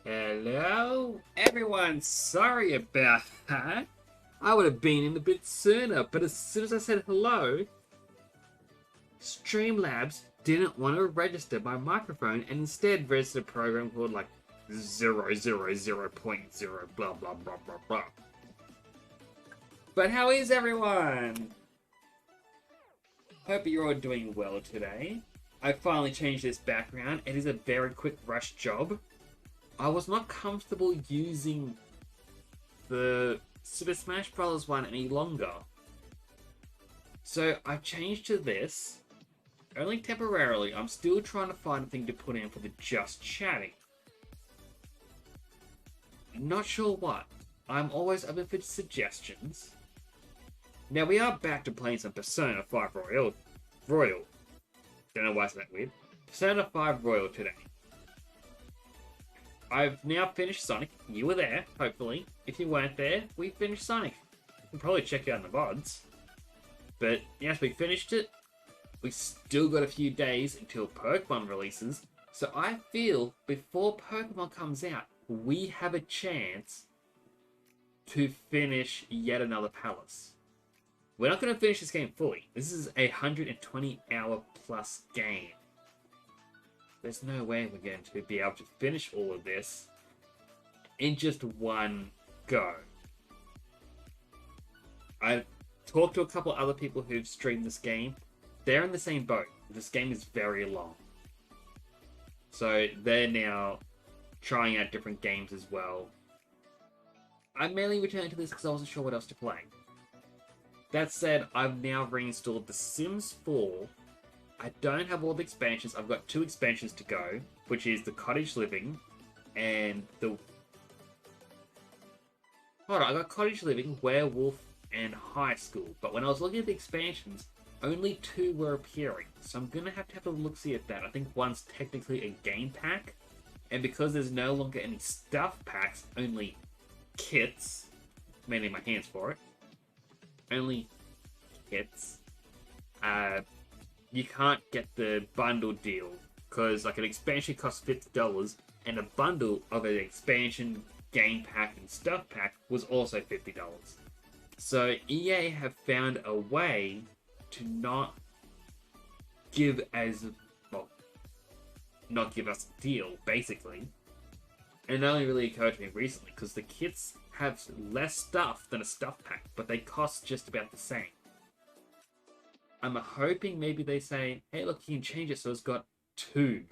Hello, everyone. Sorry about that. I would have been in a bit sooner, but as soon as I said hello, Streamlabs didn't want to register my microphone and instead registered a program called like 000.0 blah blah blah blah blah. But how is everyone? Hope you're all doing well today. I finally changed this background. It is a very quick rush job. I was not comfortable using the Super Smash Bros. One any longer. So I changed to this, only temporarily. I'm still trying to find a thing to put in for the Just Chatting. Not sure what. I'm always open for suggestions. Now we are back to playing some Persona 5 Royal. Don't know why it's that weird. Persona 5 Royal today. I've now finished Sonic. You were there, hopefully. If you weren't there, we finished Sonic. You can probably check out in the VODs. But yes, we finished it. We still got a few days until Pokemon releases. So I feel before Pokemon comes out, we have a chance to finish yet another Palace. We're not going to finish this game fully. This is a 120-hour plus game. There's no way we're going to be able to finish all of this in just one go. I've talked to a couple other people who've streamed this game. They're in the same boat. This game is very long. So they're now trying out different games as well. I mainly returned to this because I wasn't sure what else to play. That said, I've now reinstalled The Sims 4. I don't have all the expansions. I've got 2 expansions to go, which is the Cottage Living and the... Hold on, I got Cottage Living, Werewolf, and High School. But when I was looking at the expansions, only 2 were appearing. So I'm going to have a look-see at that. I think one's technically a game pack. And because there's no longer any stuff packs, only kits, mainly my hands for it, only kits, you can't get the bundle deal, because like an expansion costs $50 and a bundle of an expansion, game pack, and stuff pack was also $50. So EA have found a way to not give us a deal, basically. And it only really occurred to me recently, because the kits have less stuff than a stuff pack, but they cost just about the same. I'm hoping maybe they say, hey look, you can change it so it's got 2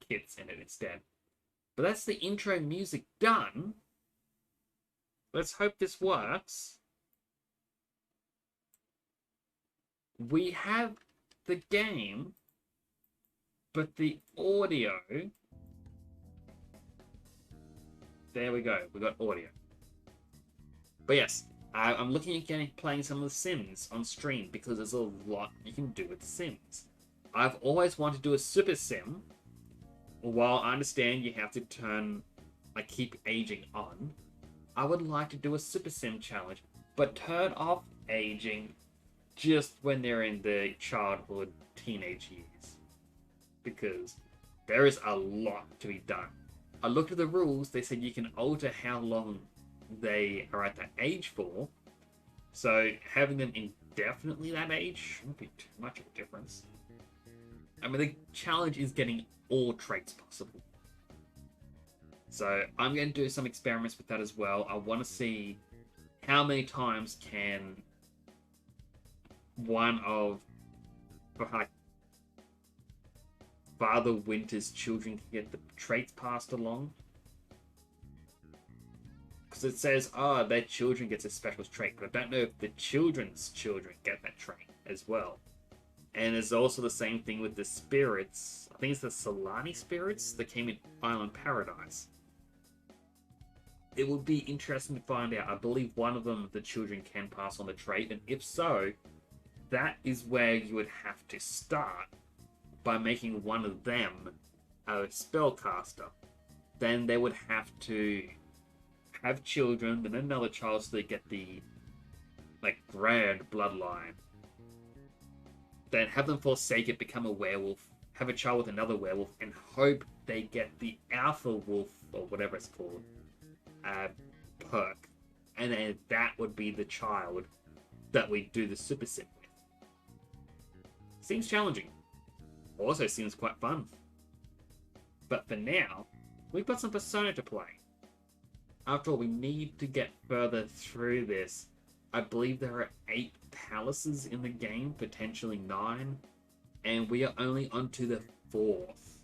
kits in it instead. But that's the intro music done. Let's hope this works. We have the game, but the audio... There we go, we got audio. But yes, I'm looking at playing some of The Sims on stream because there's a lot you can do with The Sims. I've always wanted to do a Super Sim. While I understand you have to keep aging on, I would like to do a Super Sim challenge, but turn off aging just when they're in the childhood, teenage years. Because there is a lot to be done. I looked at the rules, they said you can alter how long they are at that age for. So having them indefinitely that age shouldn't be too much of a difference. I mean, the challenge is getting all traits possible. So I'm going to do some experiments with that as well. I want to see how many times can one of Father Winter's children get the traits passed along. Because it says, their children gets a special trait, but I don't know if the children's children get that trait as well. And there's also the same thing with the spirits. I think it's the Solani spirits that came in Island Paradise. It would be interesting to find out. I believe one of them, the children, can pass on the trait, and if so, that is where you would have to start by making one of them a spellcaster. Then they would have to have children, then another child, so they get the grand bloodline. Then have them forsake it, become a werewolf, have a child with another werewolf, and hope they get the Alpha Wolf, or whatever it's called, perk. And then that would be the child that we do the Super Sim with. Seems challenging. Also seems quite fun. But for now, we've got some Persona to play. After all, we need to get further through this. I believe there are 8 palaces in the game, potentially 9. And we are only onto the 4th.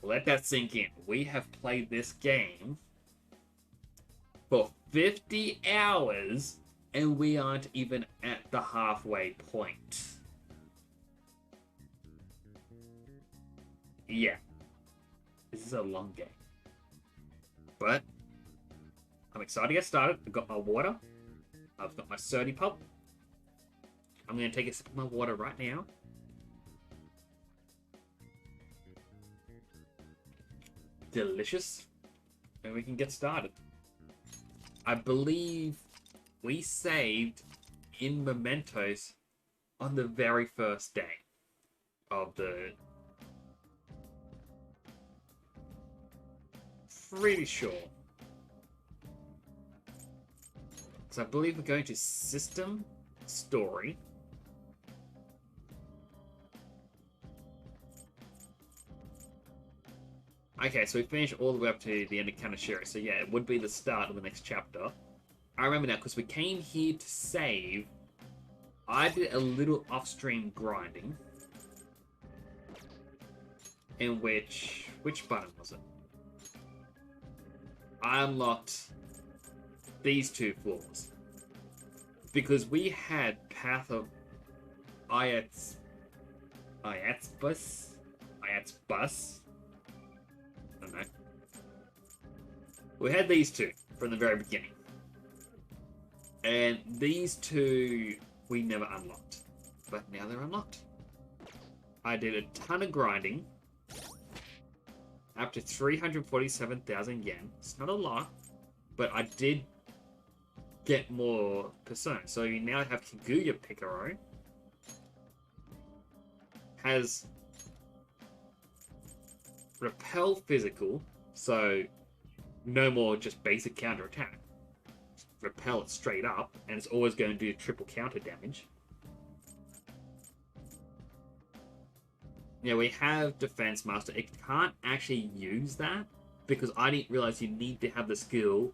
Let that sink in. We have played this game for 50 hours, and we aren't even at the halfway point. Yeah. This is a long game. But I'm excited to get started. I've got my water. I've got my Surdy Pulp. I'm going to take a sip of my water right now. Delicious. And we can get started. I believe we saved in Mementos on the very first day of the... Pretty sure. So I believe we're going to System, Story. Okay, so we finished all the way up to the end of Kanashiro. So yeah, it would be the start of the next chapter. I remember now, because we came here to save. I did a little off-stream grinding. In which button was it? I unlocked these 2 floors. Because we had Path of Ayatsbus? Ayatsbus? I don't know. We had these 2 from the very beginning. And these 2 we never unlocked. But now they're unlocked. I did a ton of grinding. Up to 347,000 yen. It's not a lot, but I did get more personas. So you now have Kaguya Picaro. Has Repel Physical, so no more just basic counter attack. Repel it straight up, and it's always going to do triple counter damage. Yeah, we have Defense Master. It can't actually use that because I didn't realize you need to have the skill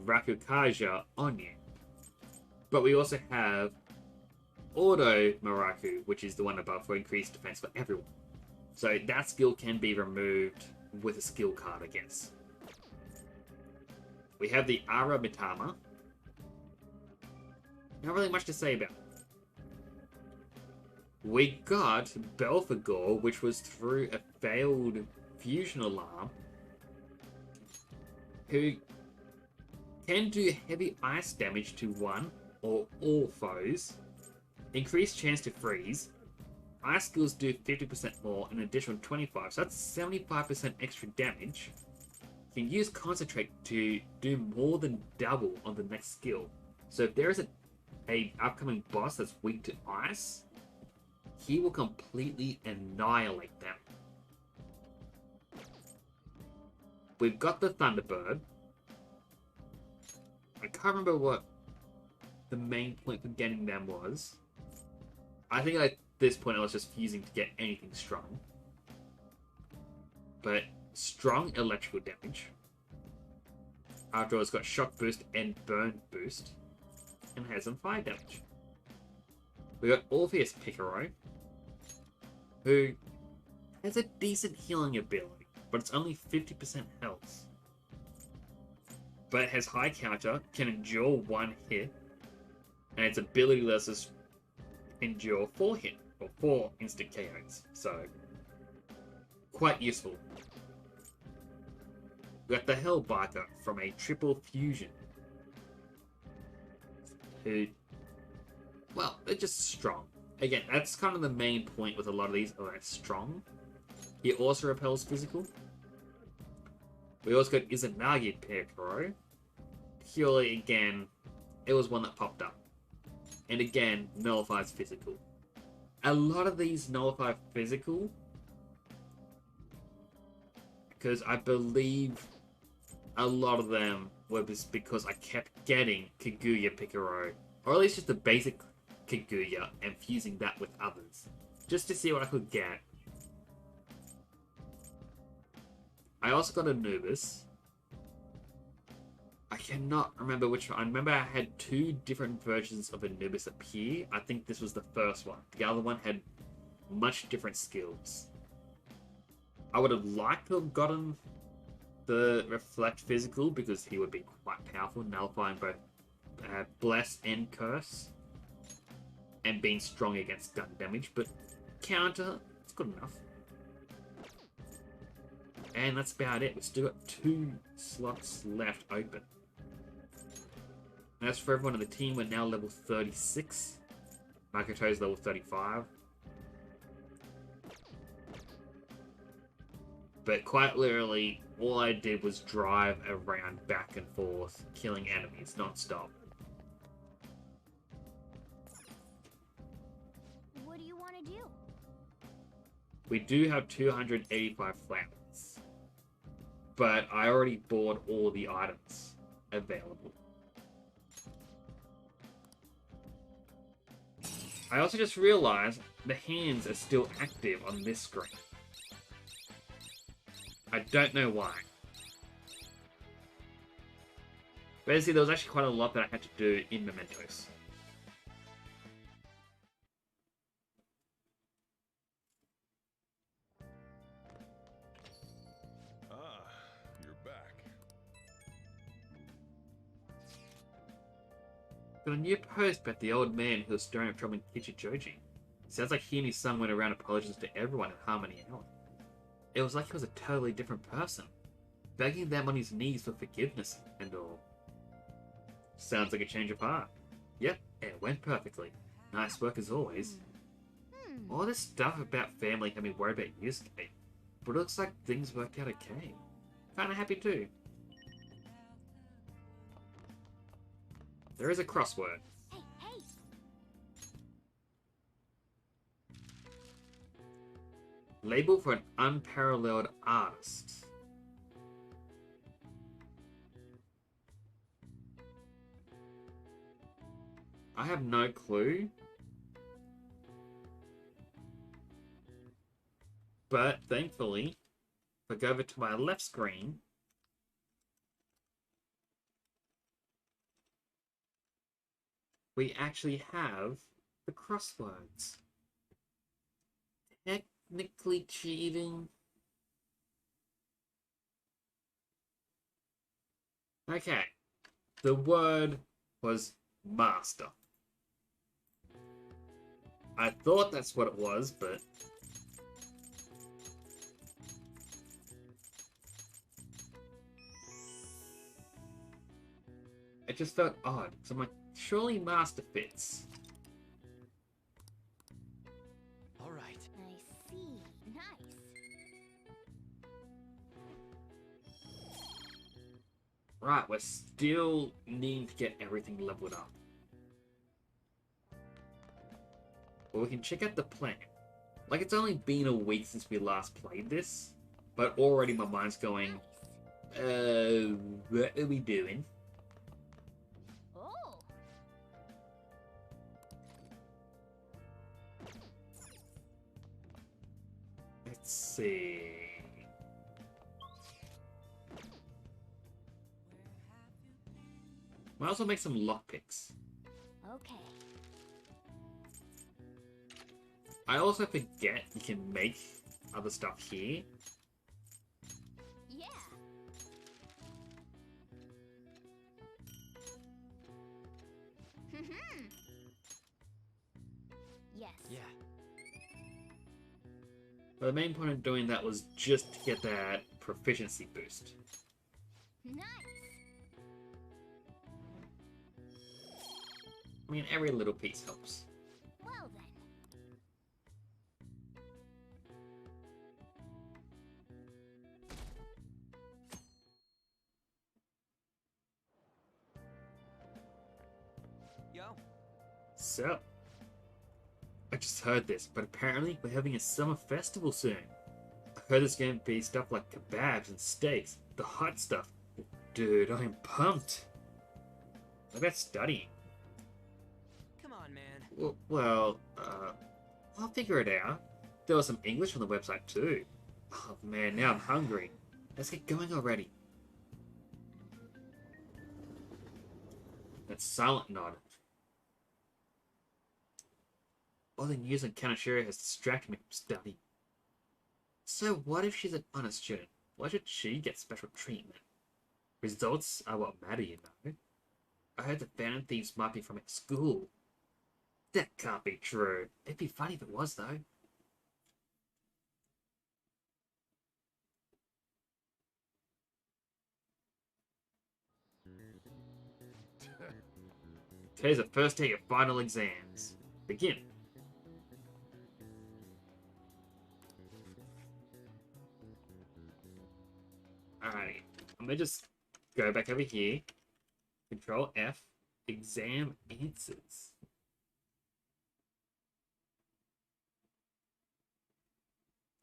Rakukaja on you. But we also have Auto Maraku, which is the one above for increased defense for everyone. So that skill can be removed with a skill card, I guess. We have the Ara Mitama. Not really much to say about it. We got Belphegor, which was through a failed fusion alarm, who can do heavy ice damage to one or all foes, increased chance to freeze, ice skills do 50% more, an additional 25, so that's 75% extra damage. You can use Concentrate to do more than double on the next skill. So if there is a upcoming boss that's weak to ice, he will completely annihilate them. We've got the Thunderbird. I can't remember what the main point for getting them was. I think at this point I was just fusing to get anything strong. But strong electrical damage. After all, it's got shock boost and burn boost. And has some fire damage. We got Orpheus Picaro, who has a decent healing ability, but it's only 50% health. But it has high counter, can endure 1 hit, and its ability lets us endure 4 hit, or 4 instant KOs, so quite useful. We got the Hellbiker from a triple fusion, who, well, they're just strong. Again, that's kind of the main point with a lot of these. Oh, that's strong. He also repels physical. We also got Izanagi Picaro. Purely, again, it was one that popped up. And again, nullifies physical. A lot of these nullify physical because I believe a lot of them were just because I kept getting Kaguya Picaro, or at least just the basic Kaguya, and fusing that with others, just to see what I could get. I also got Anubis. I cannot remember which one. I remember I had two different versions of Anubis appear. I think this was the first one. The other one had much different skills. I would have liked to have gotten the Reflect Physical because he would be quite powerful, nullifying both Bless and Curse, and being strong against gun damage, but counter, it's good enough. And that's about it. We've still got 2 slots left open. And as for everyone on the team, we're now level 36. Makoto's level 35. But quite literally, all I did was drive around back and forth, killing enemies non-stop. What do you want to do? We do have 285 flowers. But I already bought all the items available. I also just realized the hands are still active on this screen. I don't know why. Basically, there was actually quite a lot that I had to do in Mementos. Ah, you're back. Got a new post about the old man who was stirring up trouble in Kichijoji. Sounds like he and his son went around apologizing to everyone in Harmony Island. It was like he was a totally different person, begging them on his knees for forgiveness and all. Sounds like a change of heart. Yep, it went perfectly. Nice work as always. All this stuff about family had me worried about Yusuke, but it looks like things worked out okay. Kinda happy too. There is a crossword. Hey, hey! Label for an unparalleled artist. I have no clue. But thankfully, if I go over to my left screen, we actually have the crosswords. Technically cheating. Okay. The word was master. I thought that's what it was, but... it just felt odd. So I'm like, surely master fits. All right. I see. Nice. Right, we're still needing to get everything leveled up. But we can check out the plan. Like, it's only been a week since we last played this, but already my mind's going, what are we doing? Oh. Let's see. Might also make some lockpicks. Okay. I also forget you can make other stuff here. Yeah. Yes. Yeah. But the main point of doing that was just to get that proficiency boost. Nice. I mean, every little piece helps. Well then. Yo. So, I just heard this, but apparently we're having a summer festival soon. heard there's gonna be stuff like kebabs and steaks, the hot stuff. Dude, I'm pumped. What about studying? Come on, man. Well, I'll figure it out. There was some English on the website too. Oh man, now I'm hungry. Let's get going already. That silent nod. All the news on Kanashiro has distracted me from studying. So what if she's an honest student? Why should she get special treatment? Results are what matter, you know. I heard the Phantom Thieves might be from at school. That can't be true. It'd be funny if it was, though. Today's the first day of final exams. Begin. Alrighty. I'm gonna just go back over here. Control F. Exam answers.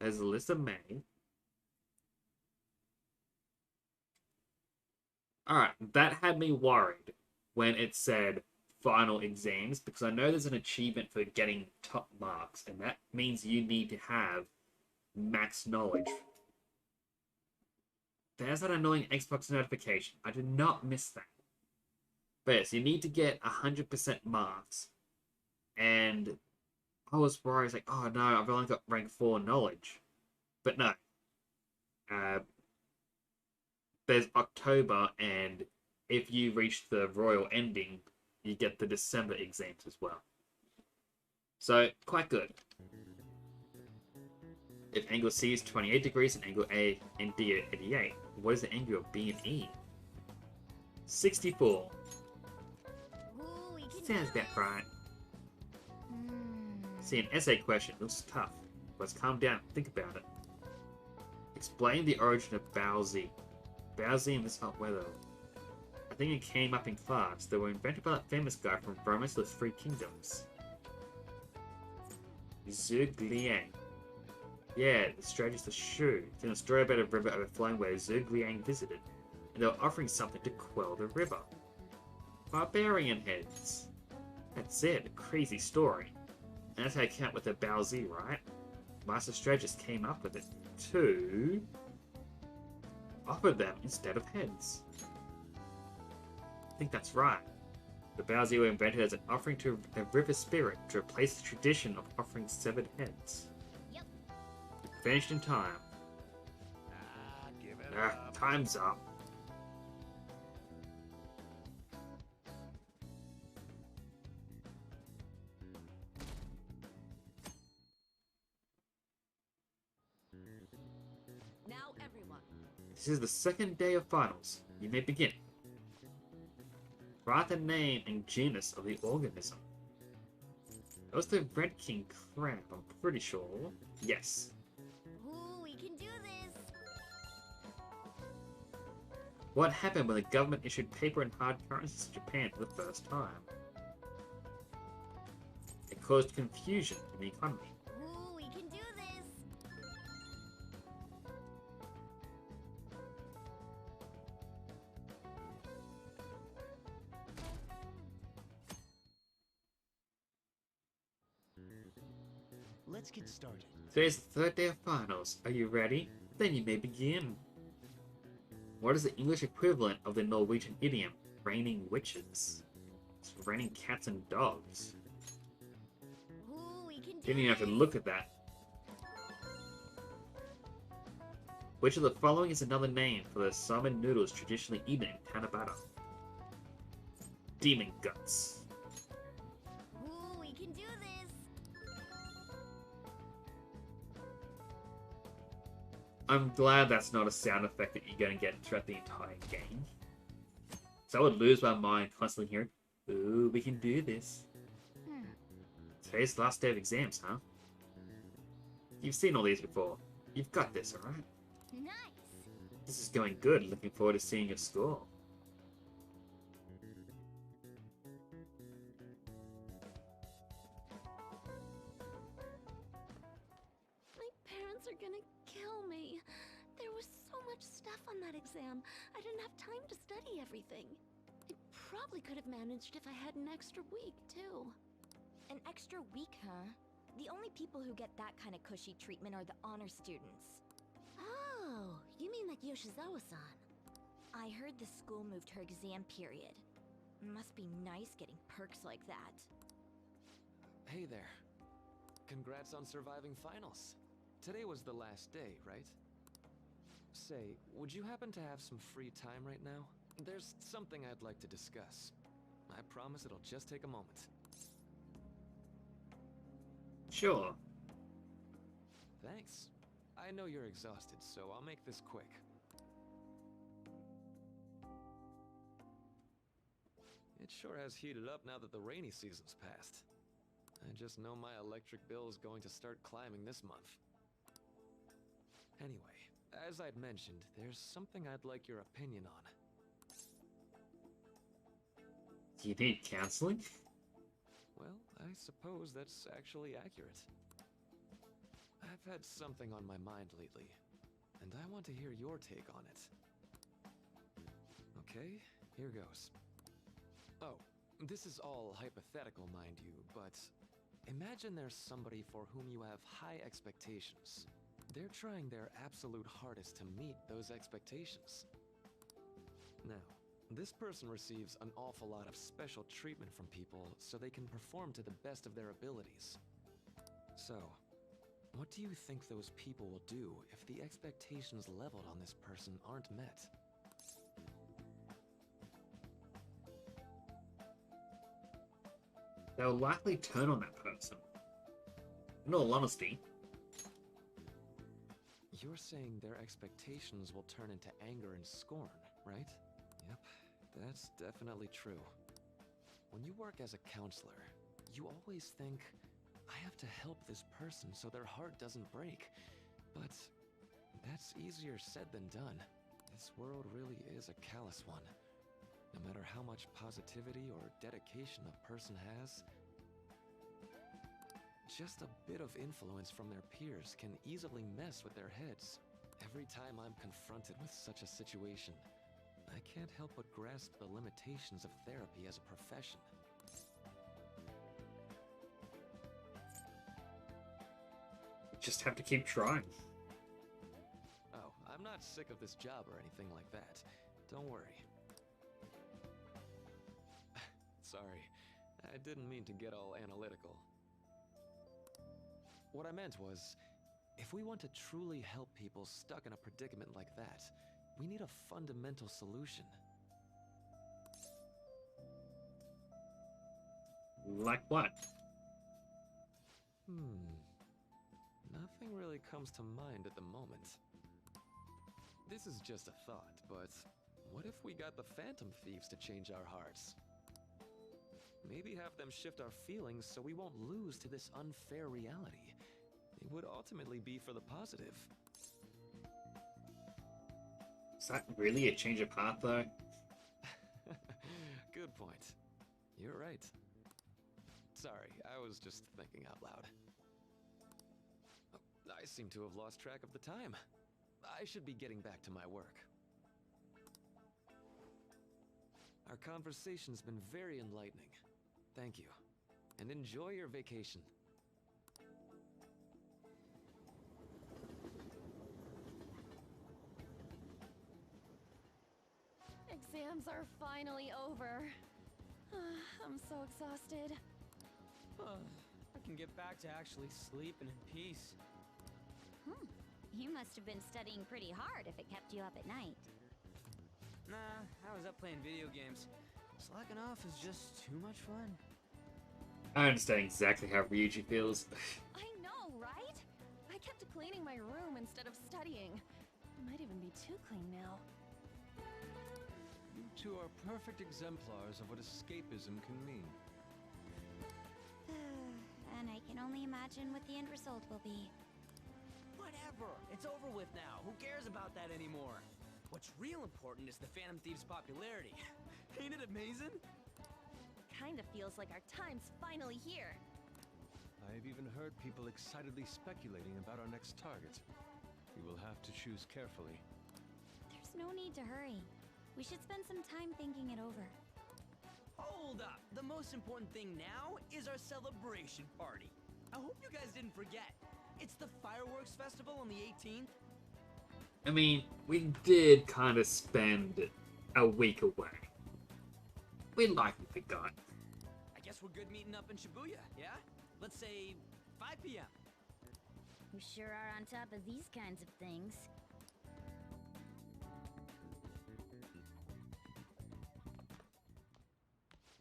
There's a list of May. Alright, that had me worried when it said final exams, because I know there's an achievement for getting top marks, and that means you need to have max knowledge. There's that annoying Xbox notification. I did not miss that. But yes, you need to get 100% marks. And I was worried, like, oh no, I've only got rank 4 knowledge. But no. There's October, and if you reach the royal ending, you get the December exams as well. So, quite good. If angle C is 28 degrees and angle A and D are 88, what is the angle of B and E? 64. Ooh, we can Sounds do about this. right. Hmm. See, an essay question looks tough. Let's calm down and think about it. Explain the origin of Bowsy. Bowsy in this hot weather. I think it came up in class. They were invented by that famous guy from Romance of the Three Kingdoms. Zhuge Liang. Yeah, the strategist of Shu. It's in a story about a river overflowing where Zhuge Liang visited, and they were offering something to quell the river. Barbarian heads. That's it, a crazy story. And that's how I count with the Baozi, right? Master Strategist came up with it to offer them instead of heads. I think that's right. The Baozi were invented as an offering to a river spirit to replace the tradition of offering severed heads. Yep. Finished in time. Give it Ah, up. time's up. Now everyone. This is the second day of finals. You may begin. Write the name and genus of the organism. That was the Red King crab, I'm pretty sure. Yes. Ooh, we can do this. What happened when the government issued paper and hard currencies to Japan for the first time? It caused confusion in the economy. Ooh, we can do this. Let's get started. Today's the third day of finals. Are you ready? Then you may begin. What is the English equivalent of the Norwegian idiom, raining witches? It's raining cats and dogs. Ooh, we can do Didn't even have to this. look at that. Which of the following is another name for the salmon noodles traditionally eaten in Tanabata? Demon guts. Ooh, we can do this. I'm glad that's not a sound effect that you're going to get throughout the entire game. So I would lose my mind constantly hearing, ooh, we can do this. Hmm. Today's the last day of exams, huh? You've seen all these before. You've got this, alright? Nice. This is going good. Looking forward to seeing your score. My parents are gonna kill me. much stuff on that exam. I didn't have time to study everything. I probably could have managed if I had an extra week, too. An extra week, huh? The only people who get that kind of cushy treatment are the honor students. Oh, you mean like Yoshizawa-san? I heard the school moved her exam period. Must be nice getting perks like that. Hey there. Congrats on surviving finals. Today was the last day, right? Say, would you happen to have some free time right now? There's something I'd like to discuss. I promise it'll just take a moment. Sure. Thanks. I know you're exhausted, so I'll make this quick. It sure has heated up now that the rainy season's passed. I just know my electric bill is going to start climbing this month. Anyway, as I'd mentioned, there's something I'd like your opinion on. Do you need counseling? Well, I suppose that's actually accurate. I've had something on my mind lately, and I want to hear your take on it. Okay, here goes. Oh, this is all hypothetical, mind you, but imagine there's somebody for whom you have high expectations. They're trying their absolute hardest to meet those expectations. Now, this person receives an awful lot of special treatment from people so they can perform to the best of their abilities. So, what do you think those people will do if the expectations leveled on this person aren't met? They'll likely turn on that person. In all honesty. You're saying their expectations will turn into anger and scorn, right? Yep, that's definitely true. When you work as a counselor, you always think, I have to help this person so their heart doesn't break. But that's easier said than done. This world really is a callous one. No matter how much positivity or dedication a person has, just a bit of influence from their peers can easily mess with their heads. Every time I'm confronted with such a situation, I can't help but grasp the limitations of therapy as a profession. You just have to keep trying. Oh, I'm not sick of this job or anything like that. Don't worry. Sorry, I didn't mean to get all analytical. What I meant was, if we want to truly help people stuck in a predicament like that, we need a fundamental solution. Like what? Nothing really comes to mind at the moment. This is just a thought, but what if we got the Phantom Thieves to change our hearts? Maybe have them shift our feelings so we won't lose to this unfair reality. It would ultimately be for the positive. Is that really a change of heart, though? Good point. You're right. Sorry, I was just thinking out loud. Oh, I seem to have lost track of the time. I should be getting back to my work. Our conversation's been very enlightening. Thank you. And enjoy your vacation. Exams are finally over. I'm so exhausted. I can get back to actually sleeping in peace. You must have been studying pretty hard if it kept you up at night. Nah, I was up playing video games. Slacking off is just too much fun. I understand exactly how Ryuji feels. I know, right? I kept cleaning my room instead of studying. It might even be too clean now. You two are perfect exemplars of what escapism can mean. And I can only imagine what the end result will be. Whatever! It's over with now. Who cares about that anymore? What's real important is the Phantom Thieves' popularity. Ain't it amazing? Kinda feels like our time's finally here. I've even heard people excitedly speculating about our next target. We will have to choose carefully. There's no need to hurry. We should spend some time thinking it over. Hold up. The most important thing now is our celebration party. I hope you guys didn't forget. It's the fireworks festival on the 18th. I mean, we did kind of spend a week away. We likely forgot. I guess we're good meeting up in Shibuya, yeah? Let's say 5 p.m. We sure are on top of these kinds of things.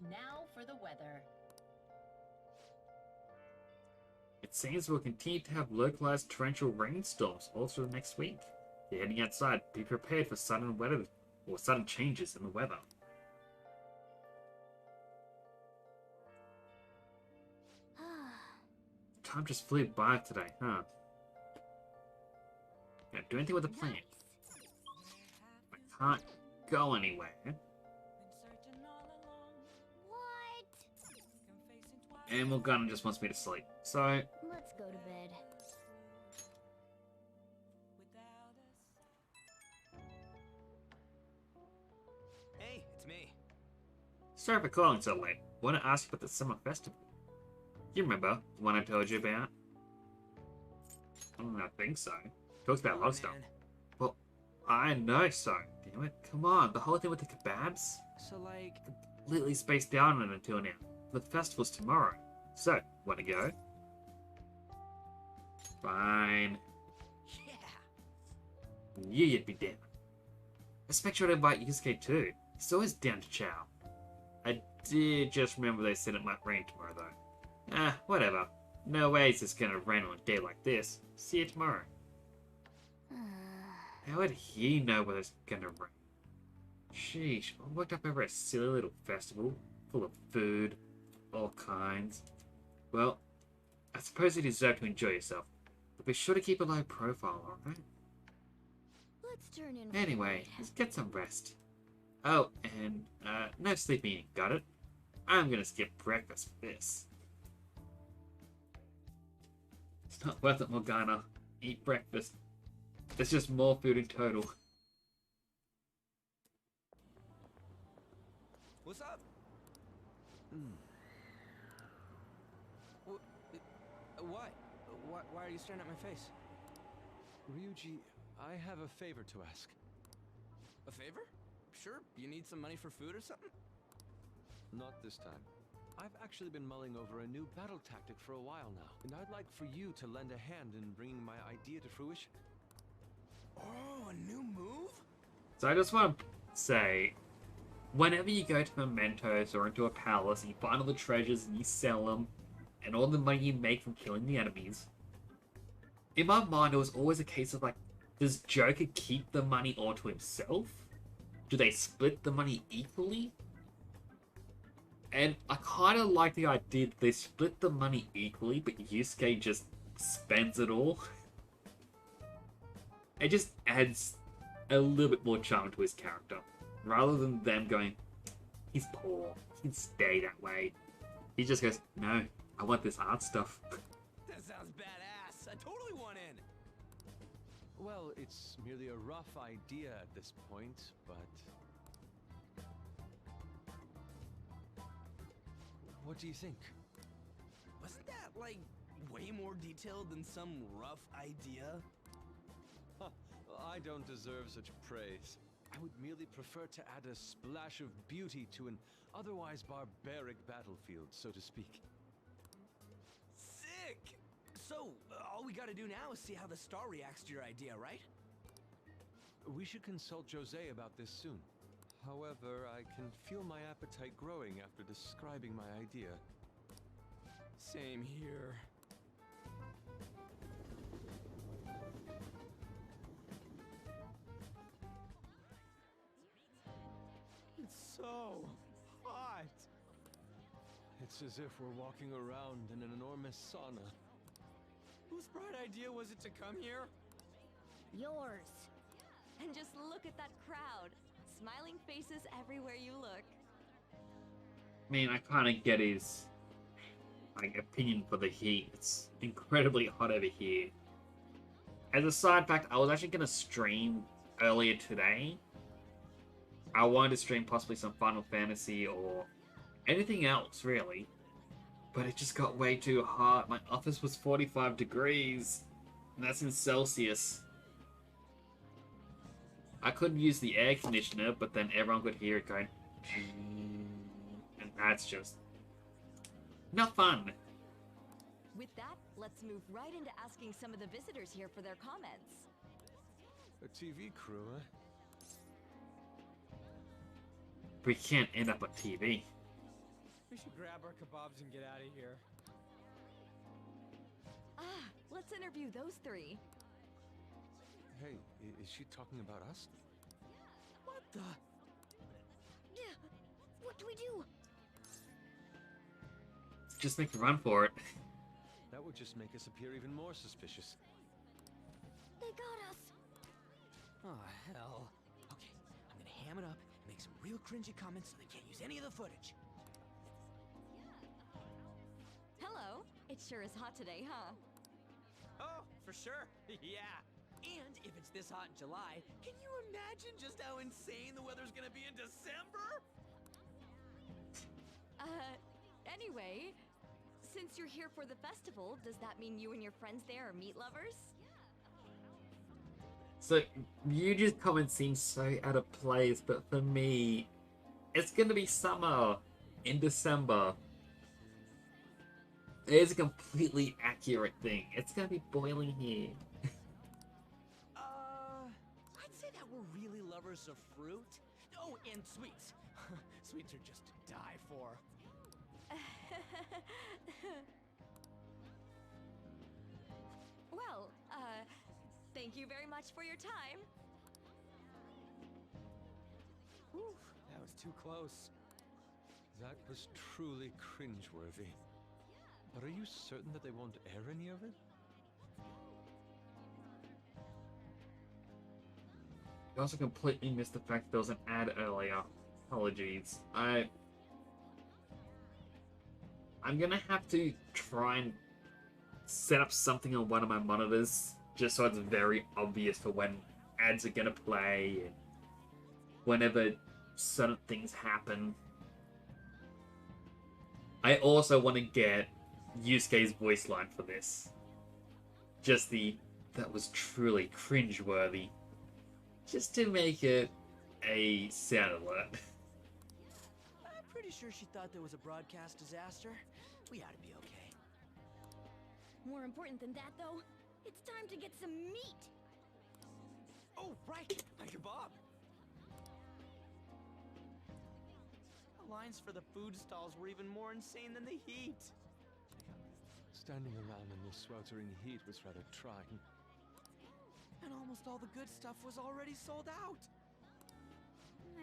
Now for the weather. It seems we'll continue to have localized torrential rainstorms all through the next week. If you're heading outside, be prepared for sudden weather or sudden changes in the weather. Time just flew by today, huh? Can't do anything with the plan. I can't go anywhere. What? And Morgana just wants me to sleep. So, Let's go to bed. Hey, it's me. sorry for calling so late. Want to ask you about the summer festival. You remember the one I told you about? I don't think so. Talks about a lot of stuff. Man. Well, I know so. Damn it. Come on, the whole thing with the kebabs? So, like, Completely spaced out on it until now. The festival's tomorrow. So, wanna go? Fine. yeah. Knew you'd be down. Let's make sure to invite Yusuke too. He's always down to chow. I did just remember they said it might rain tomorrow though. Ah, whatever. No way it's just gonna rain on a day like this. See you tomorrow. How would he know whether it's gonna rain? Sheesh, all worked up over a silly little festival, full of food, all kinds. Well, I suppose you deserve to enjoy yourself, but be sure to keep a low profile, alright? Let's turn in. Anyway, let's get some rest. Oh, and, no sleeping in, got it? I'm gonna skip breakfast for this. It's not worth it, Morgana. Eat breakfast. It's just more food in total. What's up? Why? Why are you staring at my face? Ryuji, I have a favor to ask. A favor? Sure. You need some money for food or something? Not this time. I've actually been mulling over a new battle tactic for a while now, and I'd like for you to lend a hand in bringing my idea to fruition. Oh, a new move? So I just want to say, whenever you go to Mementos or into a palace and you find all the treasures and you sell them, and all the money you make from killing the enemies, in my mind it was always a case of like, does Joker keep the money all to himself? Do they split the money equally? And I kind of like the idea that they split the money equally, but Yusuke just spends it all. It just adds a little bit more charm to his character. Rather than them going, he's poor, he can stay that way. He just goes, no, I want this art stuff. That sounds badass. I totally want in. Well, it's merely a rough idea at this point, but... What do you think? Wasn't that, like, way more detailed than some rough idea? I don't deserve such praise. I would merely prefer to add a splash of beauty to an otherwise barbaric battlefield, so to speak. Sick! So, all we gotta do now is see how the star reacts to your idea, right? We should consult Jose about this soon. However, I can feel my appetite growing after describing my idea. Same here. It's so hot. It's as if we're walking around in an enormous sauna. Whose bright idea was it to come here? Yours. And just look at that crowd. Smiling faces everywhere you look. I mean, I kind of get his like opinion for the heat. It's incredibly hot over here. As a side fact, I was actually going to stream earlier today. I wanted to stream possibly some Final Fantasy or anything else, really. But it just got way too hot. My office was 45 degrees. And that's in Celsius. I could use the air conditioner, but then everyone could hear it going... And that's just... not fun. With that, let's move right into asking some of the visitors here for their comments. A TV crew, eh? We can't end up on TV. We should grab our kebabs and get out of here. Ah, let's interview those three. Hey, is she talking about us? What the? Yeah, what do we do? Just make a run for it. That would just make us appear even more suspicious. They got us. Oh, hell. Okay, I'm gonna ham it up and make some real cringy comments so they can't use any of the footage. Hello. It sure is hot today, huh? Oh, for sure. Yeah. And if it's this hot in July, can you imagine just how insane the weather's gonna be in December? Anyway, since you're here for the festival, does that mean you and your friends there are meat lovers? So, Yuji's comment seems so out of place, but for me, it's gonna be summer in December. It is a completely accurate thing. It's gonna be boiling here. I'd say that we're really lovers of fruit. Oh, and sweets. Sweets are just to die for. Well, thank you very much for your time. Oof, that was too close. That was truly cringeworthy. But are you certain that they won't air any of it? I also completely missed the fact that there was an ad earlier. Apologies. I'm gonna have to try and set up something on one of my monitors just so it's very obvious for when ads are gonna play and whenever certain things happen. I also want to get Yusuke's voice line for this. Just that was truly cringeworthy. Just to make it a sound alert. I'm pretty sure she thought there was a broadcast disaster. We ought to be okay. More important than that, though, it's time to get some meat. Oh, right, my kebab. The lines for the food stalls were even more insane than the heat. Standing around in this sweltering heat was rather trying. And almost all the good stuff was already sold out.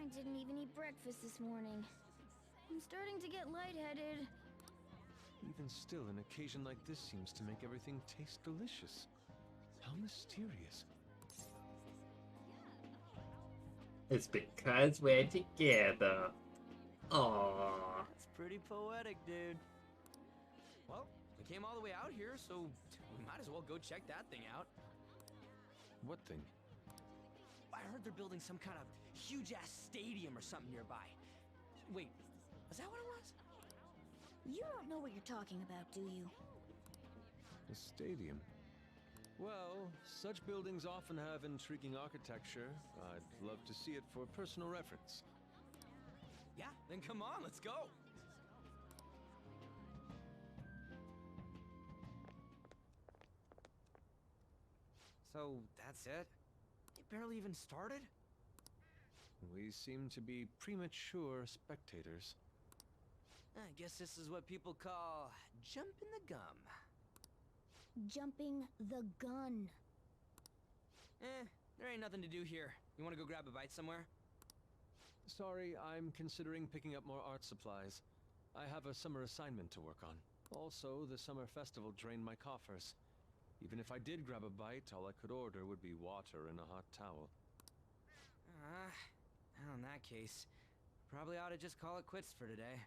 I didn't even eat breakfast this morning. I'm starting to get lightheaded. Even still, an occasion like this seems to make everything taste delicious. How mysterious. It's because we're together. Aww. That's pretty poetic, dude. Well, we came all the way out here, so we might as well go check that thing out. What thing? I heard they're building some kind of huge-ass stadium or something nearby. Wait, is that what it was? You don't know what you're talking about, do you? A stadium? Well, such buildings often have intriguing architecture. I'd love to see it for personal reference. Yeah, then come on, let's go. So, that's it? It barely even started? We seem to be premature spectators. I guess this is what people call jumping the gum. Jumping the gun. There ain't nothing to do here. You wanna go grab a bite somewhere? Sorry, I'm considering picking up more art supplies. I have a summer assignment to work on. Also, the summer festival drained my coffers. Even if I did grab a bite, all I could order would be water and a hot towel. Well, in that case, probably ought to just call it quits for today.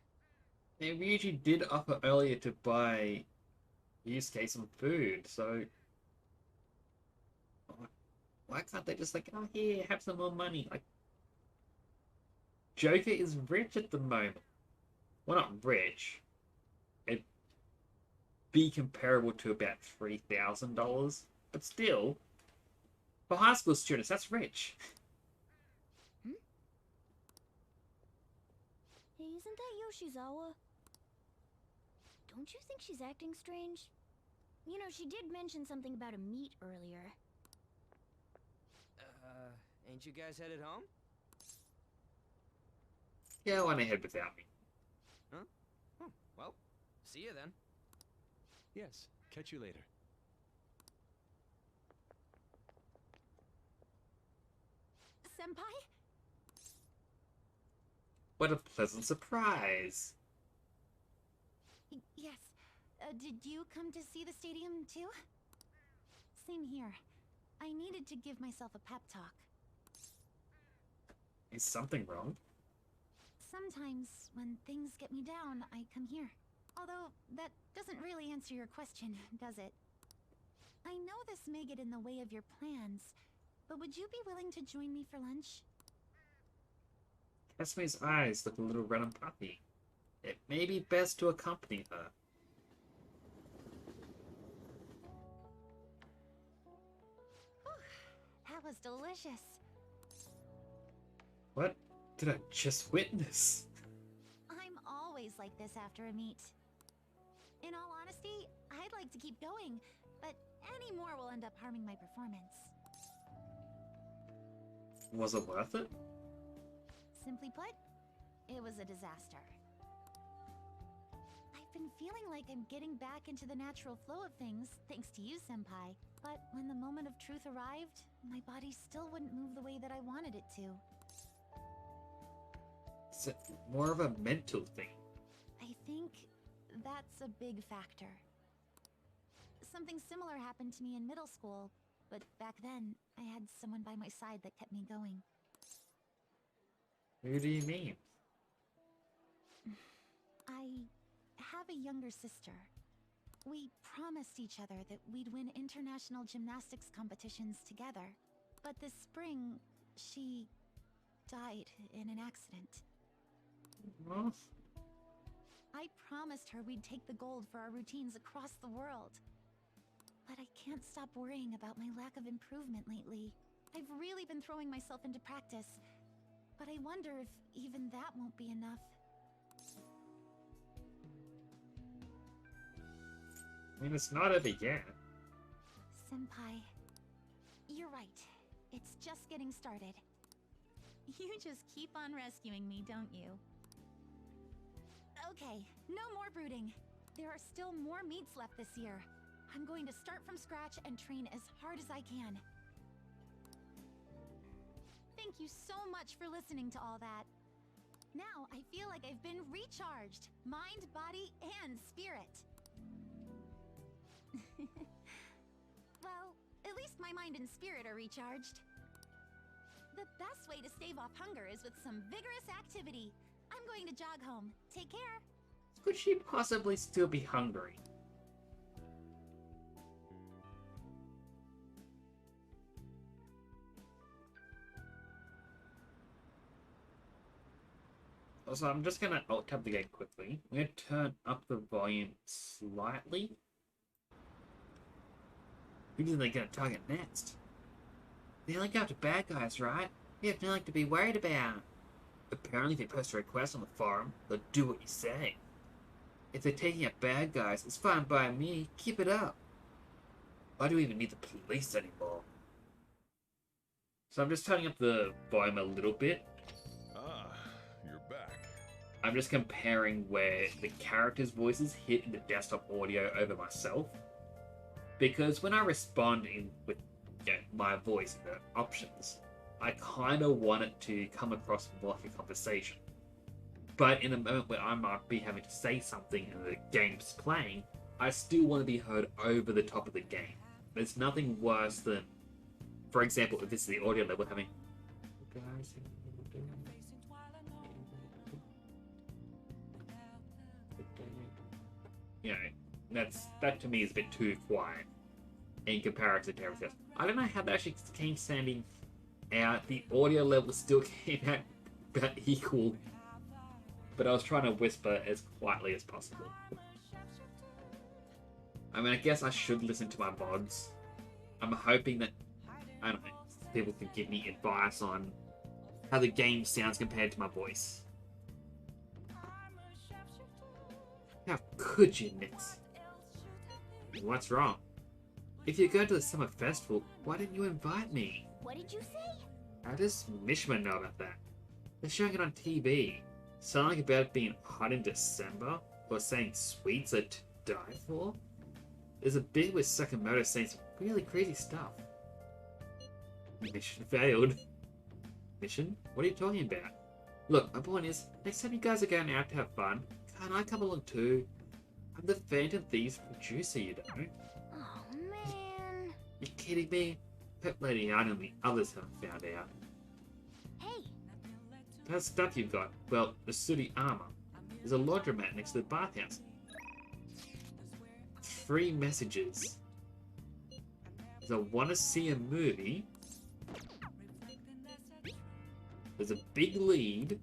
Yeah, we usually did offer earlier to buy Yusuke some food, so... Why can't they just like, oh, here, have some more money? Like, Joker is rich at the moment. Well, not rich. It'd be comparable to about $3,000, but still, for high school students, that's rich. Hey, isn't that Yoshizawa? Don't you think she's acting strange? You know, she did mention something about a meet earlier. Ain't you guys headed home? Yeah, went ahead without me. Huh? Oh, well, see you then. Yes, catch you later. Senpai? What a pleasant surprise. Yes. Did you come to see the stadium too? Same here. I needed to give myself a pep talk. Is something wrong? Sometimes, when things get me down, I come here. Although, that doesn't really answer your question, does it? I know this may get in the way of your plans, but would you be willing to join me for lunch? Esme's eyes look a little red and puffy. It may be best to accompany her. That was delicious. What did I just witness? I'm always like this after a meet. In all honesty, I'd like to keep going, but any more will end up harming my performance. Was it worth it? Simply put, it was a disaster. I've been feeling like I'm getting back into the natural flow of things, thanks to you, Senpai. But when the moment of truth arrived, my body still wouldn't move the way that I wanted it to. Is it more of a mental thing? I think that's a big factor. Something similar happened to me in middle school, but back then, I had someone by my side that kept me going. Who do you mean? I have a younger sister. We promised each other that we'd win international gymnastics competitions together. But this spring, she died in an accident. Well, I promised her we'd take the gold for our routines across the world. But I can't stop worrying about my lack of improvement lately. I've really been throwing myself into practice, but I wonder if even that won't be enough. I mean, it's not over yet. Senpai, you're right. It's just getting started. You just keep on rescuing me, don't you? Okay, no more brooding. There are still more meets left this year. I'm going to start from scratch and train as hard as I can. Thank you so much for listening to all that. Now I feel like I've been recharged, mind, body, and spirit. Well, at least my mind and spirit are recharged. The best way to stave off hunger is with some vigorous activity. I'm going to jog home. Take care. Could she possibly still be hungry? Also, I'm just gonna alt-tab the game quickly. I'm gonna turn up the volume slightly. Who do they gonna target next? They only go after bad guys, right? We have nothing to be worried about. Apparently, if you post a request on the forum, they'll do what you say. If they're taking out bad guys, it's fine by me. Keep it up. Why do we even need the police anymore? So I'm just turning up the volume a little bit. Ah, you're back. I'm just comparing where the characters' voices hit in the desktop audio over myself. Because when I respond in with my voice in the options, I kind of want it to come across more like a conversation. But in a moment where I might be having to say something and the game's playing, I still want to be heard over the top of the game. There's nothing worse than, for example, if this is the audio level, having... You know, that to me is a bit too quiet. in comparison to everything else. I don't know how that actually came standing out. The audio level still came out about equal, but I was trying to whisper as quietly as possible. I mean, I guess I should listen to my mods. I'm hoping that, I don't know, people can give me advice on how the game sounds compared to my voice. How could you, Nix? What's wrong? If you're going to the summer festival, why didn't you invite me? What did you say? How does Mishima know about that? They're showing it on TV. Something about it being hot in December? Or saying sweets are to die for? There's a bit with Sakamoto saying some really crazy stuff. Mission failed. Mission? What are you talking about? Look, my point is, next time you guys are going out to have fun, can't I come along too? I'm the Phantom Thieves producer, you know. Oh, man. You kidding me? Pet Lady Ann and the others haven't found out. Hey, That stuff you've got, well, the sooty armor. There's a laundromat next to the bathhouse. 3 messages. There's a wanna see a movie. There's a big lead.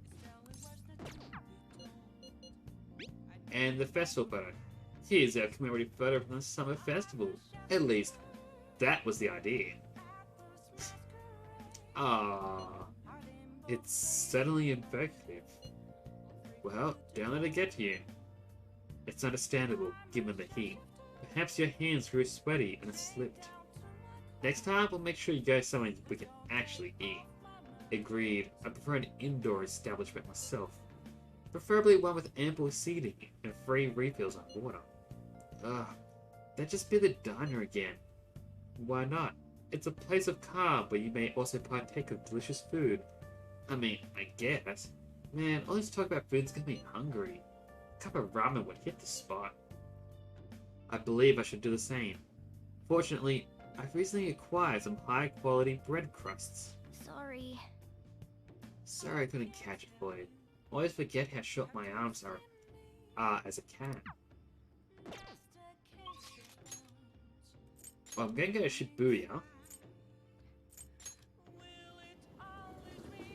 And the festival photo. Here's our commemorative photo from the summer festival. At least, that was the idea. Ah, it's certainly evocative. Well, don't let it get to you. It's understandable, given the heat. Perhaps your hands grew sweaty and slipped. Next time, we'll make sure you go somewhere we can actually eat. Agreed. I prefer an indoor establishment myself. Preferably one with ample seating and free refills on water. Ugh, that'd just be the diner again. Why not? It's a place of calm where you may also partake of delicious food. I mean, I guess. Man, all this talk about food's got me hungry. A cup of ramen would hit the spot. I believe I should do the same. Fortunately, I've recently acquired some high-quality bread crusts. sorry. Sorry I couldn't catch it for you. Always forget how short my arms are as a cat. Well, I'm gonna go to Shibuya.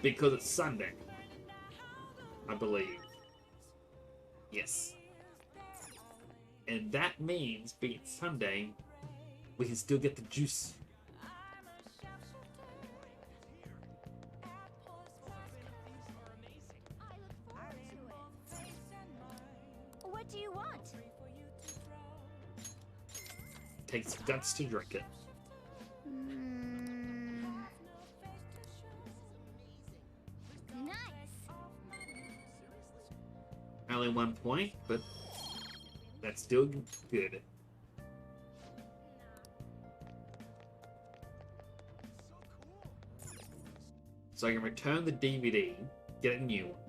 Because it's Sunday. I believe. Yes. And that means, being Sunday, we can still get the juice. What do you want? Takes guts to drink it. Nice. Only 1 point, but that's still good. So I can return the DVD, get a new one.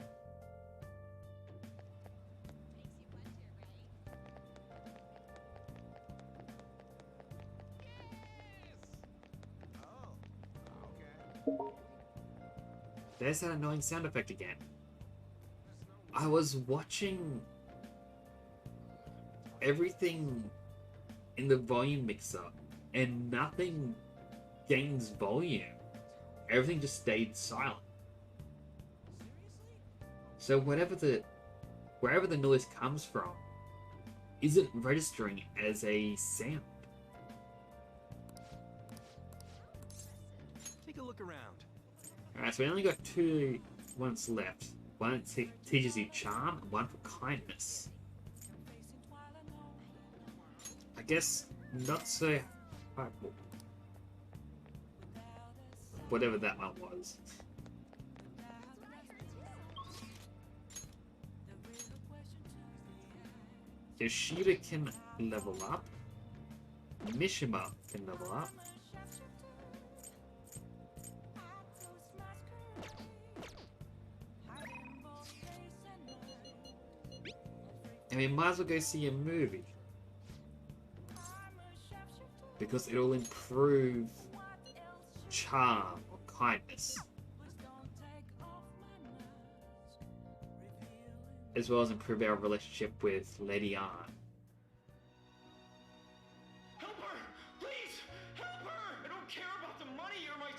There's that annoying sound effect again. I was watching everything in the volume mixer and nothing gains volume. Everything just stayed silent. So wherever the noise comes from isn't registering as a sound. Take a look around. Alright, so we only got 2 ones left. One teaches you charm, and one for kindness. I guess not so hard. Whatever that one was. Yoshida can level up. Mishima can level up. And we might as well go see a movie. Because it'll improve charm or kindness. As well as improve our relationship with Lady Ann. Help her! Please!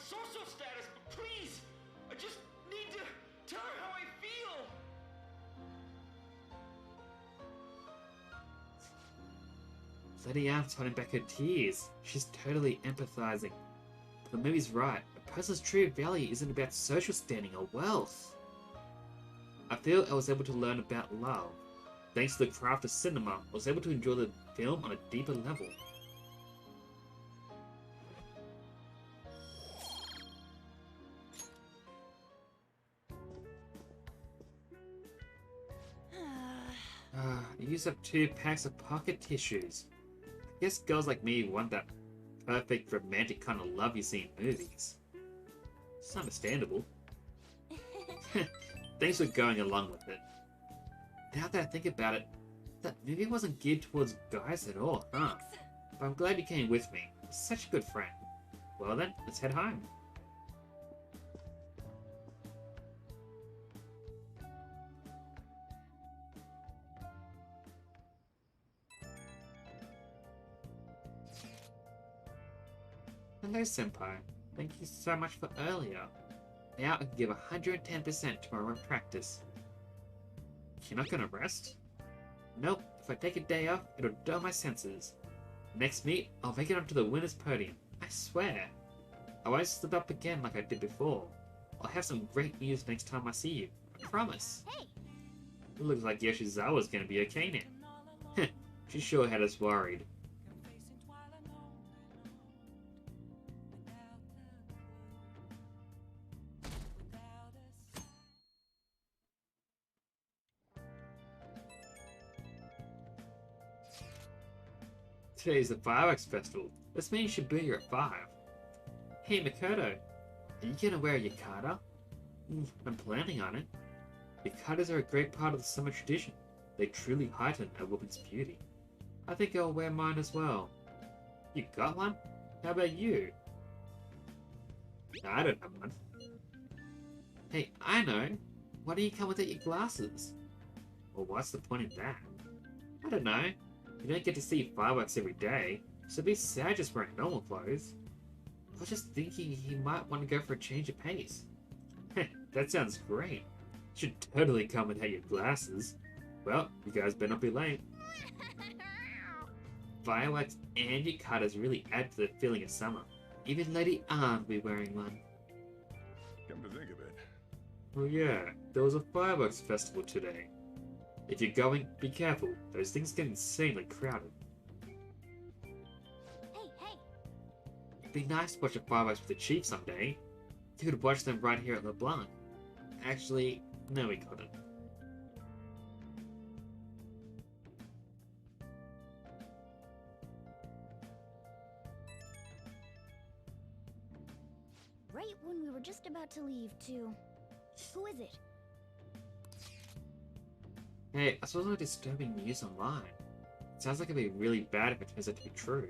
social status, but please! I just need to tell her how I feel! Lady Anne's holding back her tears. She's totally empathizing. But the movie's right. A person's true value isn't about social standing or wealth. I feel I was able to learn about love. Thanks to the craft of cinema, I was able to enjoy the film on a deeper level. I used up 2 packs of pocket tissues. I guess girls like me want that perfect romantic kind of love you see in movies. It's understandable. Thanks for going along with it. Now that I think about it, that movie wasn't geared towards guys at all, huh? But I'm glad you came with me. You're such a good friend. Well then, let's head home. Hello, Senpai. Thank you so much for earlier. Now I can give 110% to my run practice. You're not gonna rest? Nope, if I take a day off, it'll dull my senses. Next meet, I'll make it onto the winner's podium. I swear. I won't slip up again like I did before. I'll have some great news next time I see you. I promise. Hey! It looks like Yoshizawa's gonna be okay now. She sure had us worried. Today is the Fireworks Festival. Let's meet in Shibuya at 5. Hey Makoto, are you gonna wear a yukata? I'm planning on it. Yukatas are a great part of the summer tradition. They truly heighten a woman's beauty. I think I'll wear mine as well. You got one? How about you? No, I don't have one. Hey, I know. Why don't you come without your glasses? Well, what's the point in that? I don't know. You don't get to see fireworks every day, so it'd be sad just wearing normal clothes. I was just thinking he might want to go for a change of pace. That sounds great. You should totally come without your glasses. Well, you guys better not be late. Fireworks and yukatas really add to the feeling of summer. Even Lady Anne will be wearing one. Come to think of it. Well, yeah, there was a fireworks festival today. If you're going, be careful. Those things get insanely crowded. Hey, hey! It'd be nice to watch the fireworks with the chief someday. You could watch them right here at LeBlanc. Actually, no, we couldn't. Right when we were just about to leave, too. Who is it? Hey, I saw some disturbing news online. It sounds like it'd be really bad if it turns out to be true.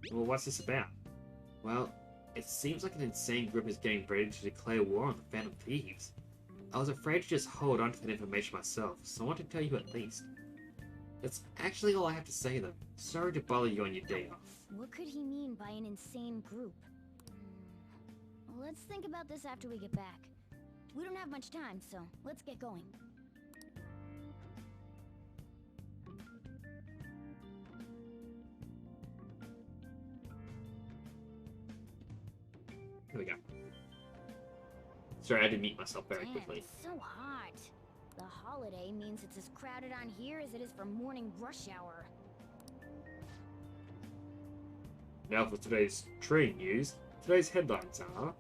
Well, what's this about? Well, it seems like an insane group is getting ready to declare war on the Phantom Thieves. I was afraid to just hold on to that information myself, so I want to tell you at least. That's actually all I have to say though. Sorry to bother you on your day off. What could he mean by an insane group? Let's think about this after we get back. We don't have much time, so let's get going. Here we go. Sorry, I had to mute myself very Damn, quickly. it's so hot. The holiday means it's as crowded on here as it is for morning rush hour. Now for today's train news. Today's headlines are: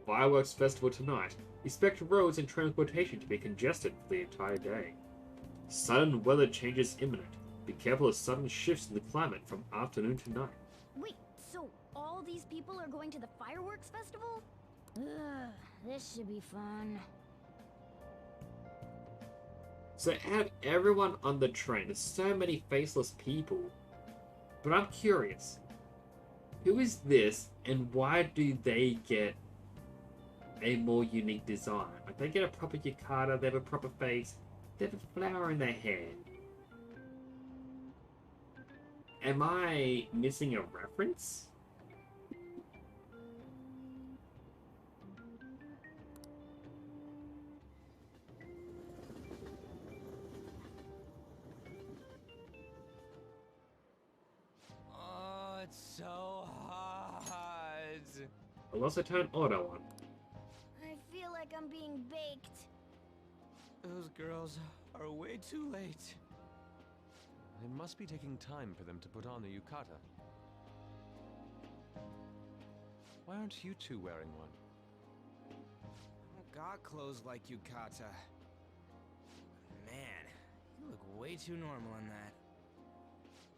Fireworks Festival tonight. Expect roads and transportation to be congested for the entire day. Sudden weather changes imminent. Be careful of sudden shifts in the climate from afternoon to night. Wait, so all these people are going to the fireworks festival? Ugh, this should be fun. So out of everyone on the train, there's so many faceless people. But I'm curious. Who is this and why do they get a more unique design? Like they get a proper yukata, they have a proper face, they have a flower in their hair. Am I missing a reference? I'll also turn auto on. I feel like I'm being baked. Those girls are way too late. It must be taking time for them to put on the yukata. Why aren't you two wearing one? I don't got clothes like Yukata. Man, you look way too normal in that.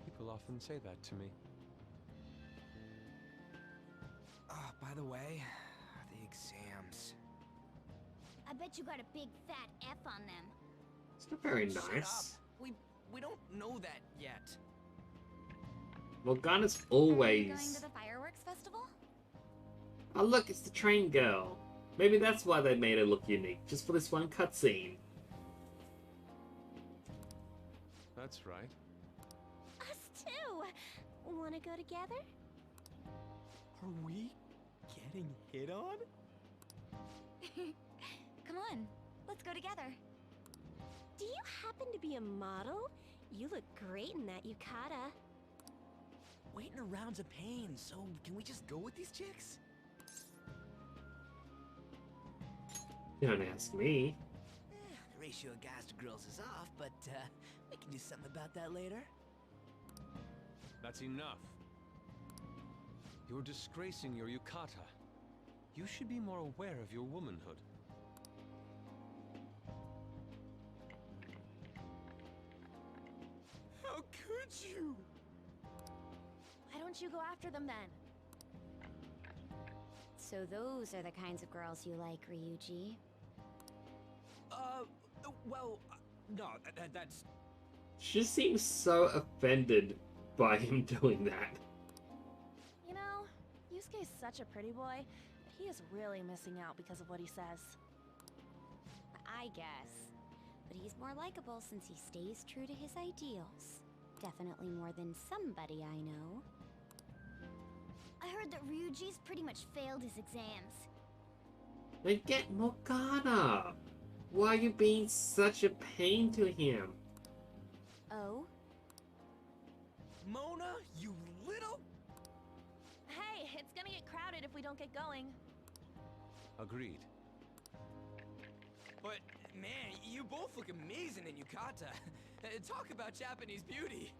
People often say that to me. Oh, by the way, the exams. I bet you got a big fat F on them. It's not very Shut nice. up. We don't know that yet. Morgana's Are you always... going to the fireworks festival? Oh look, it's the train girl. Maybe that's why they made her look unique, just for this one cutscene. That's right. Us too. Wanna go together? Are we getting hit on? Come on, let's go together. Do you happen to be a model? You look great in that yukata. Waiting around's a pain, so can we just go with these chicks? Don't ask me. The ratio of guys to girls is off, but we can do something about that later. That's enough. You're disgracing your yukata. You should be more aware of your womanhood. How could you? Why don't you go after them then? So those are the kinds of girls you like, Ryuji. Well, no, that's... She seems so offended by him doing that. You know, Yusuke's such a pretty boy, but he is really missing out because of what he says. I guess. But he's more likable since he stays true to his ideals. Definitely more than somebody I know. I heard that Ryuji's pretty much failed his exams. Then get Morgana! Why are you being such a pain to him? Oh? Mona, you little... Hey, it's gonna get crowded if we don't get going. Agreed. But, man, you both look amazing in yukata. Talk about Japanese beauty.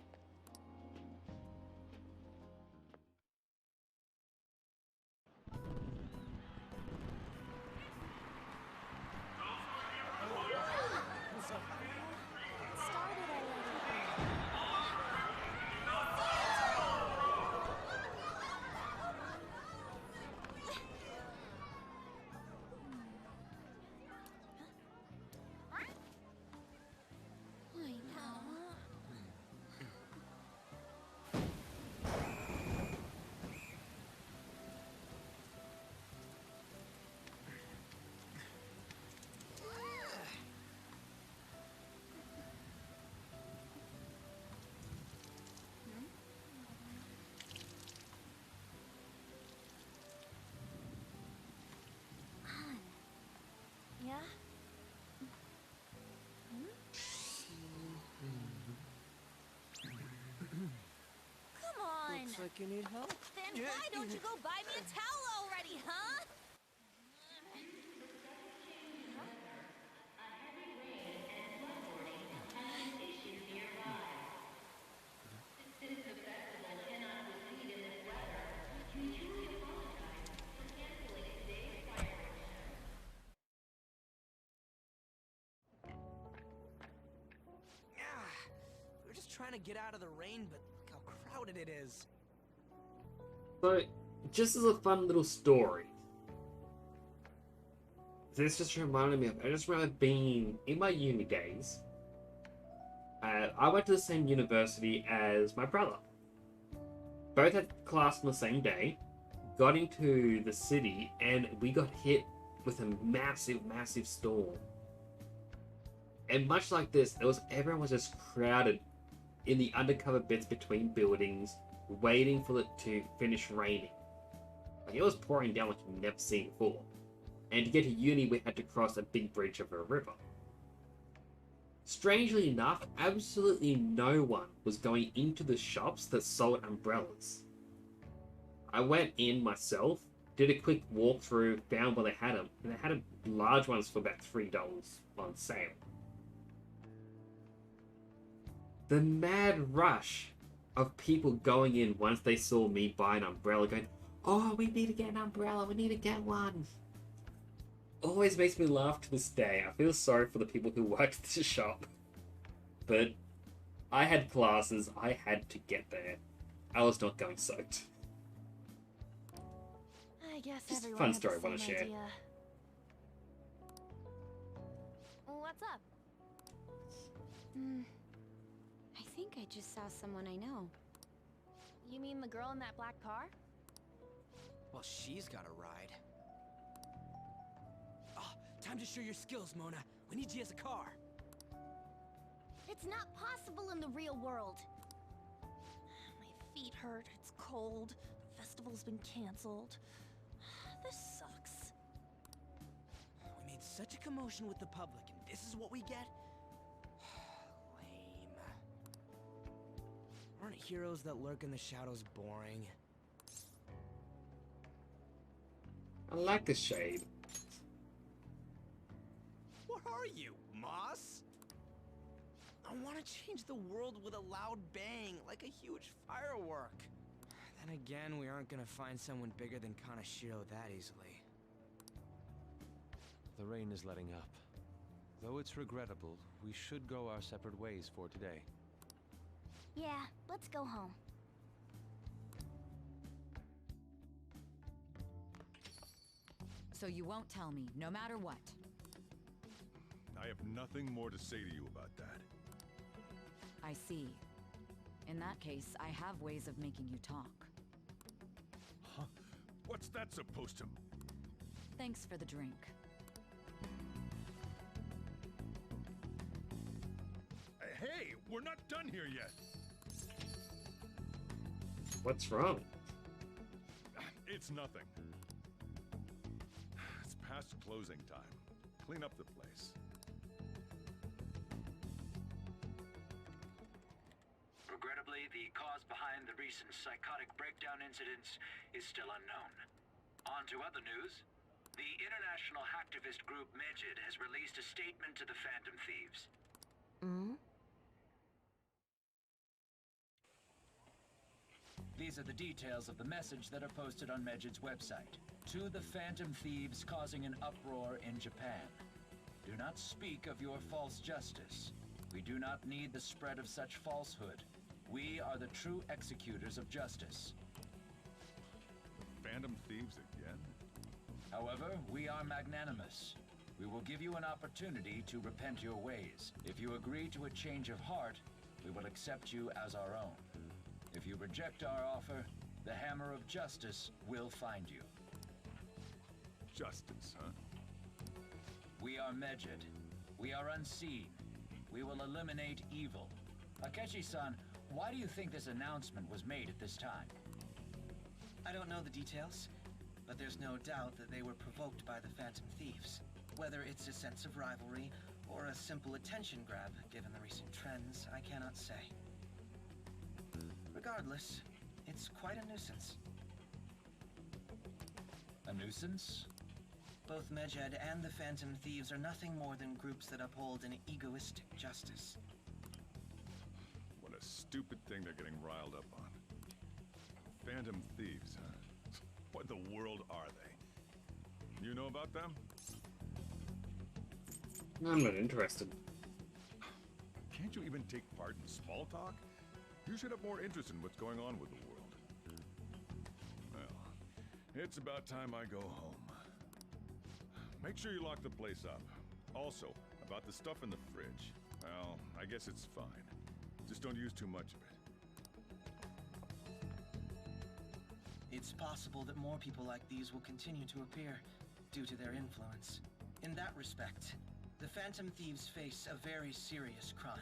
Yeah? Come on! Looks like you need help. Then why don't you go buy me a towel already, huh? We're just trying to get out of the rain, but look how crowded it is. So, just as a fun little story, this just reminded me of, I just remember being in my uni days. I went to the same university as my brother. Both had class on the same day, got into the city, and we got hit with a massive, massive storm. And much like this, everyone was just crowded in the undercover bits between buildings, waiting for it to finish raining. Like, it was pouring down like you've never seen before. And to get to uni, we had to cross a big bridge over a river. Strangely enough, absolutely no one was going into the shops that sold umbrellas. I went in myself, did a quick walkthrough, found where they had them, and they had large ones for about $3 on sale. The mad rush of people going in once they saw me buy an umbrella, going, "Oh, we need to get an umbrella, we need to get one." Always makes me laugh to this day. I feel sorry for the people who worked at the shop. But I had classes, I had to get there. I was not going soaked. I guess Just a everyone fun had story I the wanna same share. idea. What's up? I think I just saw someone I know. You mean the girl in that black car? Well, she's got a ride. Oh, time to show your skills, Mona. We need you as a car. It's not possible in the real world. My feet hurt, it's cold, the festival's been canceled. This sucks. We made such a commotion with the public, and this is what we get? Lame. Aren't heroes that lurk in the shadows boring? I like the shade. What are you, Moss? I want to change the world with a loud bang, like a huge firework. Then again, we aren't gonna find someone bigger than Kanashiro that easily. The rain is letting up. Though it's regrettable, we should go our separate ways for today. Yeah, let's go home. So you won't tell me, no matter what. I have nothing more to say to you about that. I see. In that case, I have ways of making you talk. Huh? What's that supposed to... Thanks for the drink. Hey, we're not done here yet. What's wrong? It's nothing. It's past closing time. Clean up the place. Regrettably, the cause behind the recent psychotic breakdown incidents is still unknown. On to other news. The international hacktivist group Medjed has released a statement to the Phantom Thieves. These are the details of the message that are posted on Medjed's website. To the Phantom Thieves causing an uproar in Japan. Do not speak of your false justice. We do not need the spread of such falsehood. We are the true executors of justice. Phantom Thieves again? However, we are magnanimous. We will give you an opportunity to repent your ways. If you agree to a change of heart, we will accept you as our own. If you reject our offer, the hammer of justice will find you. Justice, huh? We are Medjed. We are unseen. We will eliminate evil. Akechi-san, why do you think this announcement was made at this time? I don't know the details, but there's no doubt that they were provoked by the Phantom Thieves. Whether it's a sense of rivalry or a simple attention grab, given the recent trends, I cannot say. Regardless, it's quite a nuisance. A nuisance? Both Medjed and the Phantom Thieves are nothing more than groups that uphold an egoistic justice. What a stupid thing they're getting riled up on. Phantom Thieves, huh? What in the world are they? You know about them? I'm not interested. Can't you even take part in small talk? You should have more interest in what's going on with the world. Well, it's about time I go home. Make sure you lock the place up. Also, about the stuff in the fridge. Well, I guess it's fine. Just don't use too much of it. It's possible that more people like these will continue to appear due to their influence. In that respect, the Phantom Thieves face a very serious crime.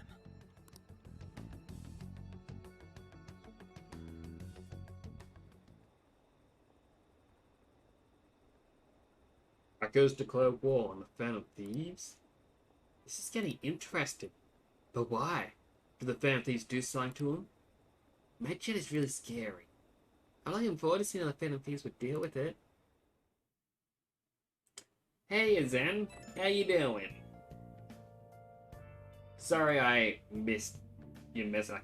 Echoes declare war on the Phantom Thieves? This is getting interesting. But why? Do the Phantom Thieves do something to him? Medjed is really scary. I'm looking forward to seeing how the Phantom Thieves would deal with it. Hey Zen, how you doing? Sorry I missed your message.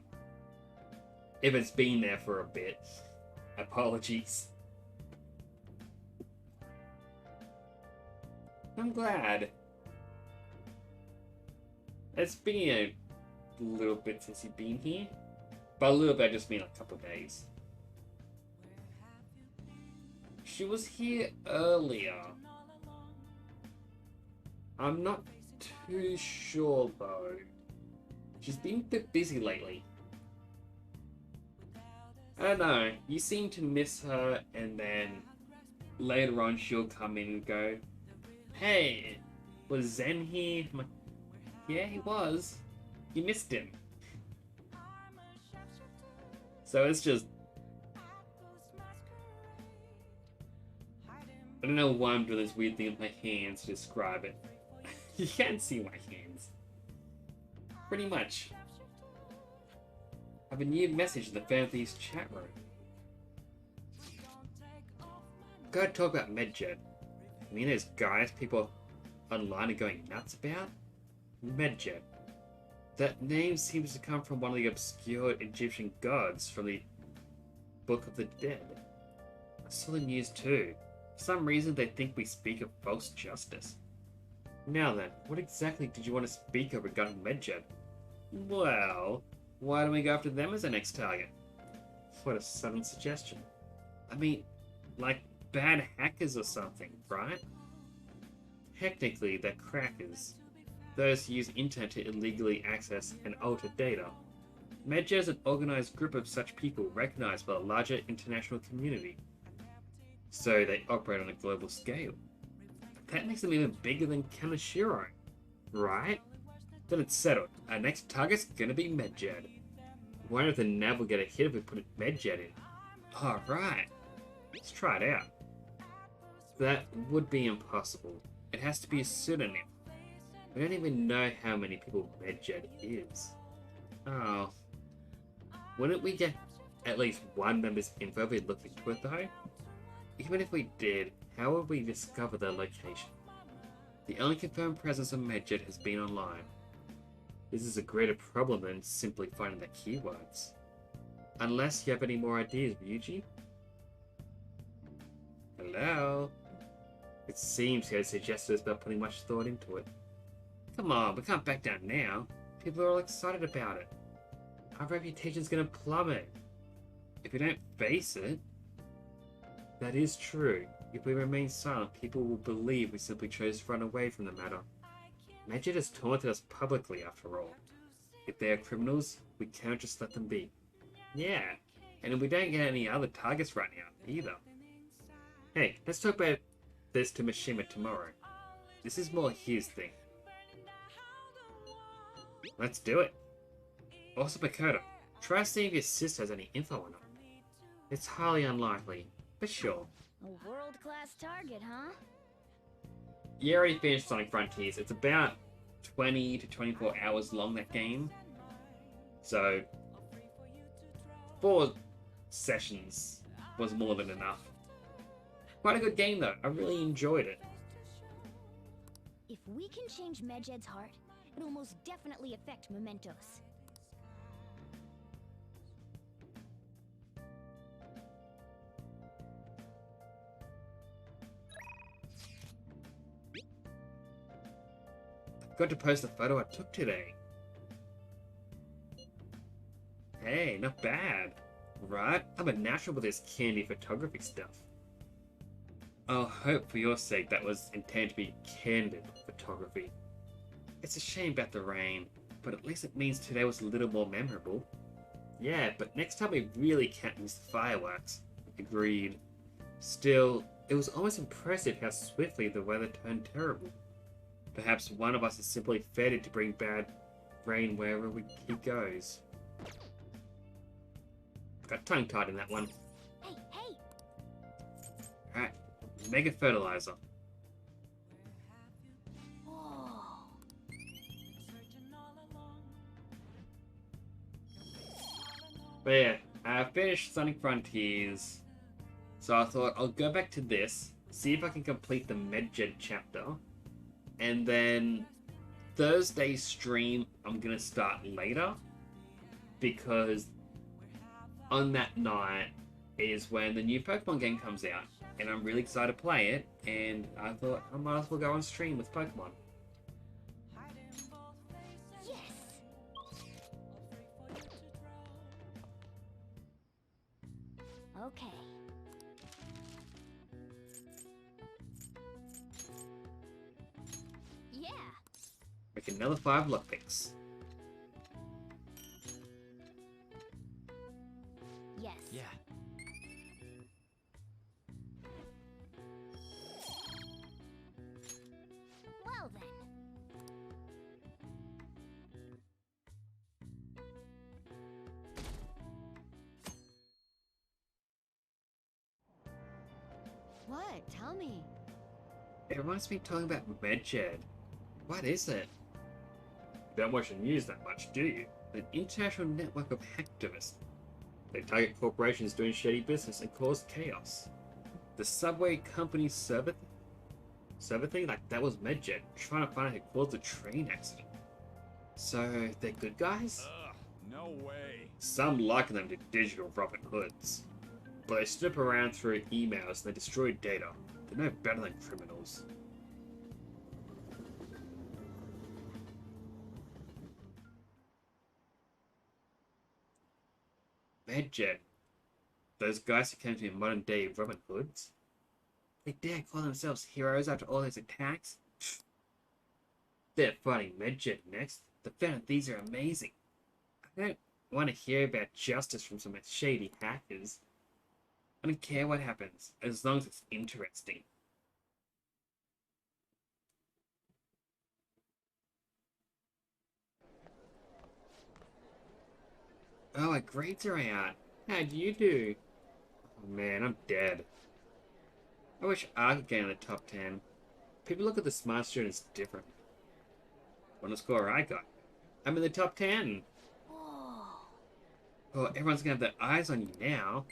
If it's been there for a bit, apologies. I'm glad. It's been a little bit since you've been here. By a little bit, I just mean a couple of days. She was here earlier. I'm not too sure though. She's been a bit busy lately. I don't know. You seem to miss her, and then later on she'll come in and go, "Hey, was Zen here?" I'm like, "Yeah, he was. You missed him." So it's just... I don't know why I'm doing this weird thing with my hands to describe it. You can't see my hands. Pretty much. I have a new message in the Phantom Thieves chat room. Gotta talk about Medjed. I mean, those guys people online are going nuts about? Medjed. That name seems to come from one of the obscure Egyptian gods from the Book of the Dead. I saw the news too. For some reason they think we speak of false justice. Now then, what exactly did you want to speak of regarding Medjed? Well, why don't we go after them as the next target? What a sudden suggestion. I mean, like bad hackers or something, right? Technically, they're crackers. Those who use internet to illegally access and alter data. Medjed is an organized group of such people recognized by the larger international community. So they operate on a global scale. That makes them even bigger than Kanashiro, right? Then it's settled. Our next target's gonna be Medjed. Wonder if the nav will get a hit if we put Medjed in. Alright. Let's try it out. That would be impossible. It has to be a pseudonym. We don't even know how many people Medjed is. Oh. Wouldn't we get at least one member's info if we looked into it though? Even if we did, how would we discover their location? The only confirmed presence of Medjed has been online. This is a greater problem than simply finding the keywords. Unless you have any more ideas, Ryuji? Hello? It seems he has suggested us without putting much thought into it. Come on, we can't back down now. People are all excited about it. Our reputation's gonna plummet. If we don't face it... That is true. If we remain silent, people will believe we simply chose to run away from the matter. Medjed has taunted us publicly, after all. If they are criminals, we can't just let them be. Yeah, and we don't get any other targets right now, either. Hey, let's talk about this to Mishima tomorrow. This is more his thing. Let's do it. Also, Makoto, try seeing if your sister has any info on her. It's highly unlikely, but sure. A world-class target, huh? You already finished Sonic Frontiers. It's about 20 to 24 hours long, that game. So, 4 sessions was more than enough. Quite a good game though. I really enjoyed it. If we can change Medjed's heart, it'll most definitely affect Mementos. Got to post the photo I took today. Hey, not bad. Right? I'm a natural with this candy photography stuff. I'll hope for your sake that was intended to be candid photography. It's a shame about the rain, but at least it means today was a little more memorable. Yeah, but next time we really can't miss the fireworks. Agreed. Still, it was almost impressive how swiftly the weather turned terrible. Perhaps one of us is simply fated to bring bad rain wherever he goes. Got tongue-tied in that one. Hey, hey! Alright, Mega Fertilizer. Whoa. But yeah, I finished Sonic Frontiers, so I thought I'll go back to this, see if I can complete the Medjed chapter, and then Thursday's stream I'm gonna start later, because on that night is when the new Pokemon game comes out, and I'm really excited to play it, and I thought I might as well go on stream with Pokemon. Okay. Yeah. Make another 5 lockpicks. Yes. Yeah. Well then. What? Tell me. It reminds me of talking about Medjed. What is it? You don't watch the news that much, do you? An international network of hacktivists. They target corporations doing shady business and cause chaos. The subway company's server thing? Like, that was Medjed, trying to find out who caused the train accident. So, they're good guys? Ugh, no way. Some liken them to digital Robin Hoods. But they snip around through emails and they destroy data. They're no better than criminals. Medjed. Those guys who came to be modern day Robin Hoods? They dare call themselves heroes after all those attacks? They're fighting Medjed next. The Phantom Thieves are amazing. I don't want to hear about justice from some shady hackers. I don't care what happens, as long as it's interesting. Oh, my grades are out. How'd you do? Oh man, I'm dead. I wish I could get in the top 10. People look at the smart students different. What a score I got. I'm in the top 10. Whoa. Oh, everyone's gonna have their eyes on you now.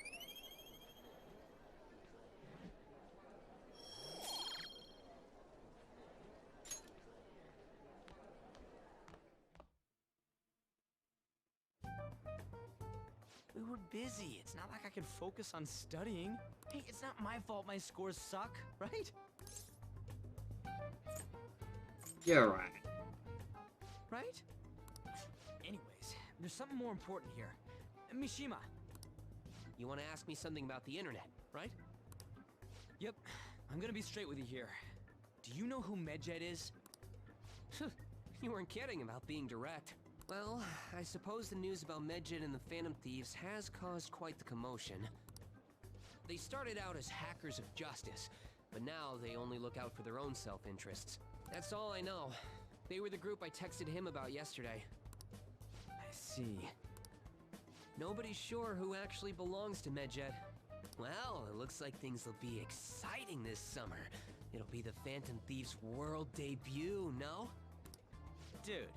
We were busy. It's not like I could focus on studying. Hey, it's not my fault my scores suck, right? You're right. Right? Anyways, there's something more important here. Mishima. You want to ask me something about the internet, right? Yep. I'm gonna be straight with you here. Do you know who Medjed is? You weren't kidding about being direct. Well, I suppose the news about Medjed and the Phantom Thieves has caused quite the commotion. They started out as hackers of justice, but now they only look out for their own self-interests. That's all I know. They were the group I texted him about yesterday. I see. Nobody's sure who actually belongs to Medjed. Well, it looks like things will be exciting this summer. It'll be the Phantom Thieves' world debut, no? Dude.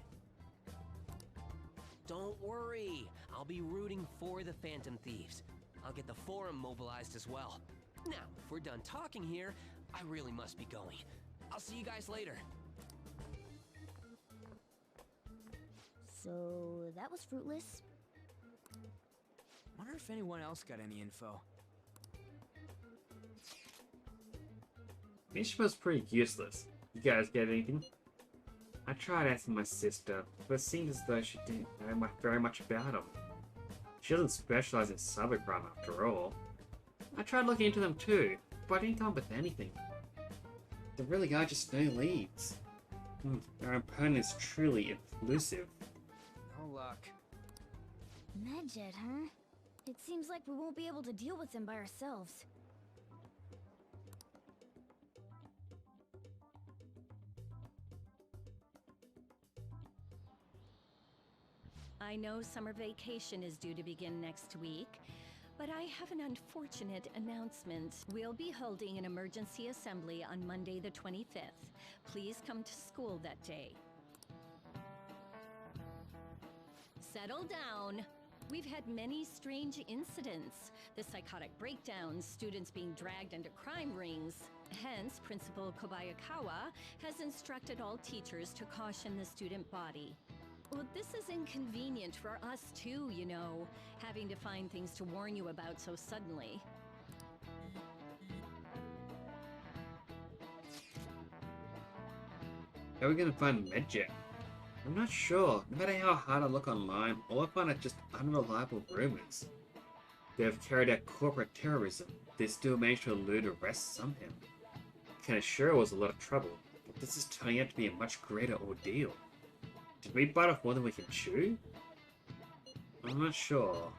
Don't worry, I'll be rooting for the Phantom Thieves. I'll get the forum mobilized as well. Now, if we're done talking here, I really must be going. I'll see you guys later. So, that was fruitless. Wonder if anyone else got any info. Mishima's pretty useless. You guys get anything? I tried asking my sister, but it seemed as though she didn't know very much about him. She doesn't specialize in cybercrime after all. I tried looking into them too, but I didn't come up with anything. There really are just no leads. Our opponent is truly elusive. No luck. Medjed, huh? It seems like we won't be able to deal with them by ourselves. I know summer vacation is due to begin next week, but I have an unfortunate announcement. We'll be holding an emergency assembly on Monday the 25th. Please come to school that day. Settle down. We've had many strange incidents. The psychotic breakdowns, students being dragged into crime rings. Hence, Principal Kobayakawa has instructed all teachers to caution the student body. Well, this is inconvenient for us too, you know, having to find things to warn you about so suddenly. How are we gonna find Medjet? I'm not sure. No matter how hard I look online, all I find are just unreliable rumors. They have carried out corporate terrorism. They still managed to elude arrest somehow. I can assure it was a lot of trouble, but this is turning out to be a much greater ordeal. Did we bite off more than we can chew? I'm not sure.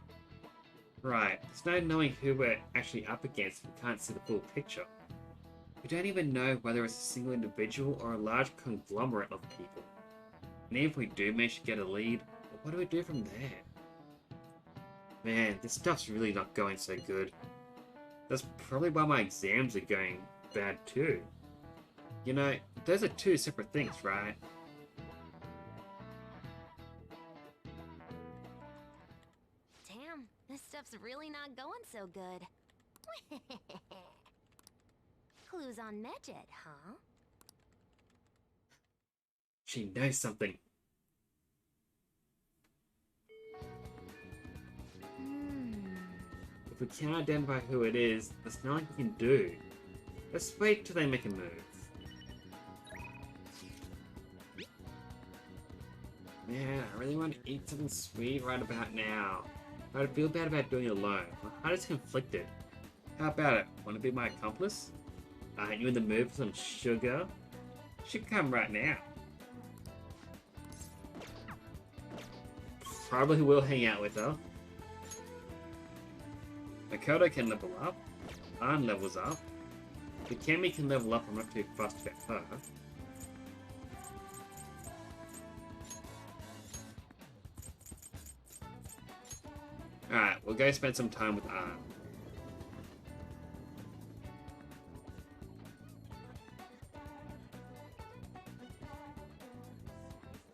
Right, there's no knowing who we're actually up against if we can't see the full picture. We don't even know whether it's a single individual or a large conglomerate of people. And even if we do manage to get a lead, what do we do from there? Man, this stuff's really not going so good. That's probably why my exams are going bad too. You know, those are two separate things, right? Damn, this stuff's really not going so good. Clues on Medjet, huh? She knows something. If we can't identify who it is, there's nothing we can do. Let's wait till they make a move. Man, I really want to eat something sweet right about now. But I feel bad about doing it alone. My heart is conflicted. How about it? Want to be my accomplice? Aren't you in the mood for some sugar? Should come right now. Probably will hang out with her. Makoto can level up. Ann levels up. Mikami can level up, I'm not too fussed about her. Alright, we'll go spend some time with Ann.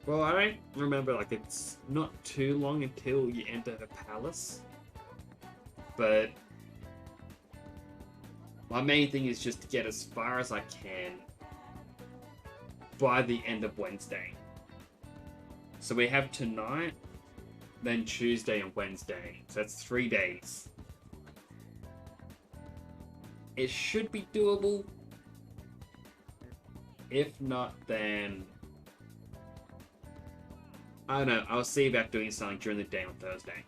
Well, I don't remember, like, it's not too long until you enter her palace. But my main thing is just to get as far as I can by the end of Wednesday. So we have tonight, then Tuesday and Wednesday. So that's 3 days. It should be doable. If not, then I don't know. I'll see about doing something during the day on Thursday.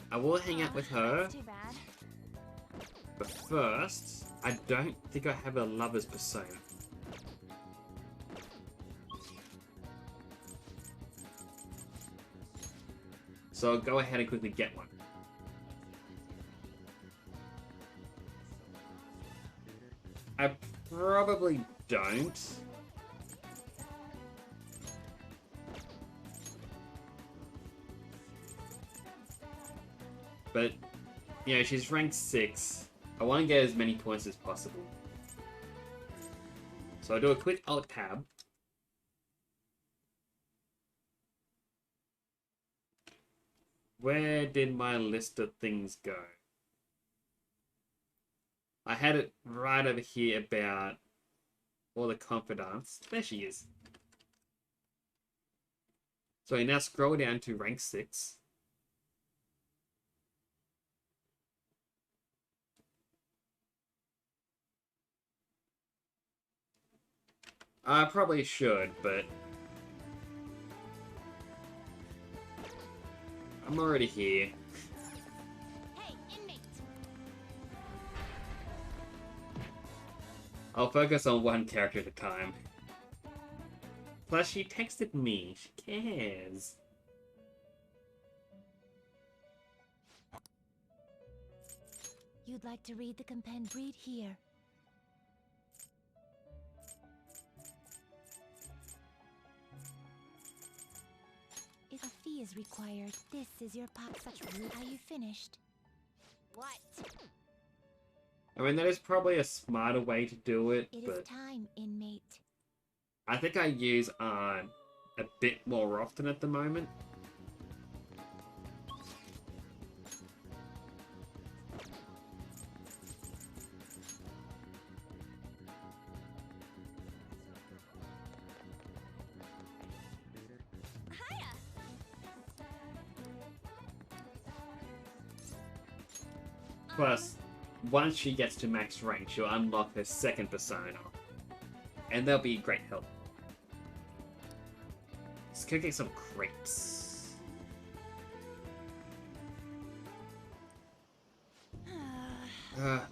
I will hang out with her, but first, I don't think I have a lover's persona. So I'll go ahead and quickly get one. I probably don't. But, you know, she's ranked 6. I want to get as many points as possible. So I'll do a quick Alt Tab. Where did my list of things go? I had it right over here about all the confidants. There she is. So I now scroll down to rank 6. I probably should, but I'm already here. Hey, inmate. I'll focus on one character at a time. Plus, she texted me. She cares. You'd like to read the compend? Read here. If a fee is required, this is your pop. Such rude. Are you finished? What? I mean, that is probably a smarter way to do it, It is but time, inmate. I think I use a bit more often at the moment. Plus, once she gets to max rank, she'll unlock her second persona. And they'll be great help. Let's go get some crepes.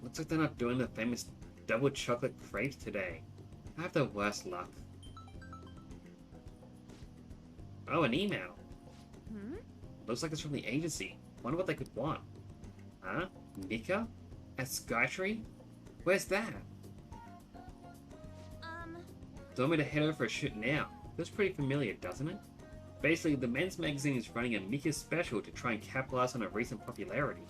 Looks like they're not doing the famous double chocolate crepes today. I have the worst luck. Oh, an email. Looks like it's from the agency. Wonder what they could want. Huh? Mika? At Skytree? Where's that? Do you want me to head over for a shoot now? Looks pretty familiar, doesn't it? Basically, the men's magazine is running a Mika special to try and capitalize on her recent popularity.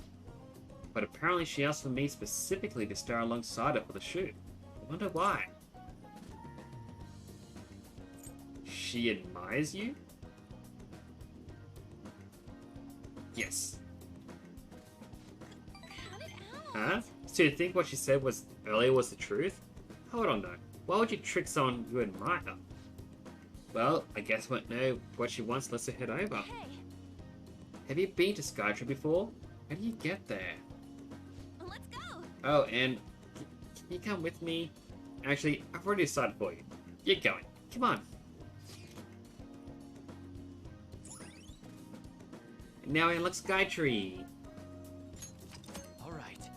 But apparently she asked for me specifically to star alongside her for the shoot. I wonder why. She admires you? Yes. Huh? So you think what she said earlier was the truth? Hold on though. Why would you trick someone you admire? Well, I guess I won't know what she wants unless I head over. Hey. Have you been to Skytree before? How do you get there? Let's go. Oh, and can you come with me? Actually, I've already decided for you. You're going. Come on. Now I unlock Skytree. All right.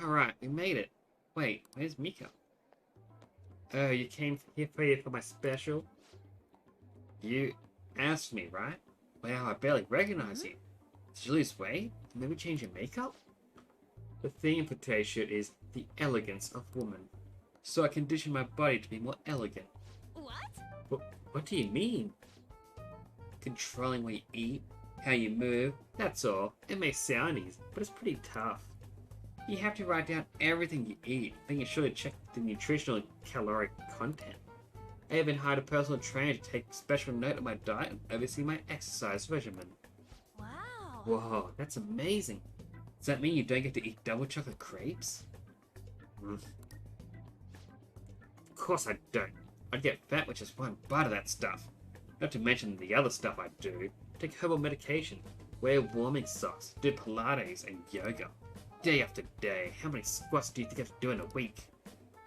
Alright, we made it. Wait, where's Mika? Oh, you came here for my special? You asked me, right? Wow, I barely recognize you. Did you lose weight? Maybe change your makeup? The theme for today's shoot is the elegance of woman. So I condition my body to be more elegant. What do you mean? Controlling what you eat, how you move, that's all. It may sound easy, but it's pretty tough. You have to write down everything you eat, making sure to check the nutritional and caloric content. I even hired a personal trainer to take special note of my diet and oversee my exercise regimen. Wow. Whoa, that's amazing. Does that mean you don't get to eat double chocolate crepes? Of course I don't. I'd get fat with just one bite of that stuff. Not to mention the other stuff I do. Take herbal medication, wear warming socks, do Pilates and yoga. Day after day, how many squats do you think I have to do in a week?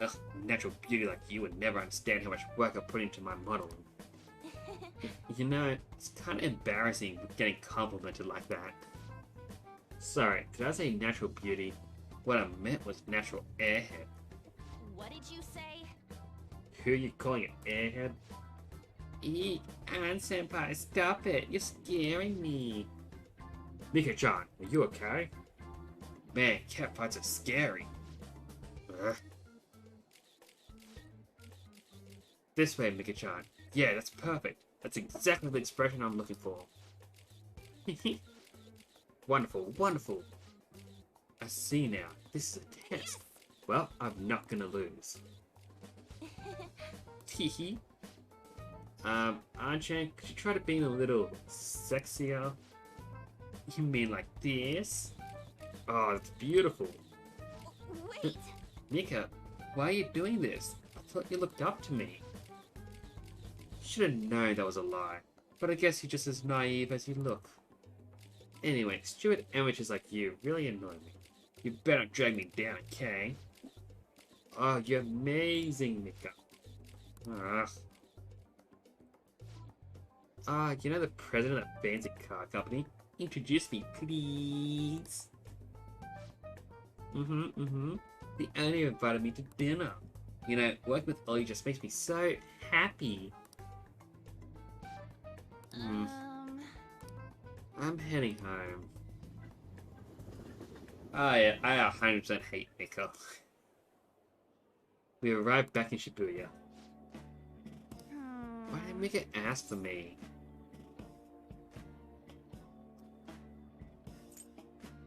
Ugh, natural beauty like you would never understand how much work I put into my modeling. You know, it's kind of embarrassing getting complimented like that. Sorry, did I say natural beauty? What I meant was natural airhead. What did you say? Who are you calling an airhead? Eek, Ann-senpai, stop it. You're scaring me. Mika-chan, are you okay? Man, cat fights are scary. Ugh. This way, Mika-chan. Yeah, that's perfect. That's exactly the expression I'm looking for. Wonderful, wonderful. I see now. This is a test. Well, I'm not gonna lose. Teehee. Anchan, could you try to be a little sexier? You mean like this? Oh, it's beautiful. Wait. Mika, why are you doing this? I thought you looked up to me. Should have known that was a lie. But I guess you're just as naive as you look. Anyway, stupid amateurs like you really annoy me. You better not drag me down, okay? Oh, you're amazing, Mika. Ugh. You know the president of Fancy Car Company? Introduce me, please. The owner invited me to dinner. You know, working with Ollie just makes me so happy. I'm heading home. Oh yeah, I 100% hate Mika. We arrived back in Shibuya. Mika ask for me?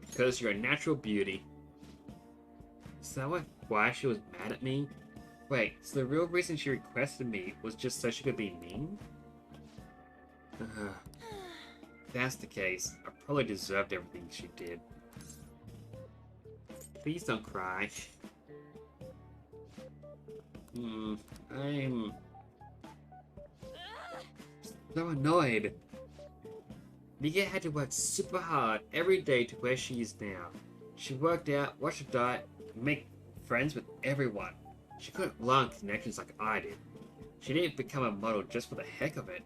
Because you're a natural beauty. Is that why she was mad at me? Wait, so the real reason she requested me was just so she could be mean? If that's the case, I probably deserved everything she did. Please don't cry. I'm so annoyed. Mika had to work super hard every day to where she is now. She worked out, watched her diet, and make friends with everyone. She couldn't rely on connections like I did. She didn't become a model just for the heck of it.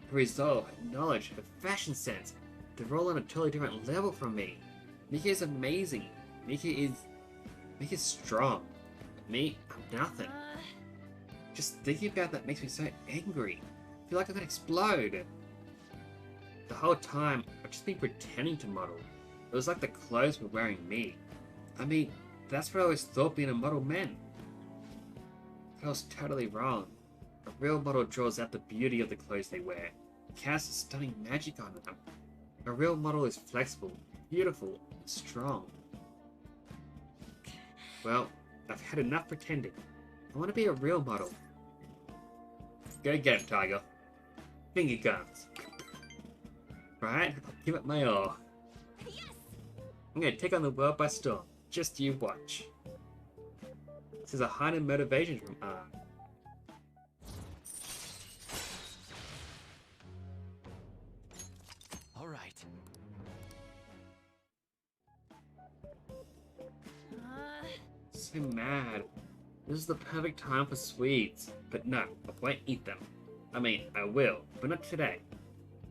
Her resolve, her knowledge, her fashion sense, they're all on a totally different level from me. Mika is amazing. Mika's strong. Me, I'm nothing. Just thinking about that makes me so angry. I feel like I'm gonna explode. The whole time, I've just been pretending to model. It was like the clothes were wearing me. I mean, that's what I always thought being a model meant. But I was totally wrong. A real model draws out the beauty of the clothes they wear, casts stunning magic on them. A real model is flexible, beautiful, and strong. Well, I've had enough pretending. I want to be a real model. Go get him, Tiger. Finger guns. Right, I'll give it my all. Yes! I'm gonna take on the world by storm. Just you watch. This is a high motivation from art. All right. So mad. This is the perfect time for sweets. But no, I won't eat them. I mean, I will, but not today.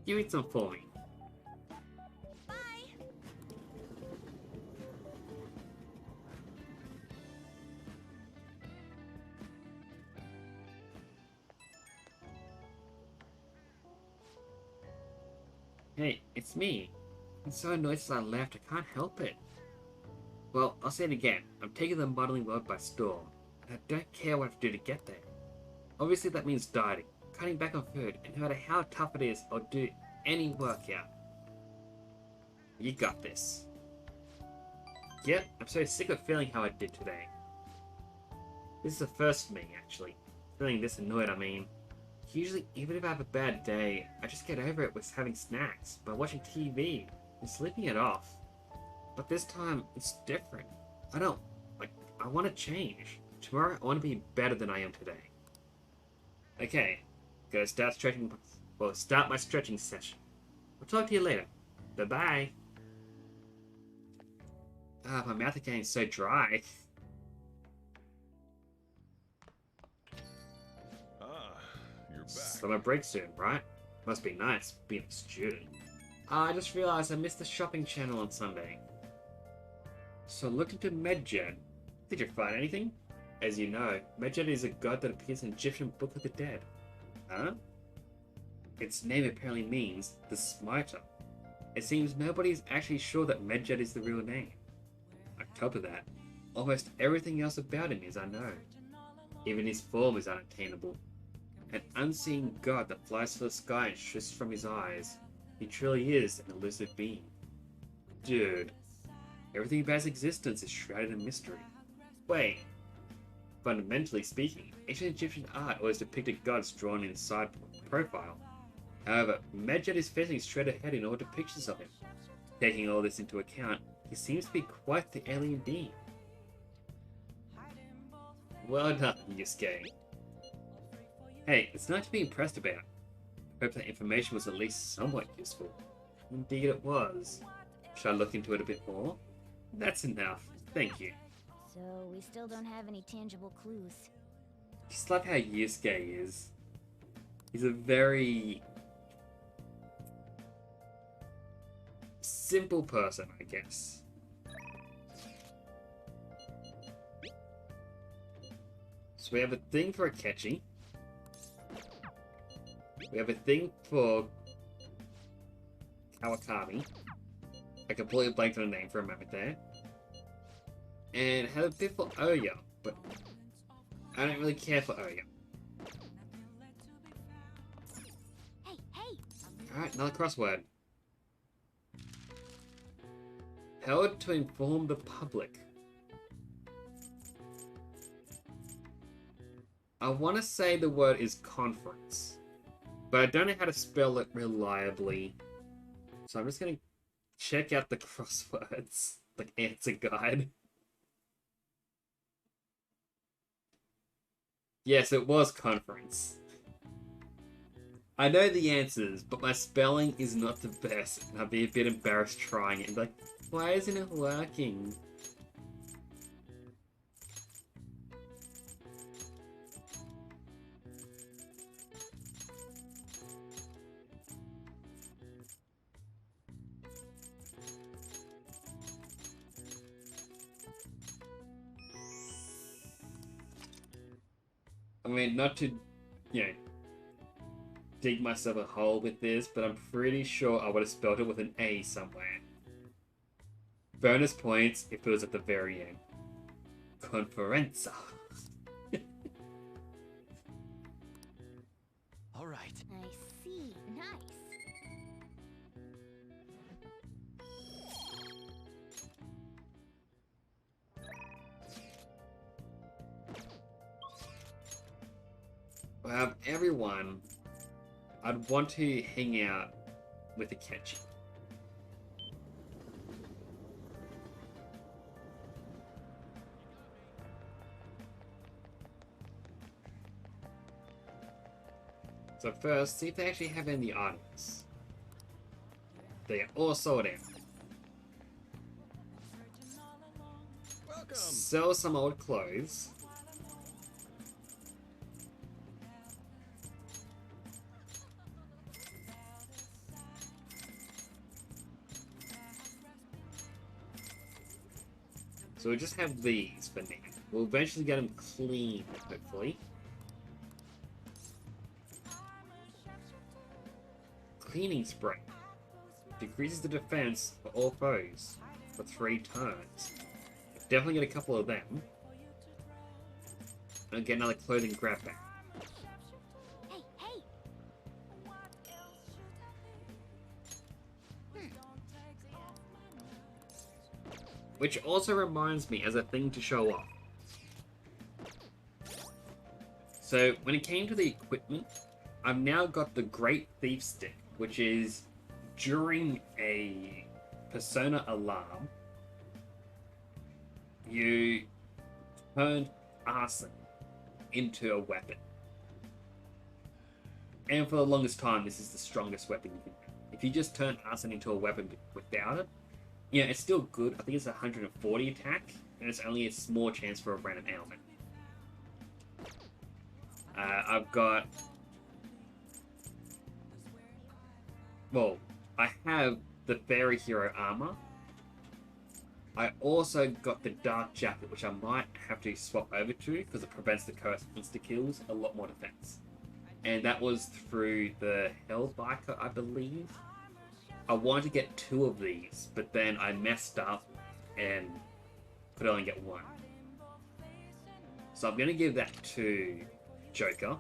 You eat some for me. Hey, it's me. I'm so annoyed since I left, I can't help it. Well, I'll say it again. I'm taking the modeling world by storm, and I don't care what I have to do to get there. Obviously that means dieting, cutting back on food, and no matter how tough it is, I'll do any workout. You got this. Yep, I'm so sick of feeling how I did today. This is the first for me, actually. Feeling this annoyed, I mean. Usually, even if I have a bad day, I just get over it with having snacks, by watching TV, and sleeping it off. But this time, it's different. I want to change. Tomorrow, I want to be better than I am today. Okay, gotta start stretching, well, start my stretching session. I'll talk to you later. Bye-bye. Ah, my mouth is getting so dry. You're back. Summer break soon, right? Must be nice being a student. I just realized I missed the shopping channel on Sunday. So I looked into Medjed. Did you find anything? As you know, Medjed is a god that appears in Egyptian Book of the Dead. Huh? Its name apparently means the Smiter. It seems nobody's actually sure that Medjed is the real name. On top of that, almost everything else about him is unknown. Even his form is unattainable. An unseen god that flies through the sky and shoots from his eyes. He truly is an elusive being. Dude, everything about his existence is shrouded in mystery. Wait. Fundamentally speaking, ancient Egyptian art always depicted gods drawn in side profile. However, Medjed is facing straight ahead in all depictions of him. Taking all this into account, he seems to be quite the alien being. Well done, Yusuke. Hey, it's not to be impressed about. I hope that information was at least somewhat useful. Indeed it was. Should I look into it a bit more? That's enough. Thank you. So, we still don't have any tangible clues. Just love how Yusuke is. He's a very simple person, I guess. So we have a thing for Akechi. We have a thing for Kawakami. I completely blanked on the name for a moment there. And have a bit for Oya, but I don't really care for Oya. Alright, another crossword. Held to inform the public. I want to say the word is conference, but I don't know how to spell it reliably. So I'm just going to check out the crosswords, like answer guide. Yes, it was conference. I know the answers, but my spelling is not the best, and I'd be a bit embarrassed trying it. Like, why isn't it working? I mean, not to, you know, dig myself a hole with this, but I'm pretty sure I would have spelled it with an A somewhere. Bonus points if it was at the very end. Conferenza. All right. I see. Nice. Well, everyone, I'd want to hang out with Akechi. So first, see if they actually have any items. They are all sold out. Welcome. Sell some old clothes. So we'll just have these for now. We'll eventually get them clean, hopefully. Cleaning spray. Decreases the defense for all foes for 3 turns. Definitely get a couple of them. And get another clothing grab back. Hey, hey! Which also reminds me as a thing to show off. So when it came to the equipment, I've now got the Great Thief Stick, which is during a Persona alarm, you turn arson into a weapon. And for the longest time, this is the strongest weapon you can have. If you just turn arson into a weapon without it, yeah, it's still good. I think it's 140 attack, and it's only a small chance for a random ailment. I've got... Well, I have the Fairy Hero armor. I also got the Dark Jacket, which I might have to swap over to, because it prevents the curse insta-kills, a lot more defense. And that was through the Hellbiker, I believe. I wanted to get 2 of these, but then I messed up and could only get 1. So I'm going to give that to Joker.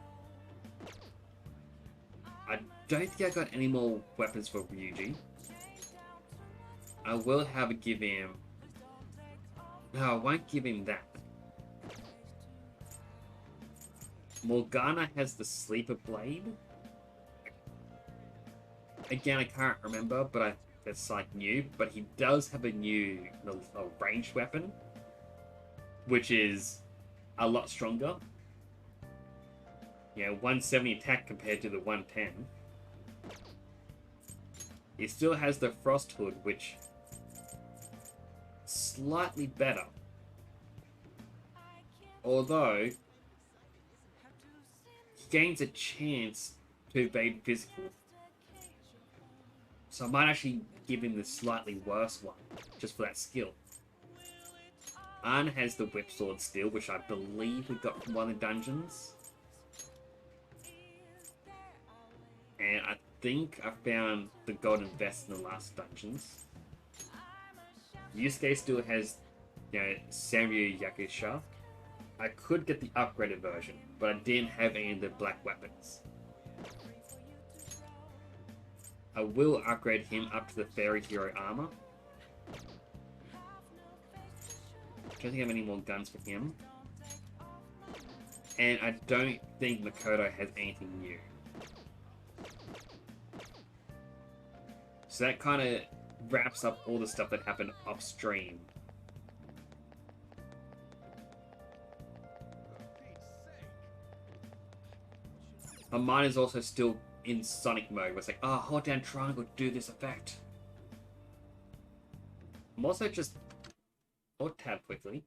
I don't think I got any more weapons for Ryuji. I will have to give him... No, I won't give him that. Morgana has the Sleeper Blade. Again, I can't remember, but it's like new. But he does have a new ranged weapon, which is a lot stronger. Yeah, 170 attack compared to the 110. He still has the Frost Hood, which slightly better. Although he gains a chance to evade physical. So I might actually give him the slightly worse one, just for that skill. Arn has the Whip Sword still, which I believe we got from one of the dungeons. And I think I found the Golden Vest in the last dungeons. Yusuke still has, you know, Sanryu Yakusha. I could get the upgraded version, but I didn't have any of the black weapons. I will upgrade him up to the Fairy Hero armor. Don't think I have any more guns for him. And I don't think Makoto has anything new. So that kind of wraps up all the stuff that happened upstream. My mind is also still in Sonic mode, where it's like, oh, hold down triangle to do this effect. I'm also just... I'll tab quickly.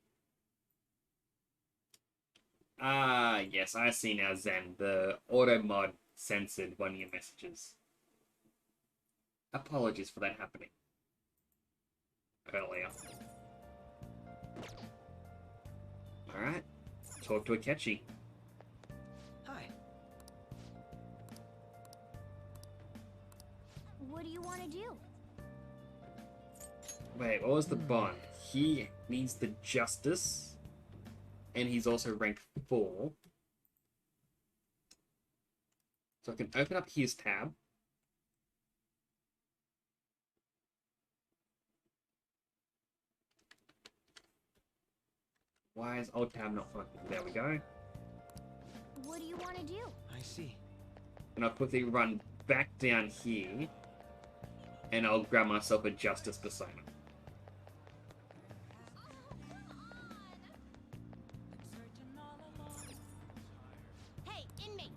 Ah, yes, I see now, Zen. The auto mod censored one of your messages. Apologies for that happening earlier. Alright, talk to Akechi. Hi. What do you want to do? Wait, what was the bond? He needs the Justice, and he's also ranked 4. So I can open up his tab. Why is old tab not working? There we go. What do you want to do? I see. And I'll quickly run back down here, and I'll grab myself a Justice persona. Hey, inmate!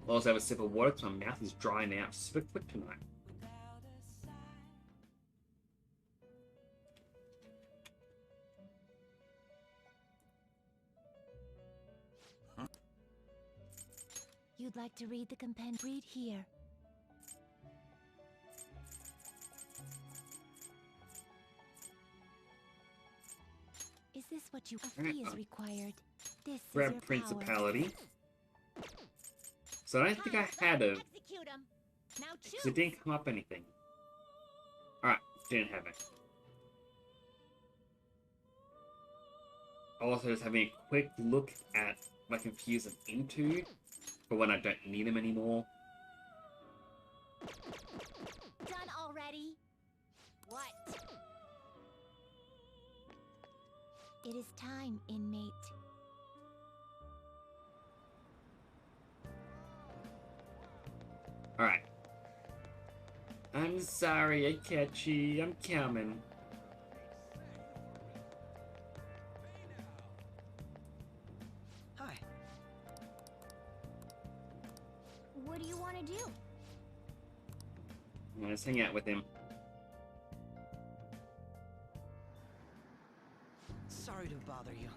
I'll also have a sip of water because my mouth is drying out super quick tonight. You'd like to read the compendium? Read here. Is this what you... A fee is required. This is your Grab power. Principality. So I don't think I had a... Execute him. Now Because it didn't come up anything. Alright, didn't have it. Also just having a quick look at what I can fuse them into for when I don't need them anymore. Done already? What? It is time, inmate. Alright. I'm sorry, Akechi. I'm coming. Hi. What do you want to do? I'm gonna just hang out with him. Sorry to bother you.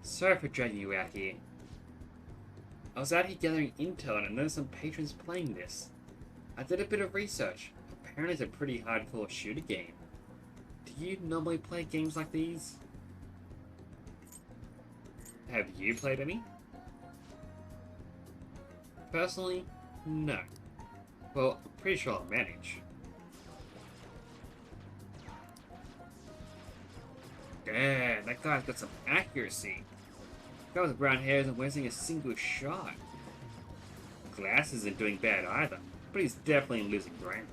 Sorry for dragging you out here. I was out here gathering intel and I noticed some patrons playing this. I did a bit of research. Apparently it's a pretty hardcore shooter game. Do you normally play games like these? Have you played any? Personally, no. Well, I'm pretty sure I'll manage. Damn, that guy's got some accuracy. Guy with brown hair isn't wasting a single shot. Glass isn't doing bad either, but he's definitely losing ground.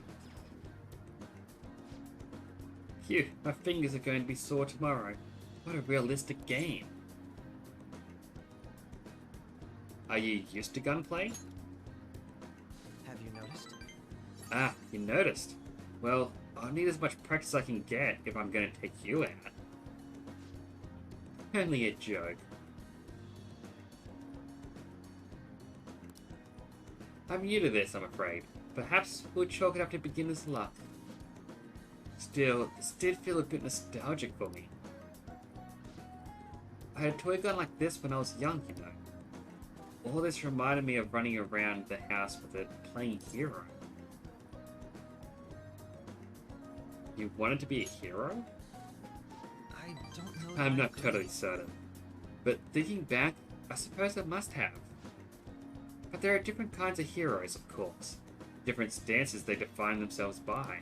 Phew, my fingers are going to be sore tomorrow. What a realistic game. Are you used to gunplay? Have you noticed? Ah, you noticed. Well, I'll need as much practice I can get if I'm going to take you out. Only a joke. I'm new to this, I'm afraid. Perhaps we'll chalk it up to beginner's luck. Still, this did feel a bit nostalgic for me. I had a toy gun like this when I was young, you know. All this reminded me of running around the house with a playing hero. You wanted to be a hero? I don't know. I'm not totally certain. But thinking back, I suppose I must have. But there are different kinds of heroes, of course. Different stances they define themselves by.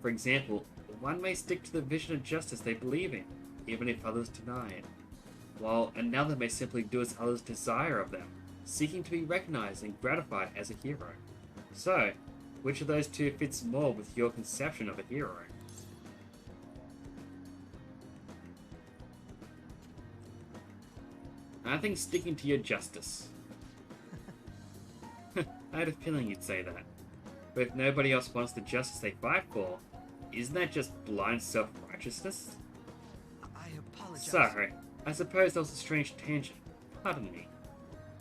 For example, one may stick to the vision of justice they believe in, even if others deny it. While another may simply do as others desire of them, seeking to be recognized and gratified as a hero. So, which of those two fits more with your conception of a hero? I think sticking to your justice. I had a feeling you'd say that. But if nobody else wants the justice they fight for, isn't that just blind self-righteousness? I apologize. Sorry, I suppose that was a strange tangent. Pardon me.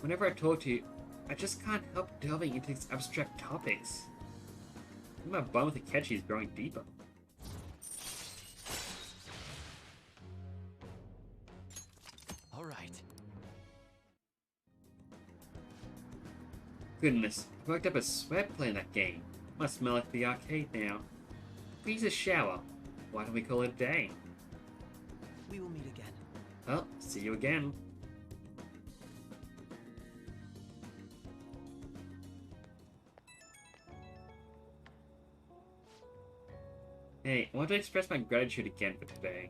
Whenever I talk to you, I just can't help delving into these abstract topics. My bond with Akechi is growing deeper. All right. Goodness, I worked up a sweat playing that game. Must smell like the arcade now. Please a shower. Why don't we call it a day? We will meet again. Well, see you again. Hey, I want to express my gratitude again for today.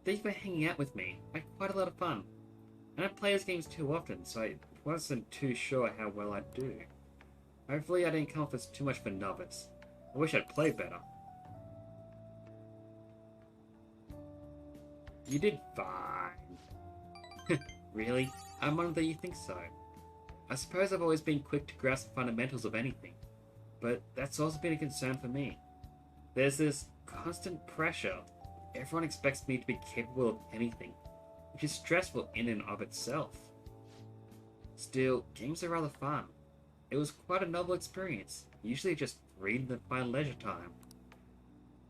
Thank you for hanging out with me. I had quite a lot of fun. I don't play those games too often, so I wasn't too sure how well I'd do. Hopefully I didn't come off as too much of a novice. I wish I'd played better. You did fine. Really? I'm honored that you think so. I suppose I've always been quick to grasp the fundamentals of anything, but that's also been a concern for me. There's this constant pressure. Everyone expects me to be capable of anything, which is stressful in and of itself. Still, games are rather fun. It was quite a novel experience, usually just reading in my leisure time.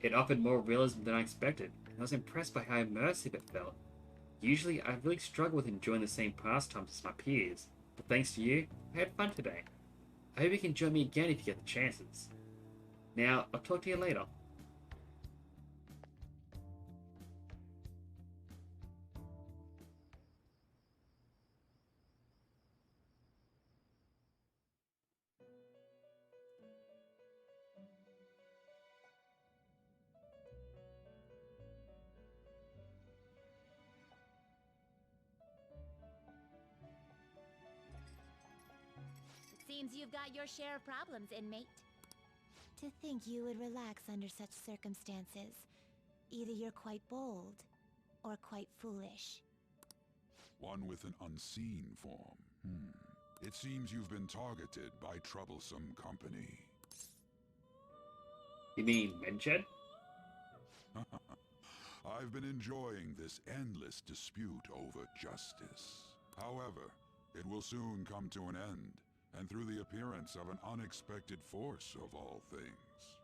It offered more realism than I expected, and I was impressed by how immersive it felt. Usually, I really struggle with enjoying the same pastimes as my peers, but thanks to you, I had fun today. I hope you can join me again if you get the chances. Now, I'll talk to you later. Seems you've got your share of problems, inmate. To think you would relax under such circumstances. Either you're quite bold, or quite foolish. One with an unseen form. It seems you've been targeted by troublesome company. You mean Medjed? I've been enjoying this endless dispute over justice. However, it will soon come to an end, and through the appearance of an unexpected force of all things.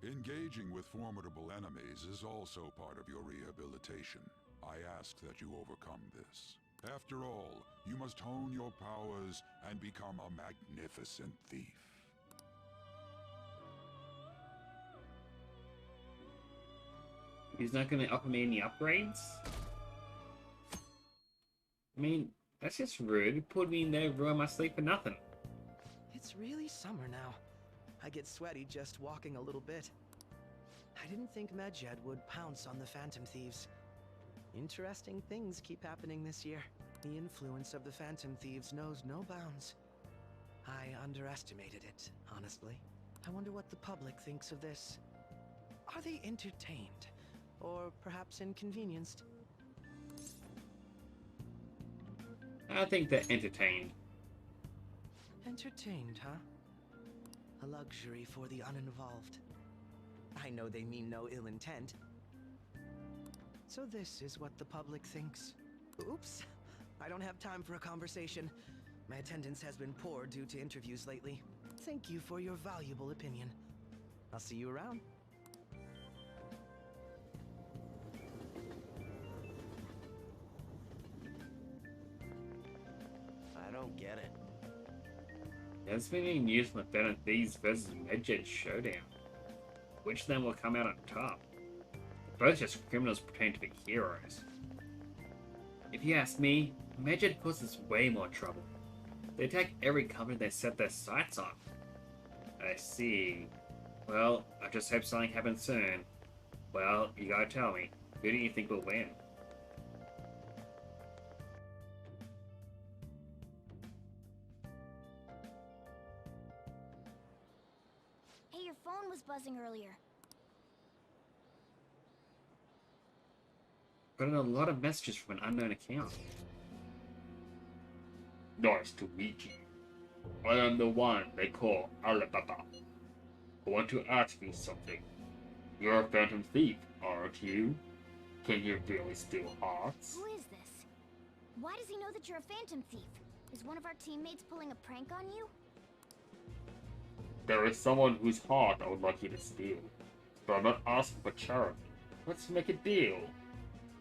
Engaging with formidable enemies is also part of your rehabilitation. I ask that you overcome this. After all, you must hone your powers and become a magnificent thief. He's not going to offer me any upgrades? I mean, that's just rude. He put me in there and ruined my sleep for nothing. It's really summer now. I get sweaty just walking a little bit. I didn't think Medjed would pounce on the Phantom Thieves. Interesting things keep happening this year. The influence of the Phantom Thieves knows no bounds. I underestimated it, honestly. I wonder what the public thinks of this. Are they entertained? Or perhaps inconvenienced? I think they're entertained. Entertained, huh? A luxury for the uninvolved. I know they mean no ill intent. So this is what the public thinks. Oops, I don't have time for a conversation. My attendance has been poor due to interviews lately. Thank you for your valuable opinion. I'll see you around. I don't get it. There's been any news from the Phantom Thieves versus Medjed showdown. Which of them will come out on top? They're both just criminals pretending to be heroes. If you ask me, Medjed causes way more trouble. They attack every company they set their sights on. I see. Well, I just hope something happens soon. Well, you gotta tell me, who do you think will win? buzzing earlier. Got a lot of messages from an unknown account. Nice to meet you. I am the one they call Alibaba. I want to ask you something. You're a phantom thief, aren't you? Can you really steal hearts? Who is this? Why does he know that you're a phantom thief? Is one of our teammates pulling a prank on you? There is someone whose heart I would like you to steal. But I'm not asking for charity. Let's make a deal.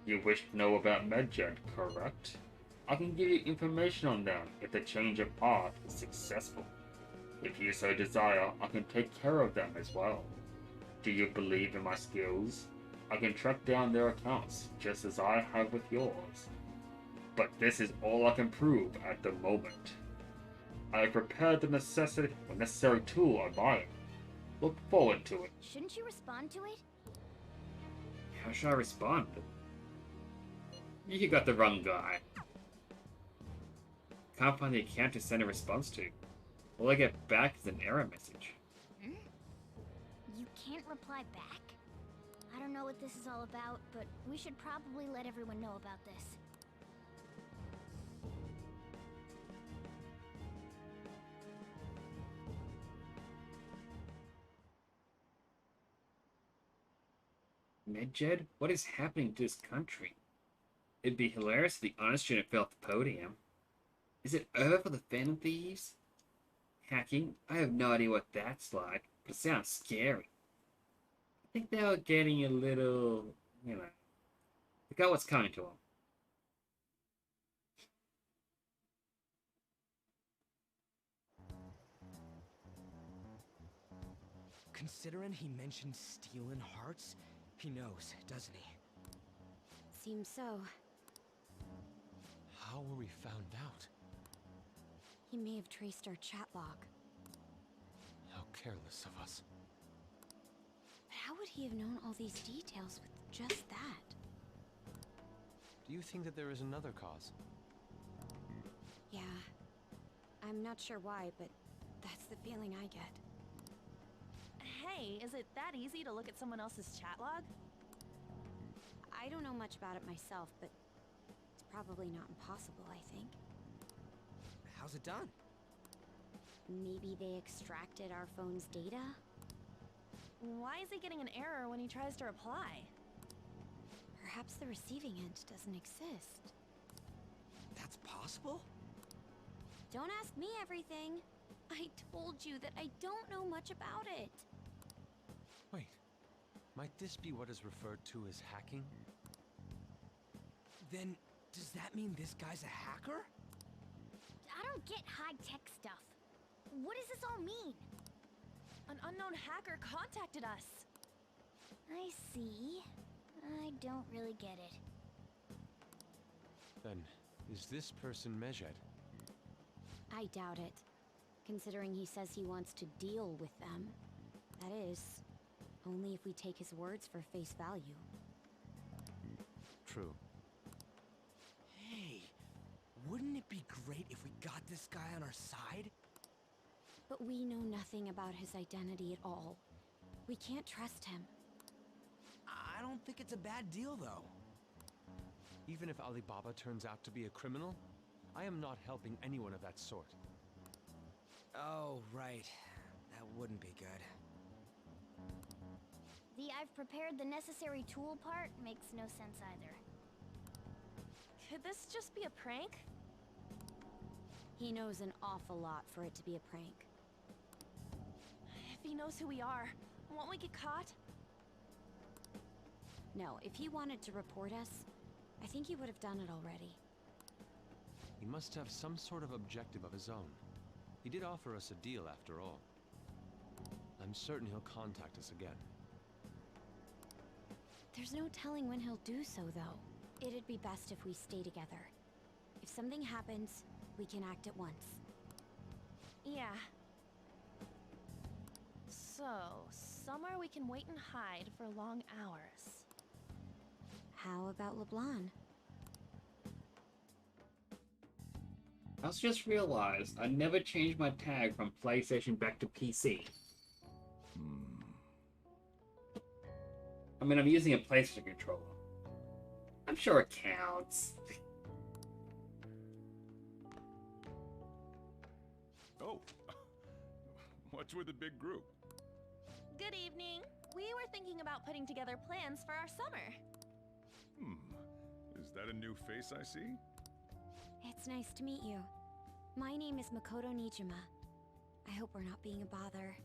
You wish to know about Medjed, correct? I can give you information on them if the change of heart is successful. If you so desire, I can take care of them as well. Do you believe in my skills? I can track down their accounts, just as I have with yours. But this is all I can prove at the moment. I have prepared the necessary tool on my own. Look forward to it. Shouldn't you respond to it? How should I respond? You got the wrong guy. Can't find the account to send a response to. All I get back is an error message. You can't reply back? I don't know what this is all about, but we should probably let everyone know about this. Medjed? What is happening to this country? It'd be hilarious if the honest student fell off the podium. Is it over for the Phantom Thieves? Hacking? I have no idea what that's like, but it sounds scary. I think they were getting a little, you know, look at what's coming to them. Considering he mentioned stealing hearts, he knows, doesn't he? Seems so. How were we found out? He may have traced our chat log. How careless of us. But how would he have known all these details with just that? Do you think that there is another cause? Yeah. I'm not sure why, but that's the feeling I get. Hey, is it that easy to look at someone else's chat log? I don't know much about it myself, but it's probably not impossible, I think. How's it done? Maybe they extracted our phone's data? Why is he getting an error when he tries to reply? Perhaps the receiving end doesn't exist. That's possible? Don't ask me everything. I told you that I don't know much about it. Wait, might this be what is referred to as hacking? Then, does that mean this guy's a hacker? I don't get high-tech stuff. What does this all mean? An unknown hacker contacted us. I see. I don't really get it. Then, is this person Medjed? I doubt it, considering he says he wants to deal with them. That is, only if we take his words for face value. True. Hey, wouldn't it be great if we got this guy on our side? But we know nothing about his identity at all. We can't trust him. I don't think it's a bad deal, though. Even if Alibaba turns out to be a criminal, I am not helping anyone of that sort. Oh, right. That wouldn't be good. The I've prepared the necessary tool part makes no sense either. Could this just be a prank? He knows an awful lot for it to be a prank. If he knows who we are, won't we get caught? No, if he wanted to report us, I think he would have done it already. He must have some sort of objective of his own. He did offer us a deal after all. I'm certain he'll contact us again. There's no telling when he'll do so, though. It'd be best if we stay together. If something happens, we can act at once. Yeah. So, somewhere we can wait and hide for long hours. How about LeBlanc? I just realized I never changed my tag from PlayStation back to PC. mean, I'm using a PlayStation controller. I'm sure it counts. Oh, what's with the big group? Good evening. We were thinking about putting together plans for our summer. Is that a new face I see? It's nice to meet you. My name is Makoto Nijima. I hope we're not being a bother.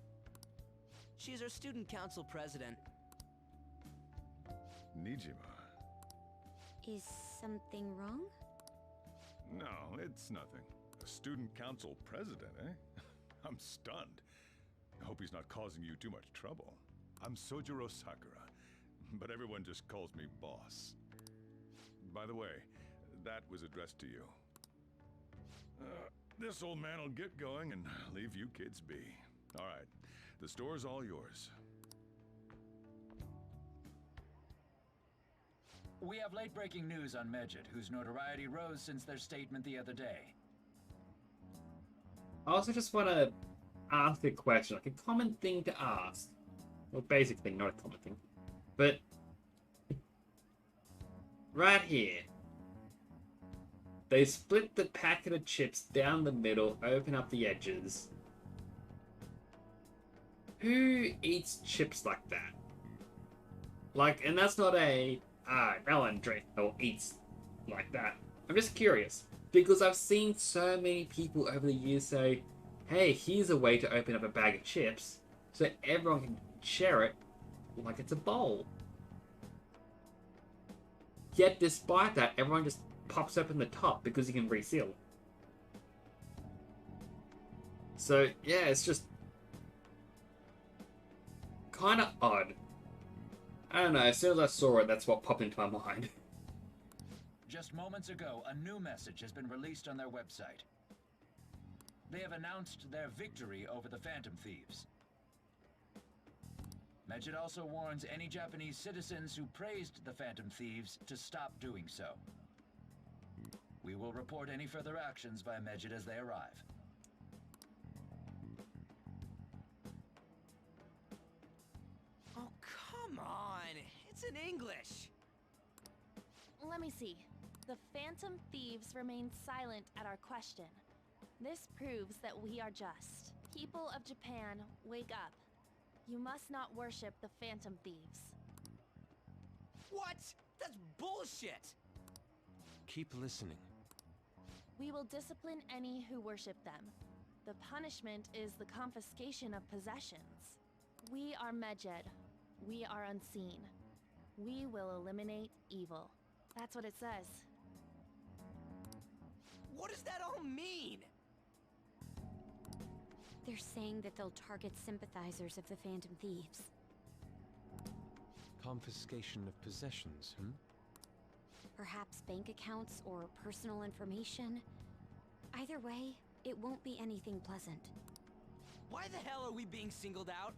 She's our student council president. Nijima. Is something wrong? No, it's nothing. A student council president, eh? I'm stunned. I hope he's not causing you too much trouble. I'm Sojiro Sakura, but everyone just calls me boss. By the way, that was addressed to you. This old man will get going and leave you kids be. All right, the store's all yours. We have late-breaking news on Medjed, whose notoriety rose since their statement the other day. I also just want to ask a question, like a common thing to ask. Well, basic thing, not a common thing. But right here, they split the packet of chips down the middle, open up the edges. Who eats chips like that? Like, and that's not a no one drinks or eats like that. I'm just curious because I've seen so many people over the years say, "Hey, here's a way to open up a bag of chips so everyone can share it like it's a bowl." Yet, despite that, everyone just pops open the top because you can reseal. So yeah, it's just kind of odd. I don't know, as soon as I saw it, that's what popped into my mind. Just moments ago, a new message has been released on their website. They have announced their victory over the Phantom Thieves. Medjed also warns any Japanese citizens who praised the Phantom Thieves to stop doing so. We will report any further actions by Medjed as they arrive. Oh, come on! It's in English! Let me see. The Phantom Thieves remained silent at our question. This proves that we are just. People of Japan, wake up. You must not worship the Phantom Thieves. What? That's bullshit! Keep listening. We will discipline any who worship them. The punishment is the confiscation of possessions. We are Medjed. We are unseen. We will eliminate evil. That's what it says. What does that all mean? They're saying that they'll target sympathizers of the Phantom Thieves. Confiscation of possessions, Perhaps bank accounts or personal information. Either way, it won't be anything pleasant. Why the hell are we being singled out?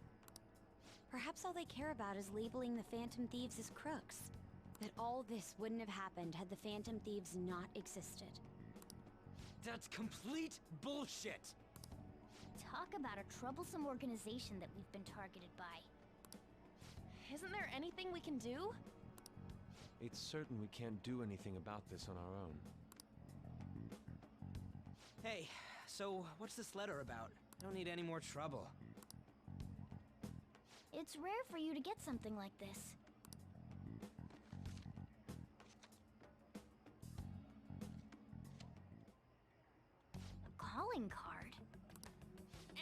Perhaps all they care about is labeling the Phantom Thieves as crooks. That all this wouldn't have happened had the Phantom Thieves not existed. That's complete bullshit! Talk about a troublesome organization that we've been targeted by. Isn't there anything we can do? It's certain we can't do anything about this on our own. Hey, so what's this letter about? I don't need any more trouble. It's rare for you to get something like this. A calling card?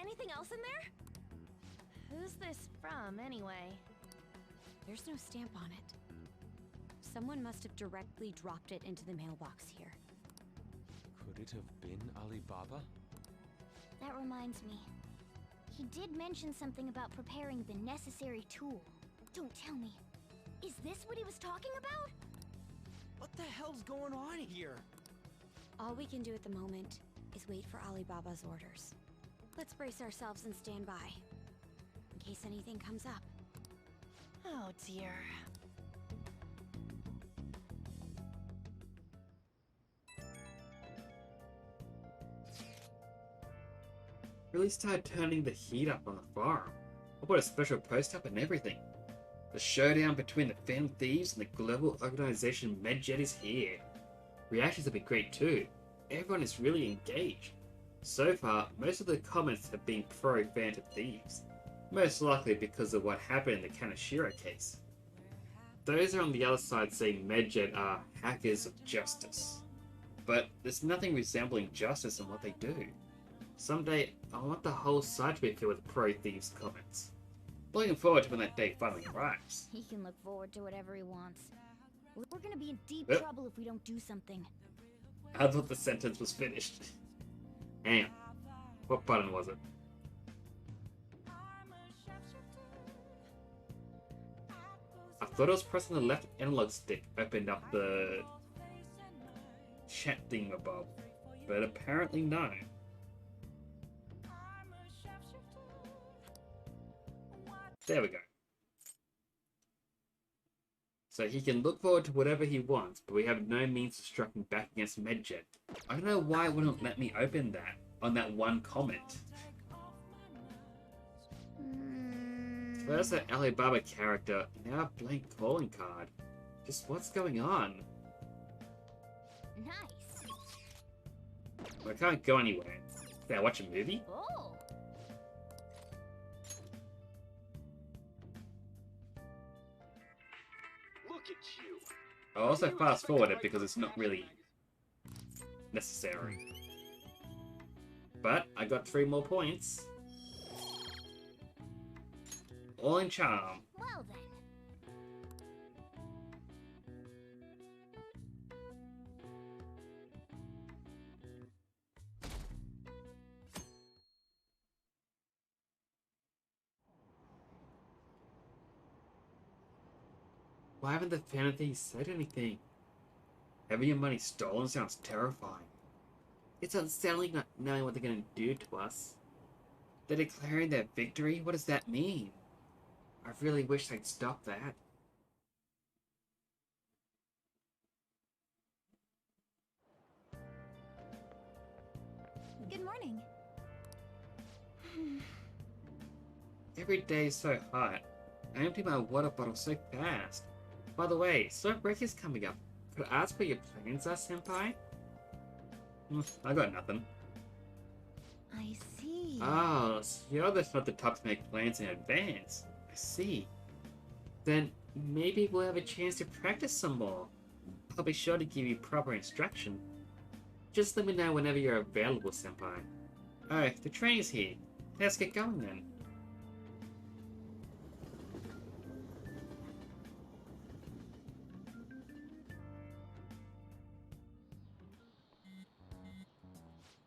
Anything else in there? Who's this from, anyway? There's no stamp on it. Someone must have directly dropped it into the mailbox here. Could it have been Alibaba? That reminds me. He did mention something about preparing the necessary tool. Don't tell me. Is this what he was talking about? What the hell's going on here? All we can do at the moment is wait for Alibaba's orders. Let's brace ourselves and stand by, in case anything comes up. Oh dear. Really started turning the heat up on the farm. I put a special post up and everything. The showdown between the Phantom Thieves and the global organization Medjet is here. Reactions have been great too. Everyone is really engaged. So far, most of the comments have been pro-Phantom Thieves. Most likely because of what happened in the Kaneshiro case. Those are on the other side saying Medjet are hackers of justice. But there's nothing resembling justice in what they do. Someday, I want the whole site to be filled with pro-thieves comments. Looking forward to when that day finally arrives. He can look forward to whatever he wants. We're gonna be in deep Yep. trouble if we don't do something. I thought the sentence was finished. Hang on. What button was it? I thought I was pressing the left analog stick opened up the chat thingamabob, but apparently no. There we go. So he can look forward to whatever he wants, but we have no means of striking back against Medjet. I don't know why it wouldn't let me open that on that one comment. First that Alibaba character, now a blank calling card. Just what's going on? Nice. I can't go anywhere. Did I watch a movie? Oh. Look at you. I'll also fast forward it because it's not really necessary. But I got 3 more points. All in charm. Well then. Why haven't the Phantom Thieves said anything? Having your money stolen sounds terrifying. It's unsettling not knowing what they're going to do to us. They're declaring their victory? What does that mean? I really wish they'd stop that. Good morning. Every day is so hot. I empty my water bottle so fast. By the way, summer break is coming up. Could I ask what your plans are, Senpai? I got nothing. I see. Oh, so you're just not the type to make plans in advance. I see. Then maybe we'll have a chance to practice some more. I'll be sure to give you proper instruction. Just let me know whenever you're available, Senpai. Oh, the train is here. Let's get going then.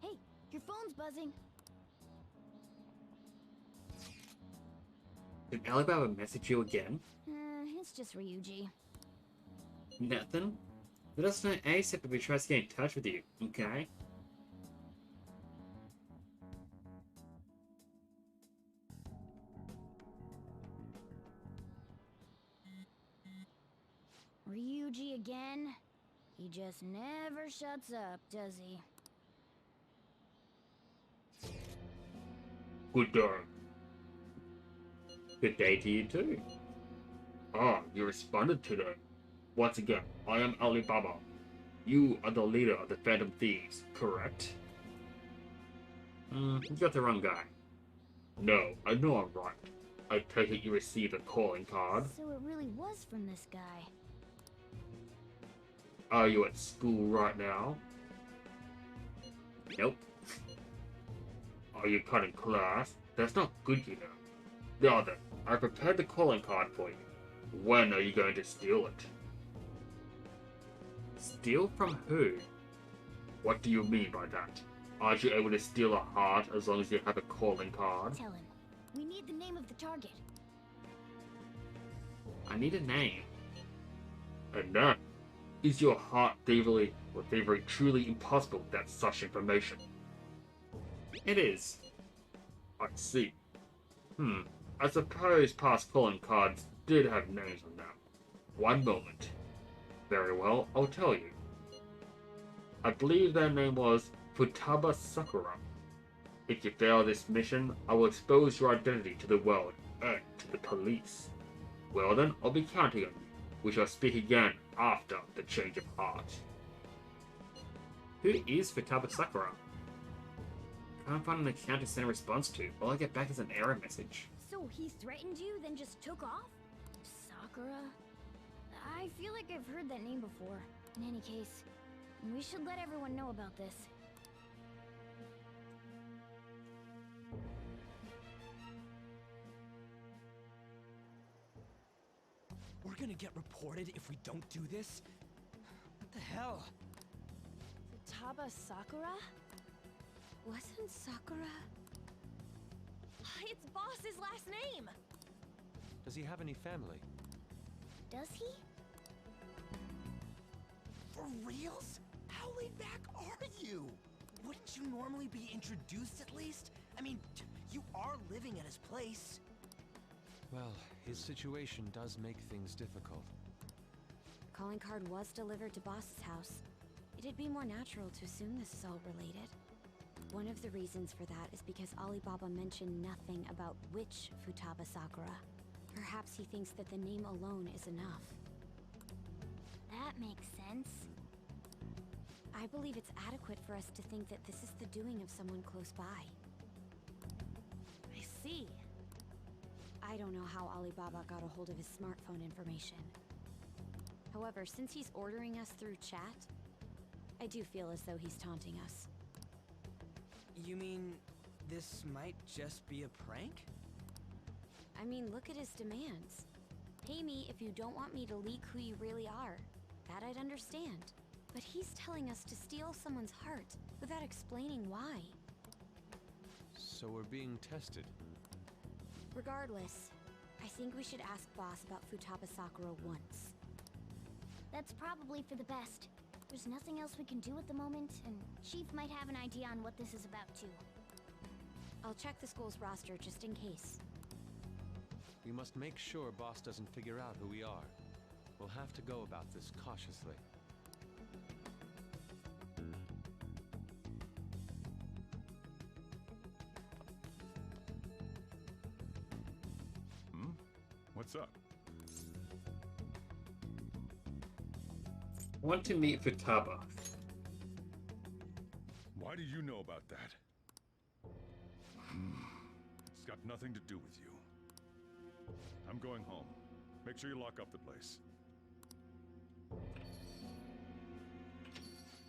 Hey, your phone's buzzing. Did Alibaba message you again? It's just Ryuji. Nothing? Let us know ASAP if we try to get in touch with you, okay? Ryuji again? He just never shuts up, does he? Good day. Good day to you too. Ah, you responded today. Once again, I am Alibaba. You are the leader of the Phantom Thieves, correct? You got the wrong guy. No, I know I'm right. I take it you received a calling card. So it really was from this guy. Are you at school right now? Nope. Are you cutting class? That's not good, you know. Now then, I prepared the calling card for you. When are you going to steal it? Steal from who? What do you mean by that? Aren't you able to steal a heart as long as you have a calling card? Tell him. We need the name of the target. I need a name. And that is your heart thievery or thievery truly impossible without such information? It is. I see. I suppose past calling cards did have names on them. One moment. Very well, I'll tell you. I believe their name was Futaba Sakura. If you fail this mission, I will expose your identity to the world and to the police. Well then, I'll be counting on you. We shall speak again after the change of heart. Who is Futaba Sakura? Can't find an account to send a response to. All I get back is an error message. So he threatened you, then just took off? Sakura? I feel like I've heard that name before. In any case, we should let everyone know about this. We're gonna get reported if we don't do this? What the hell? Futaba Sakura? Wasn't Sakura? It's Boss's last name! Does he have any family? Does he? For reals? How laid back are you? Wouldn't you normally be introduced at least? I mean, you are living at his place. Well, his situation does make things difficult. Calling card was delivered to Boss's house. It'd be more natural to assume this is all related. One of the reasons for that is because Alibaba mentioned nothing about which Futaba Sakura. Perhaps he thinks that the name alone is enough. That makes sense. I believe it's adequate for us to think that this is the doing of someone close by. I see. I don't know how Alibaba got a hold of his smartphone information. However, since he's ordering us through chat, I do feel as though he's taunting us. You mean this might just be a prank? I mean, look at his demands. Pay me if you don't want me to leak who you really are. That I'd understand. But he's telling us to steal someone's heart without explaining why. So we're being tested. Regardless, I think we should ask Boss about Futaba Sakura once. That's probably for the best. There's nothing else we can do at the moment, and Chief might have an idea on what this is about too. I'll check the school's roster just in case. We must make sure Boss doesn't figure out who we are. We'll have to go about this cautiously. What's up? I want to meet Futaba. Why do you know about that? It's got nothing to do with you. I'm going home. Make sure you lock up the place.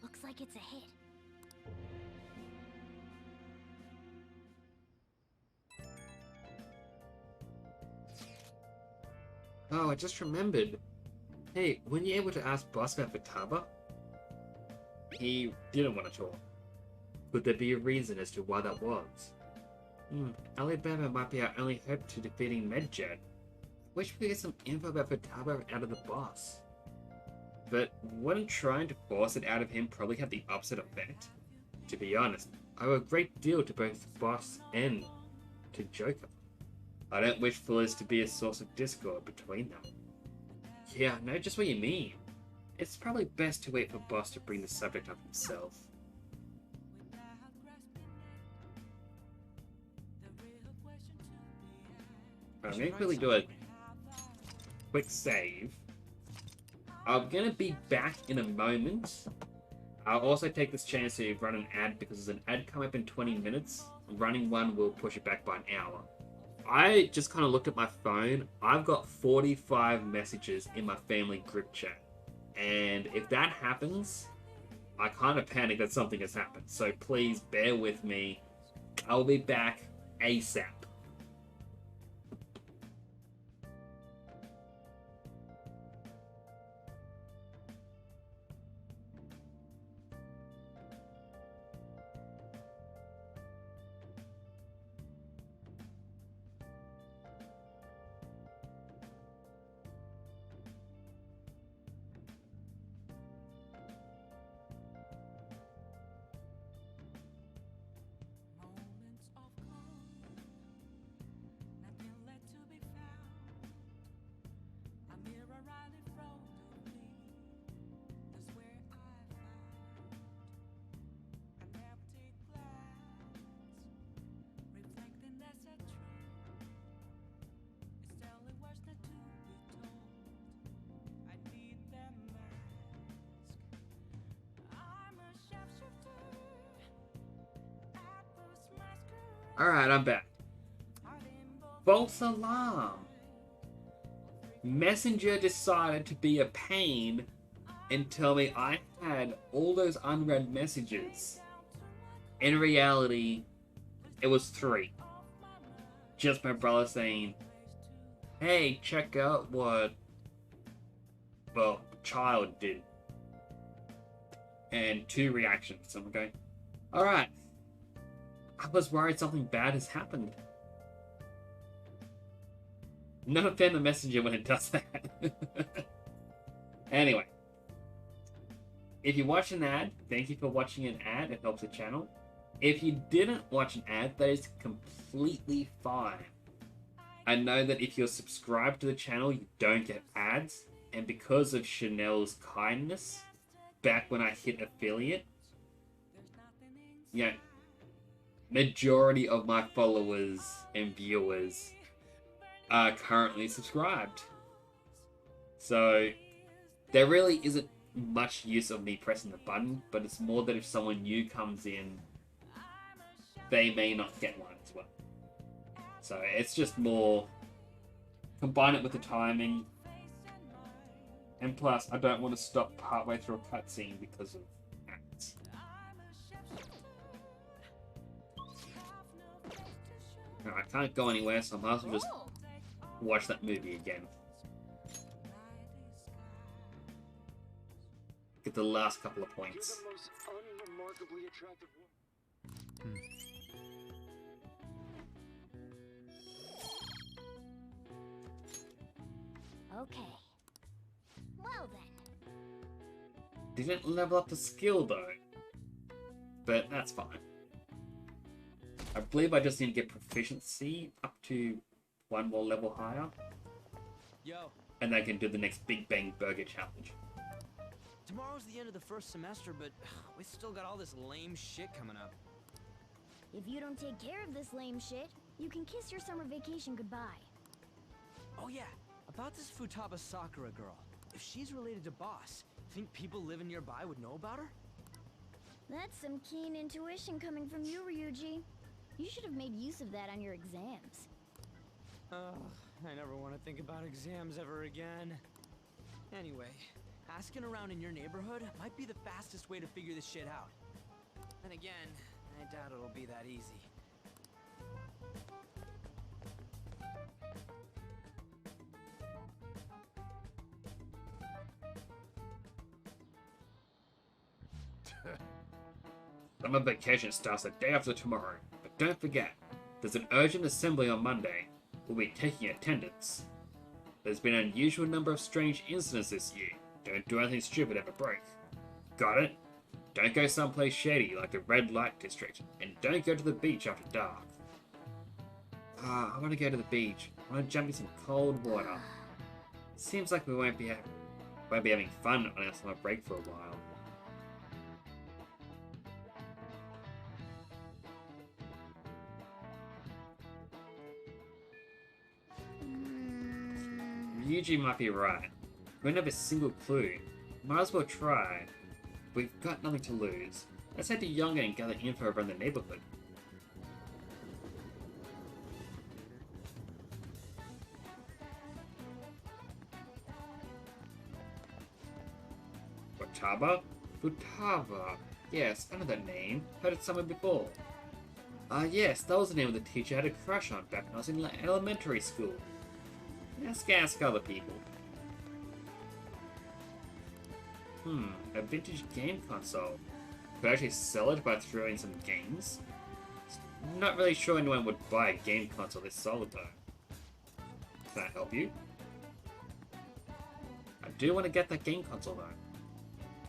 Looks like it's a hit. Oh, I just remembered. Hey, weren't you able to ask Boss about Futaba? He didn't want to talk. Could there be a reason as to why that was? Alibaba might be our only hope to defeating Medjet. Wish we could get some info about Futaba out of the boss. But wouldn't trying to force it out of him probably have the opposite effect? To be honest, I owe a great deal to both Boss and to Joker. I don't wish for this to be a source of discord between them. Yeah, I know just what you mean. It's probably best to wait for Boss to bring the subject up himself. I'm gonna quickly do a quick save. I'm gonna be back in a moment. I'll also take this chance to run an ad because there's an ad coming up in 20 minutes. Running one will push it back by an hour. I just kind of looked at my phone. I've got 45 messages in my family group chat. And if that happens, I kind of panic that something has happened. So please bear with me. I'll be back ASAP. Alright, I'm back. False alarm. Messenger decided to be a pain and tell me I had all those unread messages. In reality, it was 3. Just my brother saying, hey, check out what, well, child did. And 2 reactions. So I'm going, alright. I was worried something bad has happened. Not a fan of Messenger when it does that. Anyway. If you watch an ad, thank you for watching an ad. It helps the channel. If you didn't watch an ad, that is completely fine. I know that if you're subscribed to the channel, you don't get ads. And because of Chanel's kindness, back when I hit affiliate, you know, majority of my followers and viewers are currently subscribed. So there really isn't much use of me pressing the button, but it's more that if someone new comes in, they may not get one as well. So it's just more, combine it with the timing, and plus I don't want to stop partway through a cutscene because of ads. No, I can't go anywhere, so I might as well just watch that movie again. Get the last couple of points. Okay. Well then. Didn't level up the skill though. But that's fine. I believe I just need to get proficiency up to 1 more level higher. Yo. And I can do the next Big Bang Burger challenge. Tomorrow's the end of the first semester, but we still got all this lame shit coming up. If you don't take care of this lame shit, you can kiss your summer vacation goodbye. Oh yeah, about this Futaba Sakura girl. If she's related to Boss, think people living nearby would know about her? That's some keen intuition coming from you, Ryuji. You should have made use of that on your exams. Ugh, I never want to think about exams ever again. Anyway, asking around in your neighborhood might be the fastest way to figure this shit out. Then again, I doubt it'll be that easy. Summer vacation starts the day after tomorrow, but don't forget, there's an urgent assembly on Monday. We'll be taking attendance. There's been an unusual number of strange incidents this year. Don't do anything stupid at a break. Got it? Don't go someplace shady like the red light district, and don't go to the beach after dark. I want to go to the beach. I want to jump in some cold water. Seems like we won't be having fun on our summer break for a while. Ryuji might be right. We don't have a single clue. Might as well try. We've got nothing to lose. Let's head to Yonga and gather info around the neighborhood. Futaba? Futaba. Yes, I know that name. Heard it somewhere before. Yes, that was the name of the teacher I had a crush on back when I was in elementary school. Let's ask other people. A vintage game console. Could I actually sell it by throwing some games? Not really sure anyone would buy a game console this solid though. Can I help you? I do want to get that game console though.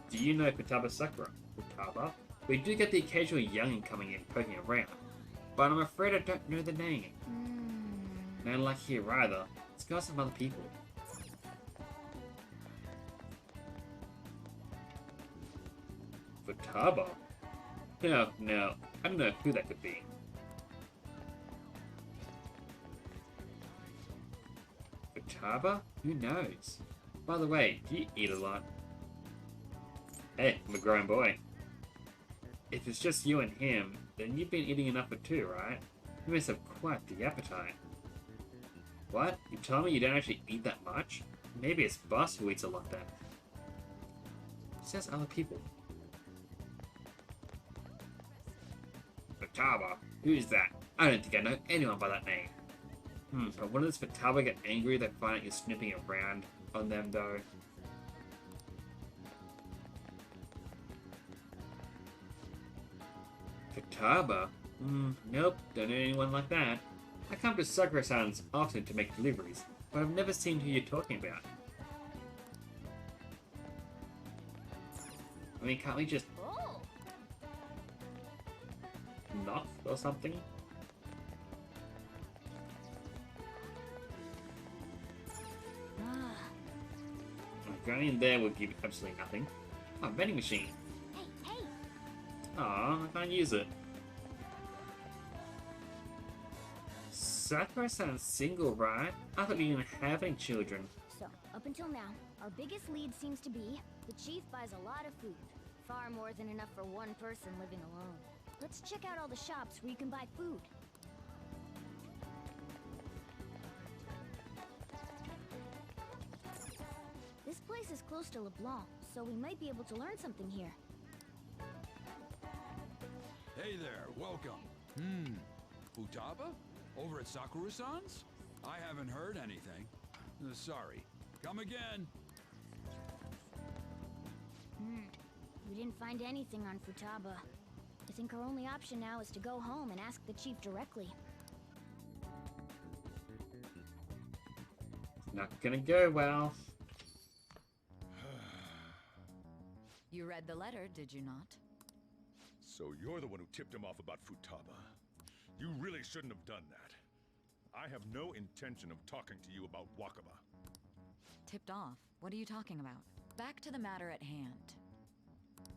Do you know Futaba Sakura? Futaba? We do get the occasional youngin coming in poking around, but I'm afraid I don't know the name. No luck here either. Let's go ask some other people. Futaba? No, I don't know who that could be. Futaba? Who knows? By the way, do you eat a lot? Hey, I'm a grown boy. If it's just you and him, then you've been eating enough for 2, right? You must have quite the appetite. What? You tell me you don't actually eat that much? Maybe it's Boss who eats a lot then. Says other people. Futaba? Who is that? I don't think I know anyone by that name. But when does Futaba get angry they find out you're snooping around on them though? Futaba? Nope, don't know anyone like that. I come to Sakura-san's often to make deliveries, but I've never seen who you're talking about. I mean, can't we just knock or something? Going in there would give absolutely nothing. Oh, vending machine. Hey, hey! Aw, I can't use it. Sakura-san's single, right? I thought you didn't have any children. So, up until now, our biggest lead seems to be the chief buys a lot of food. Far more than enough for one person living alone. Let's check out all the shops where you can buy food. This place is close to LeBlanc, so we might be able to learn something here. Hey there, welcome. Futaba? Over at Sakura-san's? I haven't heard anything. Sorry. Come again. We didn't find anything on Futaba. I think our only option now is to go home and ask the chief directly. Not gonna go well. You read the letter, did you not? So you're the one who tipped him off about Futaba. You really shouldn't have done that. I have no intention of talking to you about Wakaba. Tipped off? What are you talking about? Back to the matter at hand.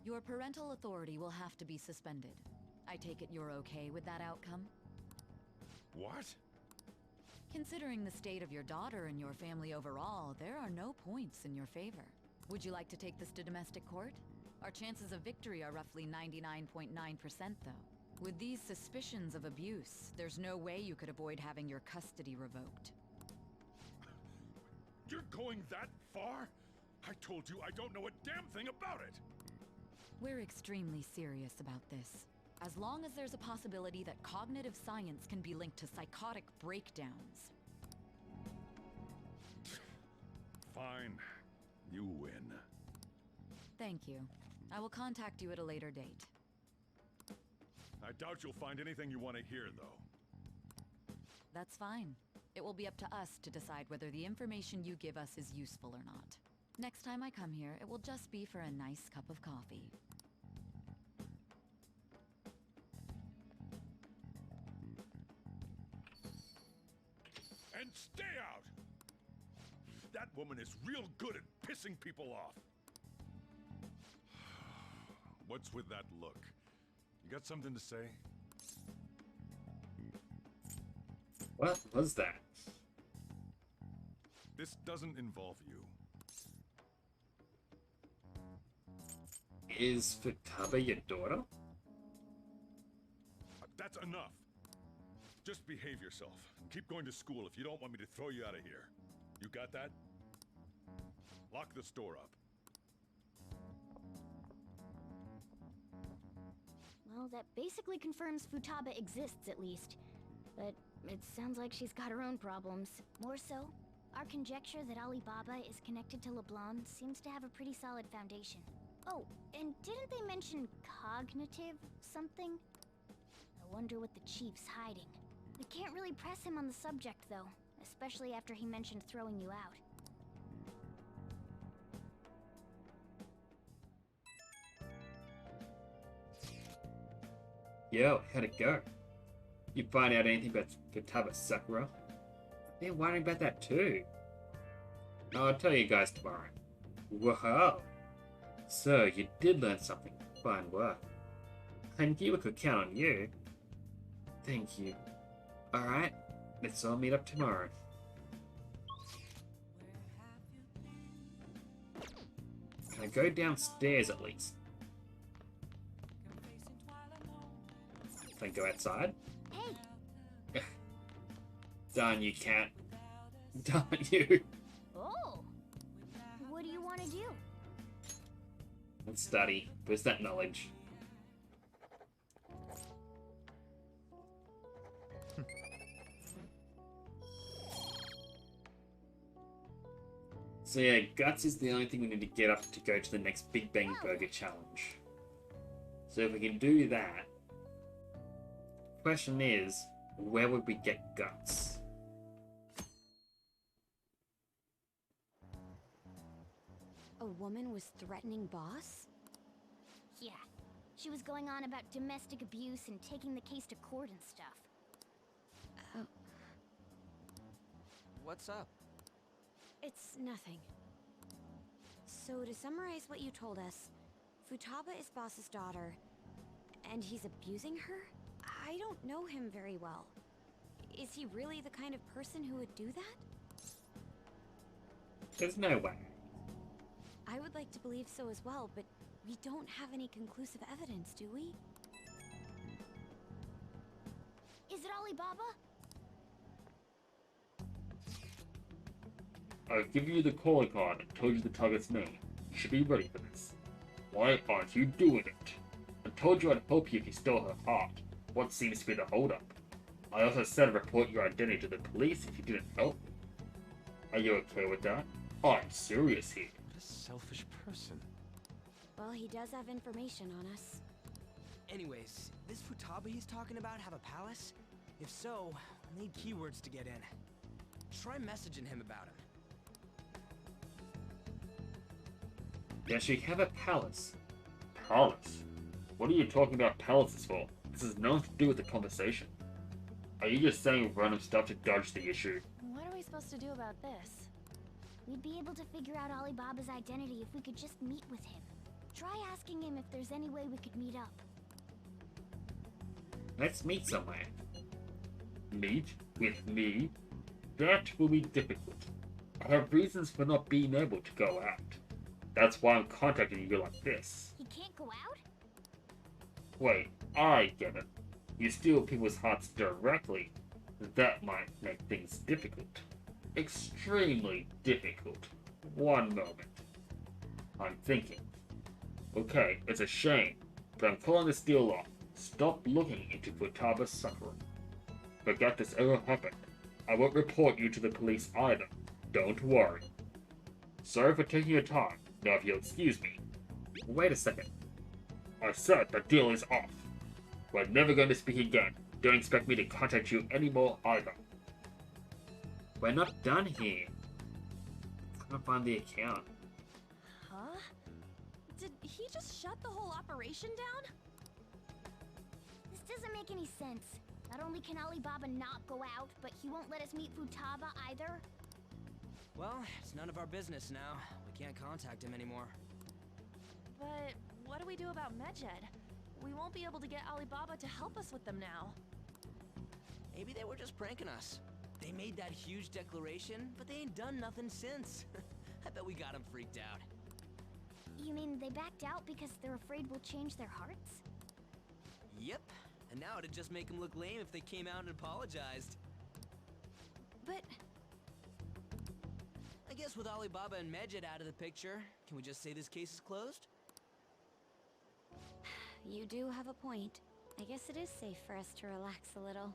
Your parental authority will have to be suspended. I take it you're okay with that outcome? What? Considering the state of your daughter and your family overall, there are no points in your favor. Would you like to take this to domestic court? Our chances of victory are roughly 99.9%, though. With these suspicions of abuse, there's no way you could avoid having your custody revoked. You're going that far? I told you I don't know a damn thing about it! We're extremely serious about this. As long as there's a possibility that cognitive science can be linked to psychotic breakdowns. Fine. You win. Thank you. I will contact you at a later date. I doubt you'll find anything you want to hear, though. That's fine. It will be up to us to decide whether the information you give us is useful or not. Next time I come here, it will just be for a nice cup of coffee. And stay out! That woman is real good at pissing people off. What's with that look? You got something to say? What was that? This doesn't involve you. Is Futaba your daughter? That's enough. Just behave yourself and keep going to school if you don't want me to throw you out of here. You got that? Lock this door up. Well, that basically confirms Futaba exists, at least. But it sounds like she's got her own problems. More so, our conjecture that Alibaba is connected to LeBlanc seems to have a pretty solid foundation. Oh, and didn't they mention cognitive something? I wonder what the chief's hiding. We can't really press him on the subject, though, especially after he mentioned throwing you out. Yo, how'd it go? You find out anything about Futaba Sakura? They're worrying about that too. I'll tell you guys tomorrow. Whoa! So, you did learn something. Fine work. I knew we could count on you. Thank you. Alright, let's all meet up tomorrow. Can I go downstairs at least? Can I go outside? Hey! Darn you, cat. Darn you. Oh! What do you want to do? Let's study. Boost that knowledge. So yeah, Guts is the only thing we need to get up to go to the next Big Bang Burger challenge. So if we can do that, question is, where would we get Guts? A woman was threatening Boss? Yeah. She was going on about domestic abuse and taking the case to court and stuff. Oh. What's up? It's nothing. So to summarize what you told us, Futaba is Boss's daughter, and he's abusing her? I don't know him very well. Is he really the kind of person who would do that? There's no way. I would like to believe so as well, but we don't have any conclusive evidence, do we? Is it Alibaba? I've given you the calling card and told you the target's name. You should be ready for this. Why aren't you doing it? I told you I'd help you if you stole her heart. What seems to be the holdup? I also said I'd report your identity to the police if you didn't help me. Are you okay with that? I'm serious here. What a selfish person. Well, he does have information on us. Anyways, this Futaba he's talking about have a palace? If so, we'll need keywords to get in. Try messaging him about him. Does she have a palace? Palace? What are you talking about palaces for? This has nothing to do with the conversation. Are you just saying random stuff to dodge the issue? What are we supposed to do about this? We'd be able to figure out Alibaba's identity if we could just meet with him. Try asking him if there's any way we could meet up. Let's meet somewhere. Meet with me? That will be difficult. I have reasons for not being able to go out. That's why I'm contacting you like this. He can't go out? Wait, I get it. You steal people's hearts directly. That might make things difficult. Extremely difficult. One moment. I'm thinking. Okay, it's a shame, but I'm calling this deal off. Stop looking into Futaba's suffering. Forget this ever happened. I won't report you to the police either. Don't worry. Sorry for taking your time. Now if you'll excuse me. Wait a second. I said the deal is off. We're never going to speak again. Don't expect me to contact you anymore either. We're not done here. Can't find the account. Huh? Did he just shut the whole operation down? This doesn't make any sense. Not only can Alibaba not go out, but he won't let us meet Futaba either. Well, it's none of our business now. We can't contact him anymore. But what do we do about Medjed? We won't be able to get Alibaba to help us with them now. Maybe they were just pranking us. They made that huge declaration, but they ain't done nothing since. I bet we got them freaked out. You mean they backed out because they're afraid we'll change their hearts? Yep. And now it'd just make them look lame if they came out and apologized. But I guess with Alibaba and Medjed out of the picture, can we just say this case is closed? You do have a point. I guess it is safe for us to relax a little.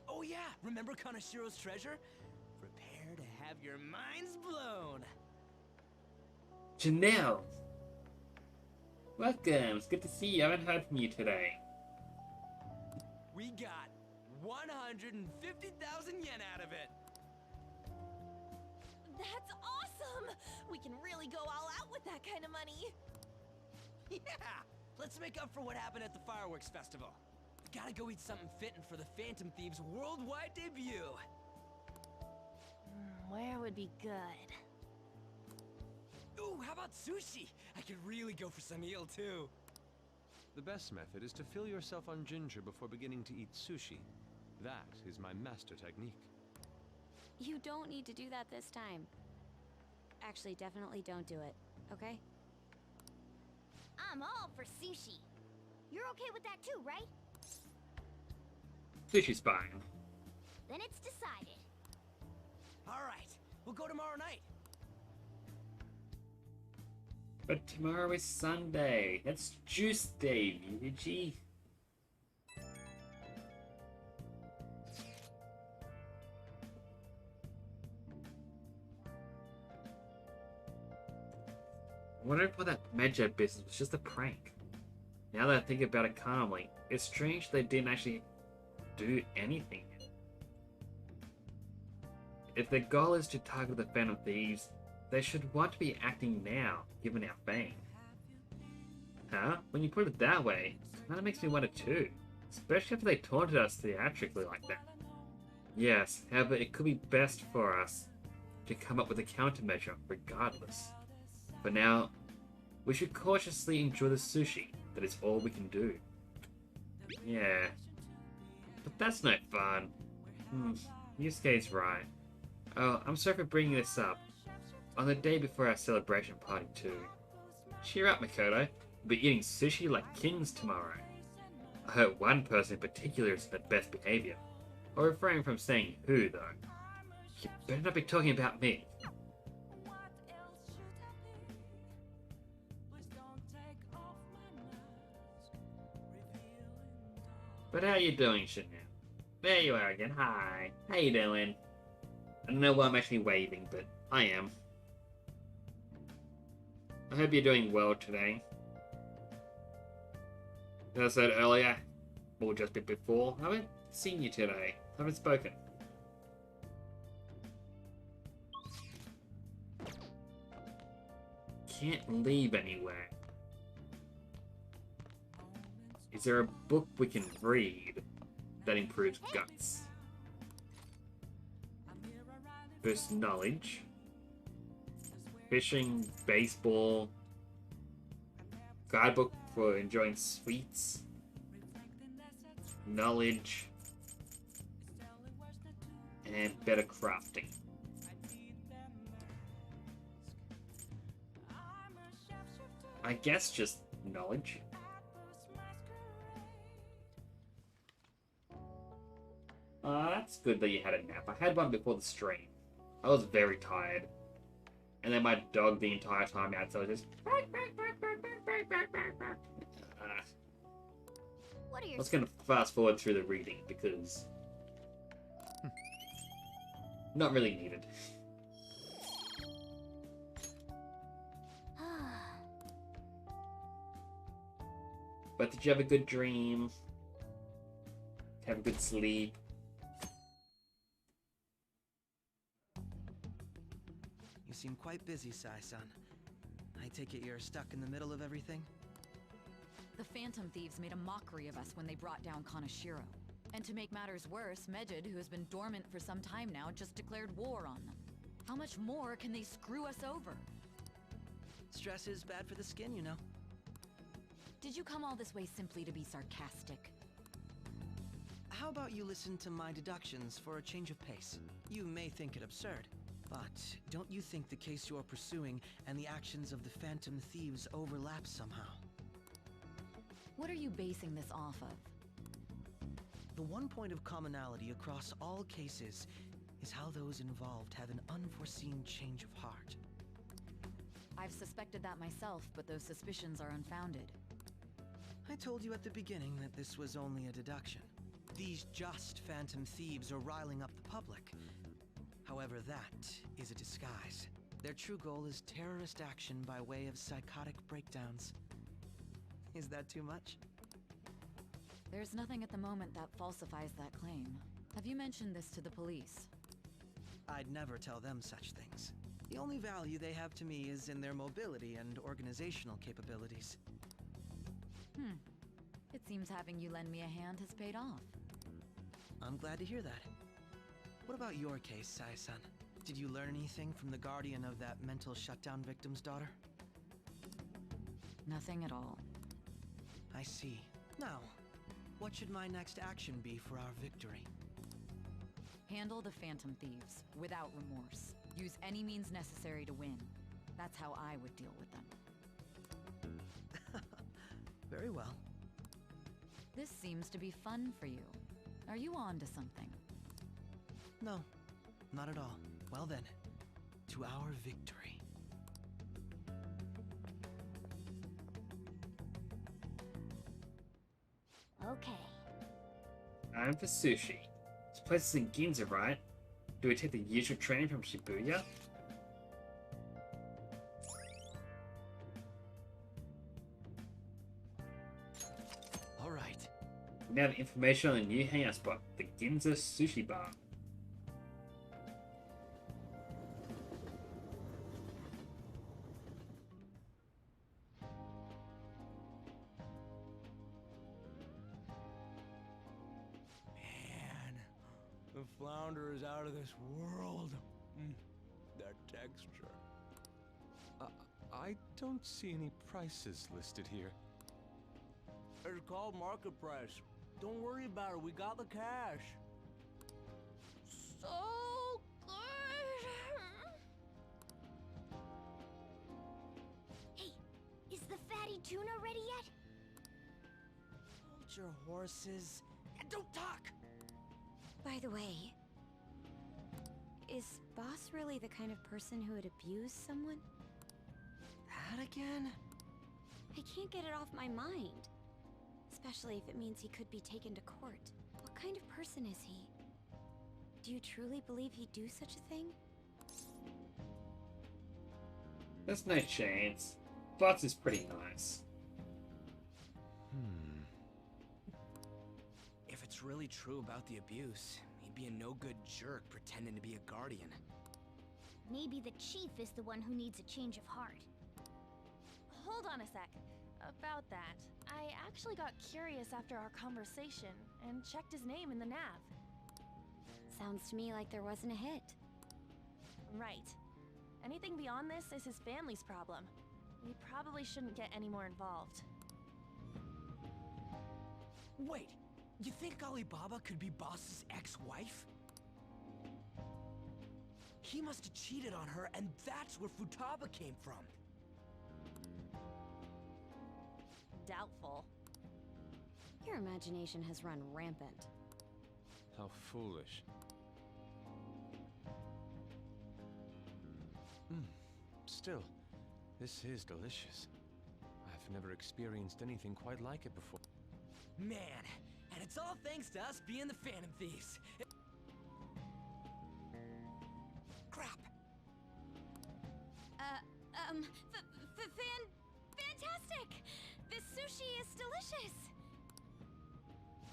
Oh yeah, remember Kanashiro's treasure? Prepare to have your minds blown! Janelle! Welcome, it's good to see you. I haven't heard from you today. We got 150,000 yen out of it! that's awesome! We can really go all out with that kind of money. Yeah! Let's make up for what happened at the fireworks festival. We gotta go eat something fitting for the Phantom Thieves' worldwide debut. Where would be good? Ooh, how about sushi? I could really go for some eel too. The best method is to fill yourself on ginger before beginning to eat sushi. That is my master technique. You don't need to do that this time. Actually, definitely don't do it, okay? I'm all for sushi. You're okay with that too, right? Sushi's fine. Then it's decided. All right, we'll go tomorrow night. But tomorrow is Sunday. That's Juice Day, Yuji. I wonder if that Medjed business was just a prank. Now that I think about it calmly, it's strange they didn't actually do anything. If their goal is to target the Phantom Thieves, they should want to be acting now, given our fame. Huh? When you put it that way, it kinda makes me wonder too. Especially if they taunted us theatrically like that. Yes, however, it could be best for us to come up with a countermeasure regardless. For now, we should cautiously enjoy the sushi. That is all we can do. Yeah. But that's no fun. Yusuke's right. Oh, I'm sorry for bringing this up. On the day before our celebration party too. Cheer up, Makoto. We'll be eating sushi like kings tomorrow. I hope one person in particular is at best behavior. I'll refrain from saying who, though. You better not be talking about me. But how you doing, Chanel? There you are again. Hi. How you doing? I don't know why I'm actually waving, but I am. I hope you're doing well today. As I said earlier, or just a bit before, I haven't seen you today. I haven't spoken. Can't leave anywhere. Is there a book we can read that improves guts? Boost knowledge. Fishing, baseball. Guidebook for enjoying sweets. Knowledge. And better crafting. I guess just knowledge. That's good that you had a nap. I had one before the stream. I was very tired. And then my dog the entire time outside was just... What are I your... was gonna fast forward through the reading because... not really needed. But did you have a good dream? Have a good sleep? You seem quite busy, Sai-san. I take it you're stuck in the middle of everything? The Phantom Thieves made a mockery of us when they brought down Kaneshiro. And to make matters worse, Medjed, who has been dormant for some time now, just declared war on them. How much more can they screw us over? Stress is bad for the skin, you know. Did you come all this way simply to be sarcastic? How about you listen to my deductions for a change of pace? You may think it absurd, but don't you think the case you're pursuing and the actions of the Phantom Thieves overlap somehow? What are you basing this off of? The one point of commonality across all cases is how those involved have an unforeseen change of heart. I've suspected that myself, but those suspicions are unfounded. I told you at the beginning that this was only a deduction. These just Phantom Thieves are riling up the public. However, that is a disguise. Their true goal is terrorist action by way of psychotic breakdowns. Is that too much? There's nothing at the moment that falsifies that claim. Have you mentioned this to the police? I'd never tell them such things. The only value they have to me is in their mobility and organizational capabilities. It seems having you lend me a hand has paid off. I'm glad to hear that. What about your case, Sai-san? Did you learn anything from the guardian of that mental shutdown victim's daughter? Nothing at all. I see. Now, what should my next action be for our victory? Handle the Phantom Thieves, without remorse. Use any means necessary to win. That's how I would deal with them. Very well. This seems to be fun for you. Are you on to something? No, not at all. Well then, to our victory. Okay. I'm for sushi. This place is in Ginza, right? Do we take the usual training from Shibuya? Alright. We now have information on the new hangout spot, the Ginza Sushi Bar. Man, the flounder is out of this world. That texture. I don't see any prices listed here. It's called market price. Don't worry about it, we got the cash. So good! Hey, is the fatty tuna ready yet? Hold your horses and don't talk! By the way, is Boss really the kind of person who would abuse someone? That again? I can't get it off my mind. Especially if it means he could be taken to court. What kind of person is he? Do you truly believe he'd do such a thing? There's no chance. Bots is pretty nice. If it's really true about the abuse, he'd be a no-good jerk pretending to be a guardian. Maybe the chief is the one who needs a change of heart. Hold on a sec. About that, I actually got curious after our conversation and checked his name in the nav. Sounds to me like there wasn't a hit. Right. Anything beyond this is his family's problem. We probably shouldn't get any more involved. Wait, you think Alibaba could be Boss's ex-wife? He must have cheated on her, and that's where Futaba came from. Doubtful. Your imagination has run rampant. How foolish. Still, this is delicious. I've never experienced anything quite like it before. Man, and it's all thanks to us being the Phantom Thieves. Crap. Fantastic! This sushi is delicious!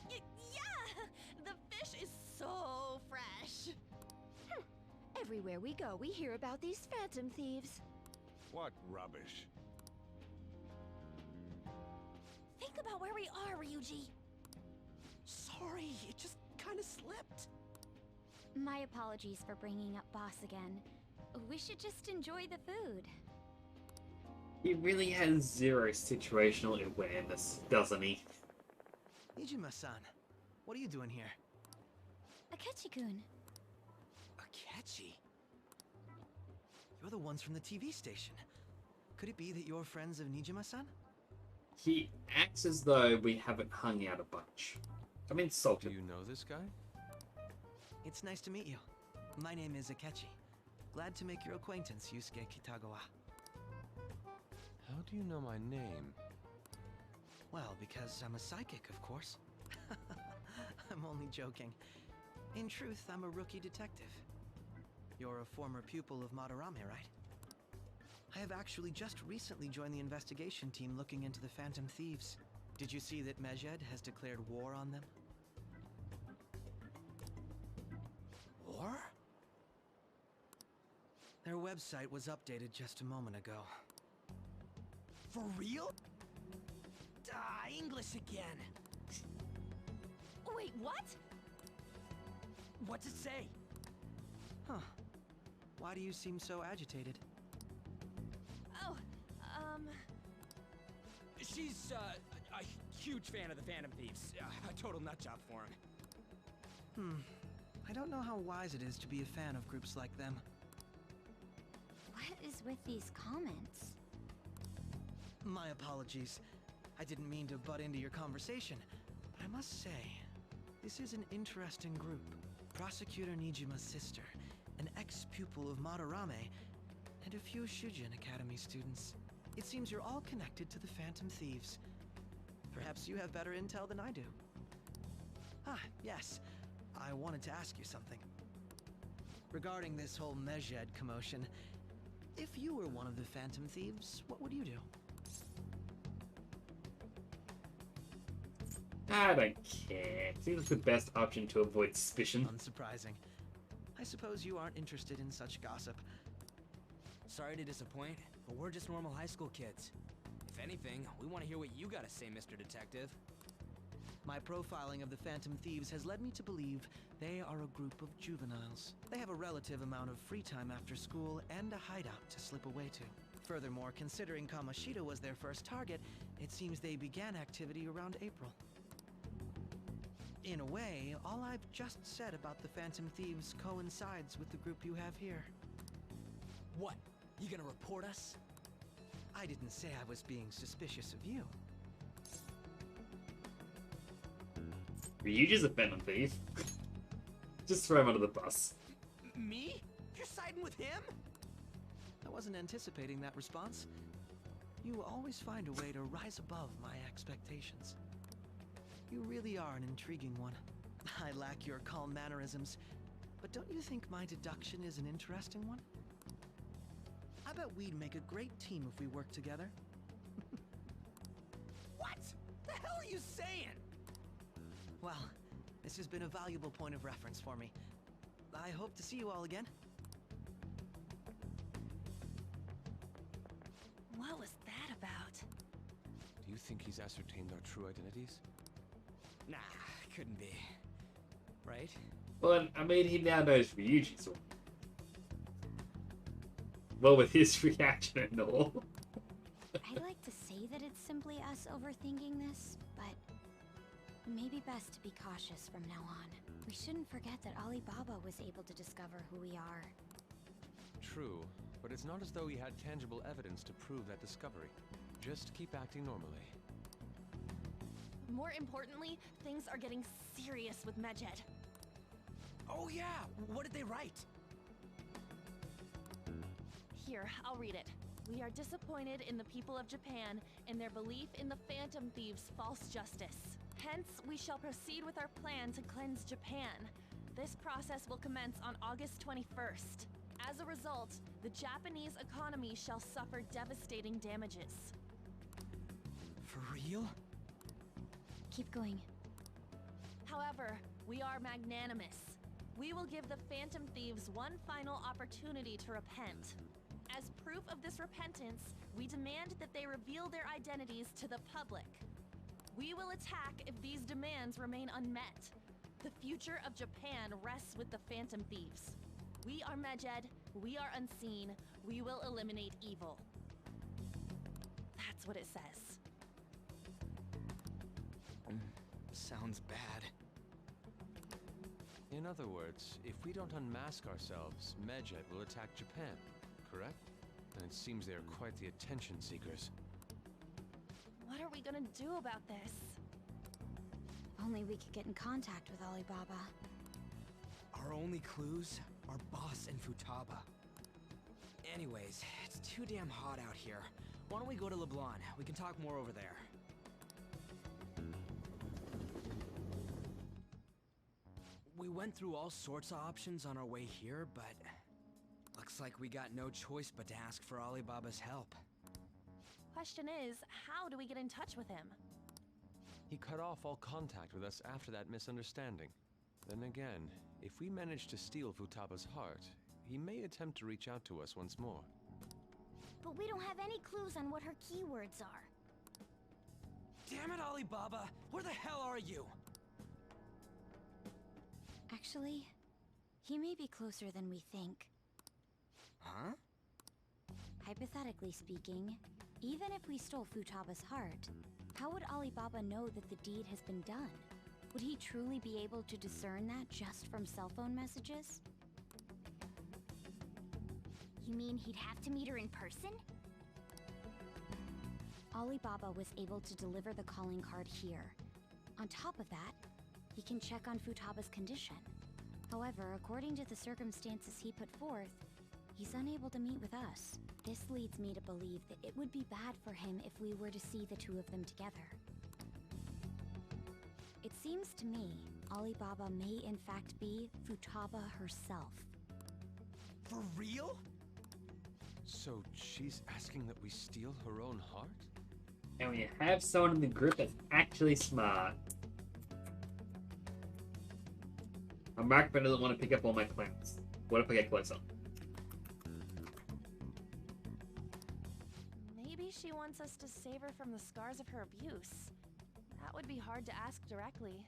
Yeah! The fish is so fresh! Everywhere we go, we hear about these phantom thieves. What rubbish. Think about where we are, Ryuji. Sorry, it just kind of slipped. My apologies for bringing up Boss again. We should just enjoy the food. He really has zero situational awareness, doesn't he? Nijima-san, what are you doing here? Akechi-kun. Akechi? You're the ones from the TV station. Could it be that you're friends of Nijima-san? He acts as though we haven't hung out a bunch. I'm insulted. Do you know this guy? It's nice to meet you. My name is Akechi. Glad to make your acquaintance, Yusuke Kitagawa. How do you know my name? Well, because I'm a psychic, of course. I'm only joking. In truth, I'm a rookie detective. You're a former pupil of Madarame, right? I have actually just recently joined the investigation team looking into the Phantom Thieves. Did you see that Medjed has declared war on them? War? Their website was updated just a moment ago. For real? English again. Wait, what? What's it say? Huh. Why do you seem so agitated? Oh, She's, a huge fan of the Phantom Thieves. A total nutjob for him. I don't know how wise it is to be a fan of groups like them. What is with these comments? My apologies. I didn't mean to butt into your conversation. But I must say, this is an interesting group. Prosecutor Nijima's sister, an ex-pupil of Madarame, and a few Shujin Academy students. It seems you're all connected to the Phantom Thieves. Perhaps you have better intel than I do. Ah, yes. I wanted to ask you something. Regarding this whole Medjed commotion, if you were one of the Phantom Thieves, what would you do? I don't care. Seems the best option to avoid suspicion. Unsurprising. I suppose you aren't interested in such gossip. Sorry to disappoint, but we're just normal high school kids. If anything, we want to hear what you gotta say, Mr. Detective. My profiling of the Phantom Thieves has led me to believe they are a group of juveniles. They have a relative amount of free time after school and a hideout to slip away to. Furthermore, considering Kamoshida was their first target, it seems they began activity around April. In a way, all I've just said about the Phantom Thieves coincides with the group you have here. What? You gonna report us? I didn't say I was being suspicious of you. Ryuji's a Phantom Thief. Just throw him under the bus. Me? You're siding with him? I wasn't anticipating that response. You always find a way to rise above my expectations. You really are an intriguing one. I lack your calm mannerisms, but don't you think my deduction is an interesting one? I bet we'd make a great team if we worked together. What the hell are you saying? Well, this has been a valuable point of reference for me. I hope to see you all again. What was that about? Do you think he's ascertained our true identities? Nah, couldn't be. Right? Well, I mean, he now knows Ryuji's one. Well, with his reaction and all. I'd like to say that it's simply us overthinking this, but it may be best to be cautious from now on. We shouldn't forget that Alibaba was able to discover who we are. True, but it's not as though he had tangible evidence to prove that discovery. Just keep acting normally. More importantly, things are getting serious with Medjed. Oh yeah, what did they write? Here, I'll read it. We are disappointed in the people of Japan in their belief in the Phantom Thieves' false justice. Hence, we shall proceed with our plan to cleanse Japan. This process will commence on August 21st. As a result, the Japanese economy shall suffer devastating damages. For real? Keep going. However, we are magnanimous. We will give the Phantom Thieves one final opportunity to repent. As proof of this repentance, we demand that they reveal their identities to the public. We will attack if these demands remain unmet. The future of Japan rests with the Phantom Thieves. We are Medjed, we are unseen, we will eliminate evil. That's what it says. Sounds bad. In other words, if we don't unmask ourselves, Medjed will attack Japan, correct? And it seems they are quite the attention seekers. What are we gonna do about this? If only we could get in contact with Alibaba. Our only clues are Boss and Futaba. Anyways, it's too damn hot out here. Why don't we go to Leblanc? We can talk more over there. We went through all sorts of options on our way here, but looks like we got no choice but to ask for Alibaba's help. Question is, how do we get in touch with him? He cut off all contact with us after that misunderstanding. Then again, if we manage to steal Futaba's heart, he may attempt to reach out to us once more. But we don't have any clues on what her keywords are. Damn it, Alibaba! Where the hell are you? Actually, he may be closer than we think. Huh? Hypothetically speaking, even if we stole Futaba's heart, how would Alibaba know that the deed has been done? Would he truly be able to discern that just from cell phone messages? You mean he'd have to meet her in person? Alibaba was able to deliver the calling card here. On top of that, he can check on Futaba's condition. However, according to the circumstances he put forth, he's unable to meet with us. This leads me to believe that it would be bad for him if we were to see the two of them together. It seems to me Alibaba may in fact be Futaba herself. For real? So she's asking that we steal her own heart? And we have someone in the group that's actually smart. My microphone doesn't want to pick up all my clowns. What if I get closer? Maybe she wants us to save her from the scars of her abuse. That would be hard to ask directly.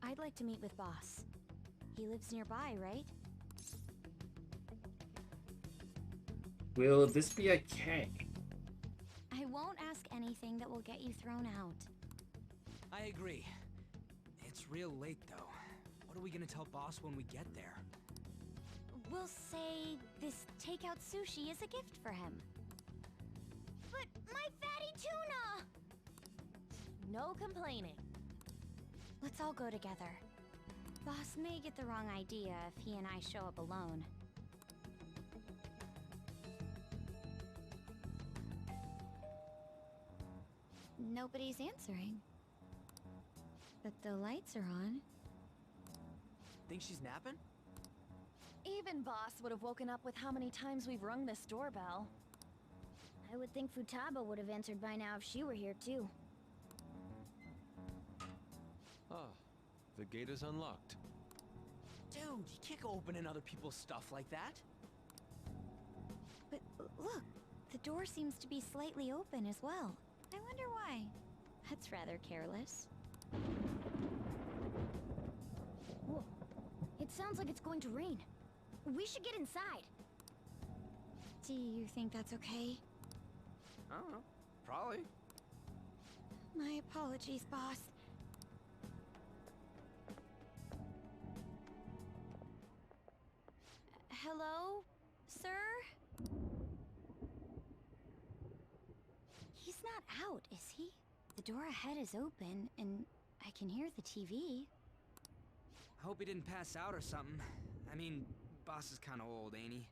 I'd like to meet with Boss. He lives nearby, right? Will this be okay? I won't ask anything that will get you thrown out. I agree. It's real late, though. What are we gonna tell Boss when we get there? We'll say this takeout sushi is a gift for him. But my fatty tuna! No complaining. Let's all go together. Boss may get the wrong idea if he and I show up alone. Nobody's answering. But the lights are on. Think she's napping? Even Boss would have woken up with how many times we've rung this doorbell. I would think Futaba would have answered by now if she were here too. Ah, the gate is unlocked. Dude, you can't go opening other people's stuff like that. But look, the door seems to be slightly open as well. I wonder why. That's rather careless. Whoa. It sounds like it's going to rain. We should get inside. Do you think that's okay? I don't know. Probably. My apologies, boss. Hello, sir? He's not out, is he? The door ahead is open, and I can hear the TV. I hope he didn't pass out or something. I mean, Boss is kinda old, ain't he?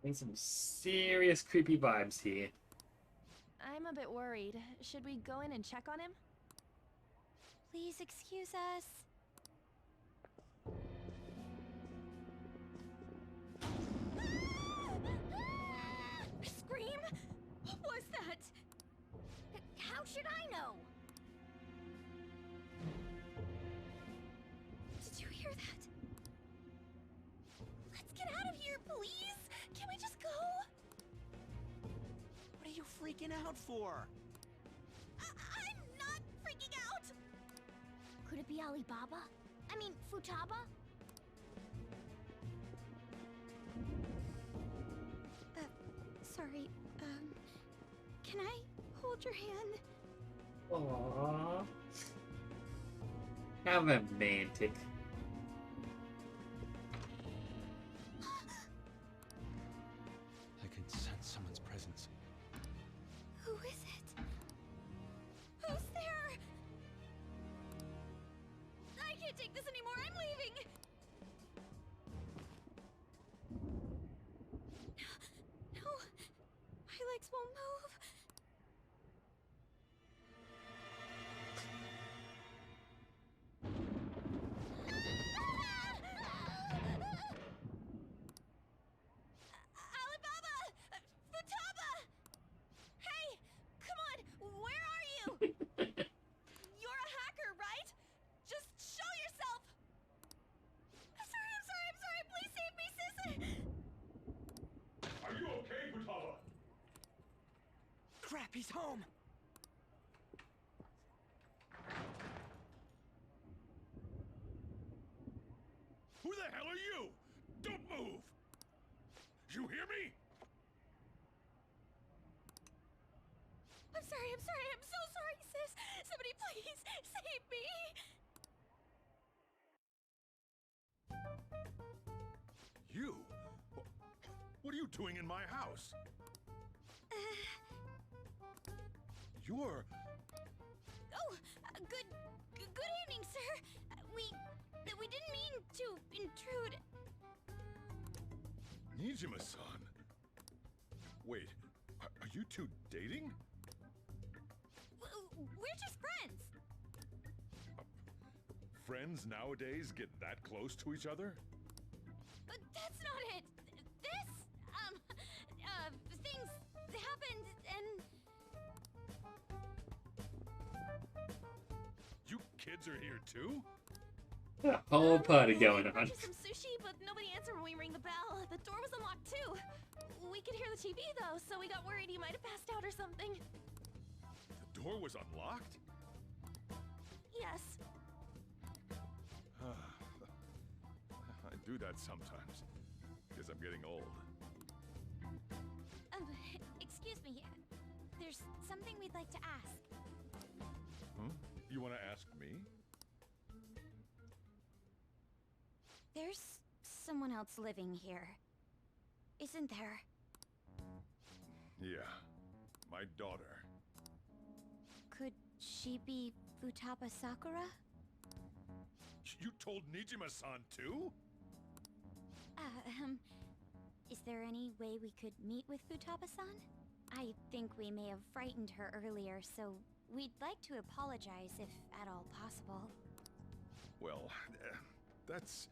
Getting some serious creepy vibes here. I'm a bit worried. Should we go in and check on him? Please excuse us. Scream? What was that? How should I know? Did you hear that? Let's get out of here, please! Can we just go? What are you freaking out for? I'm not freaking out! Could it be Alibaba? I mean, Futaba? Sorry, can I hold your hand? Aww. How romantic. I can sense someone's presence. Who is it? Who's there? I can't take this anymore, I'm leaving! No, my legs won't move. Alibaba! Futaba! Hey! Come on! Where are you? You're a hacker, right? Just show yourself! I'm sorry! Please save me, sis! Are you okay, Futaba? Crap, he's home! Who the hell are you? Don't move! You hear me? I'm sorry! I'm so sorry, sis! Somebody please save me! You? What are you doing in my house? You're... Oh, good evening, sir. We didn't mean to intrude. Nijima-san. Wait, are you two dating? We're just friends. Friends nowadays get that close to each other? But that's not it. This, things happened and... You kids are here too? A whole party going on. Purchased some sushi, but nobody answered when we rang the bell. The door was unlocked too. We could hear the TV though, so we got worried he might have passed out or something. The door was unlocked? Yes. I do that sometimes. Because I'm getting old. Excuse me. There's something we'd like to ask. Hmm? You want to ask me? There's someone else living here, isn't there? Yeah. My daughter. Could she be Futaba Sakura? You told Nijima-san too? Is there any way we could meet with Futaba-san? I think we may have frightened her earlier, so we'd like to apologize if at all possible. Well, that's...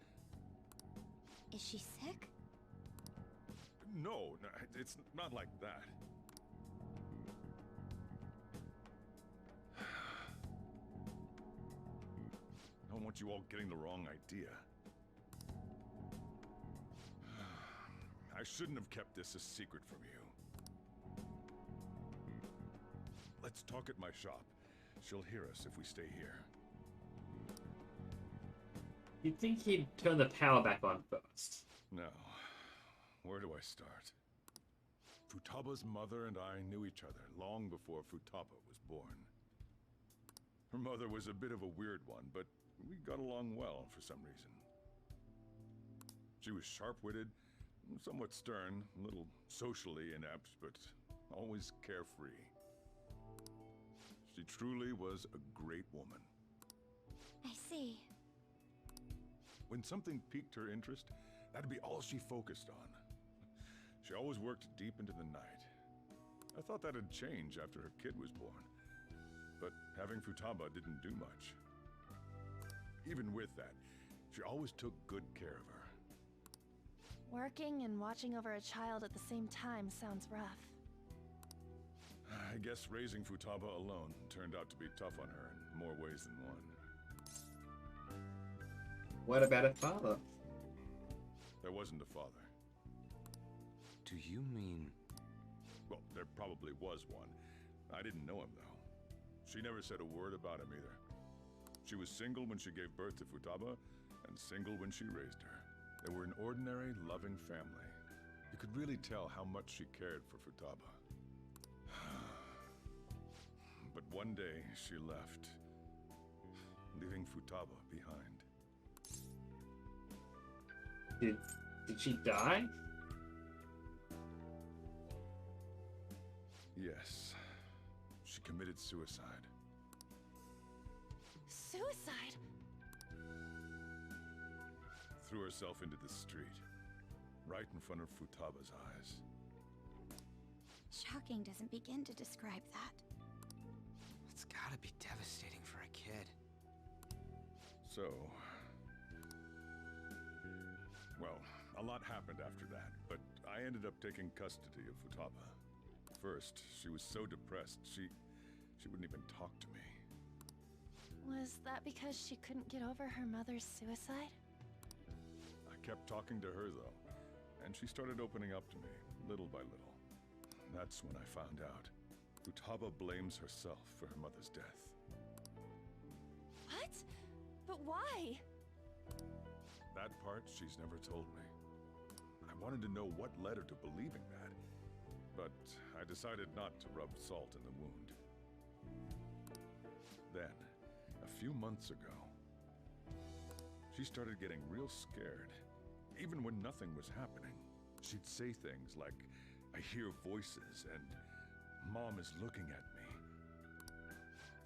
Is she sick? No, it's not like that. I don't want you all getting the wrong idea. I shouldn't have kept this a secret from you. Let's talk at my shop. She'll hear us if we stay here. You'd think he'd turn the power back on first. Now, where do I start? Futaba's mother and I knew each other long before Futaba was born. Her mother was a bit of a weird one, but we got along well for some reason. She was sharp-witted, somewhat stern, a little socially inept, but always carefree. She truly was a great woman. I see. When something piqued her interest, that'd be all she focused on. She always worked deep into the night. I thought that'd change after her kid was born, but having Futaba didn't do much. Even with that, she always took good care of her. Working and watching over a child at the same time sounds rough. I guess raising Futaba alone turned out to be tough on her in more ways than one. What about her father? There wasn't a father. Do you mean... Well, there probably was one. I didn't know him, though. She never said a word about him either. She was single when she gave birth to Futaba, and single when she raised her. They were an ordinary, loving family. You could really tell how much she cared for Futaba. But one day, she left, leaving Futaba behind. Did she die? Yes. She committed suicide. Suicide? Threw herself into the street, right in front of Futaba's eyes. Shocking doesn't begin to describe that. It's gotta be devastating for a kid. So... Well, a lot happened after that, but I ended up taking custody of Futaba. First, she was so depressed, she wouldn't even talk to me. Was that because she couldn't get over her mother's suicide? I kept talking to her, though, and she started opening up to me, little by little. That's when I found out. Futaba blames herself for her mother's death. What? But why? That part she's never told me. I wanted to know what led her to believing that, but I decided not to rub salt in the wound. Then, a few months ago, she started getting real scared. Even when nothing was happening, she'd say things like, "I hear voices," and "Mom is looking at me."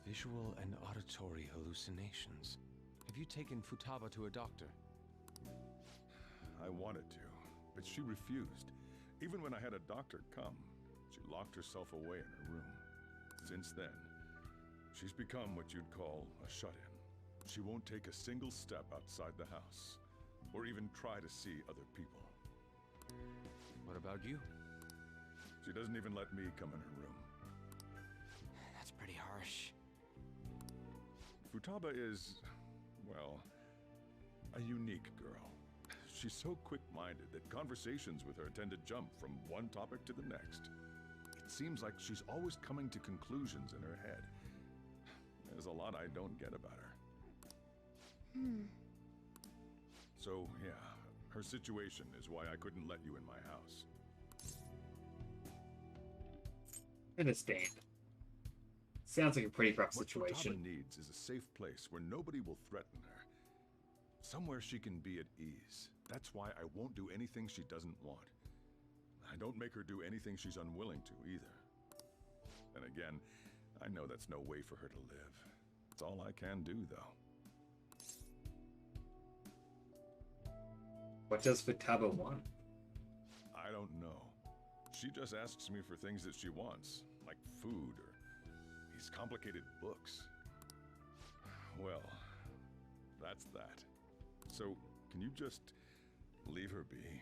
Visual and auditory hallucinations. Have you taken Futaba to a doctor? I wanted to, but she refused. Even when I had a doctor come, she locked herself away in her room. Since then, she's become what you'd call a shut-in. She won't take a single step outside the house, or even try to see other people. What about you? She doesn't even let me come in her room. That's pretty harsh. Futaba is, well, a unique girl. She's so quick-minded that conversations with her tend to jump from one topic to the next. It seems like she's always coming to conclusions in her head. There's a lot I don't get about her. So, yeah, her situation is why I couldn't let you in my house. Understand. Sounds like a pretty rough What situation. Futaba needs is a safe place where nobody will threaten her. Somewhere she can be at ease. That's why I won't do anything she doesn't want. I don't make her do anything she's unwilling to, either. And again, I know that's no way for her to live. It's all I can do, though. What does Futaba want? I don't know. She just asks me for things that she wants, like food or these complicated books. Well, that's that. So, can you just leave her be?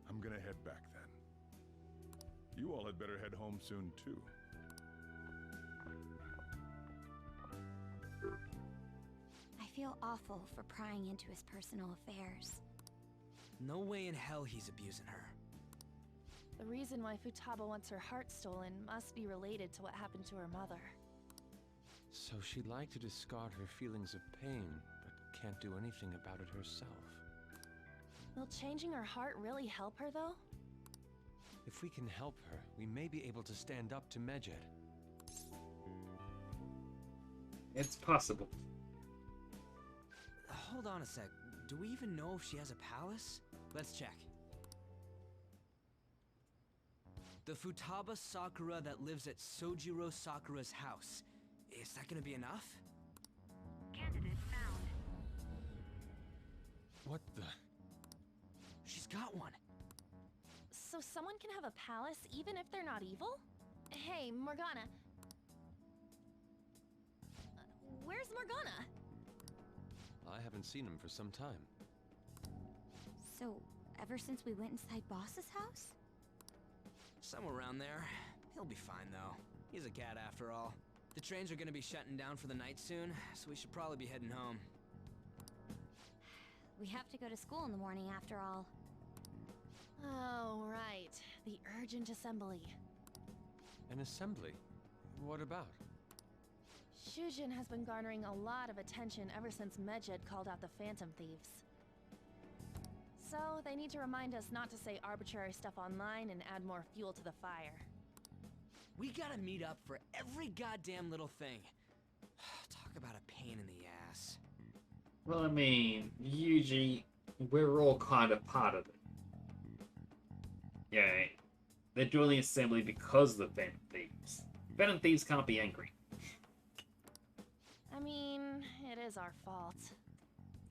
I'm gonna head back then. You all had better head home soon, too. I feel awful for prying into his personal affairs. No way in hell he's abusing her. The reason why Futaba wants her heart stolen must be related to what happened to her mother. So she'd like to discard her feelings of pain, but can't do anything about it herself. Will changing her heart really help her, though? If we can help her, we may be able to stand up to Medjed. It's possible. Hold on a sec. Do we even know if she has a palace? Let's check. The Futaba Sakura that lives at Sojiro Sakura's house. Is that gonna be enough? Candidate found. What the? She's got one. So someone can have a palace even if they're not evil? Hey, Morgana. Where's Morgana? I haven't seen him for some time. So, ever since we went inside Boss's house? Somewhere around there. He'll be fine, though. He's a cat after all. The trains are gonna be shutting down for the night soon, so we should probably be heading home. We have to go to school in the morning after all. Oh, right. The urgent assembly. An assembly? What about? Shujin has been garnering a lot of attention ever since Medjed called out the Phantom Thieves. So, they need to remind us not to say arbitrary stuff online and add more fuel to the fire. We gotta meet up for every goddamn little thing. Talk about a pain in the ass. Well, I mean, Yuji, we're all kind of part of it. Yeah, they're doing the assembly because of the Phantom Thieves. Phantom Thieves can't be angry. I mean, it is our fault.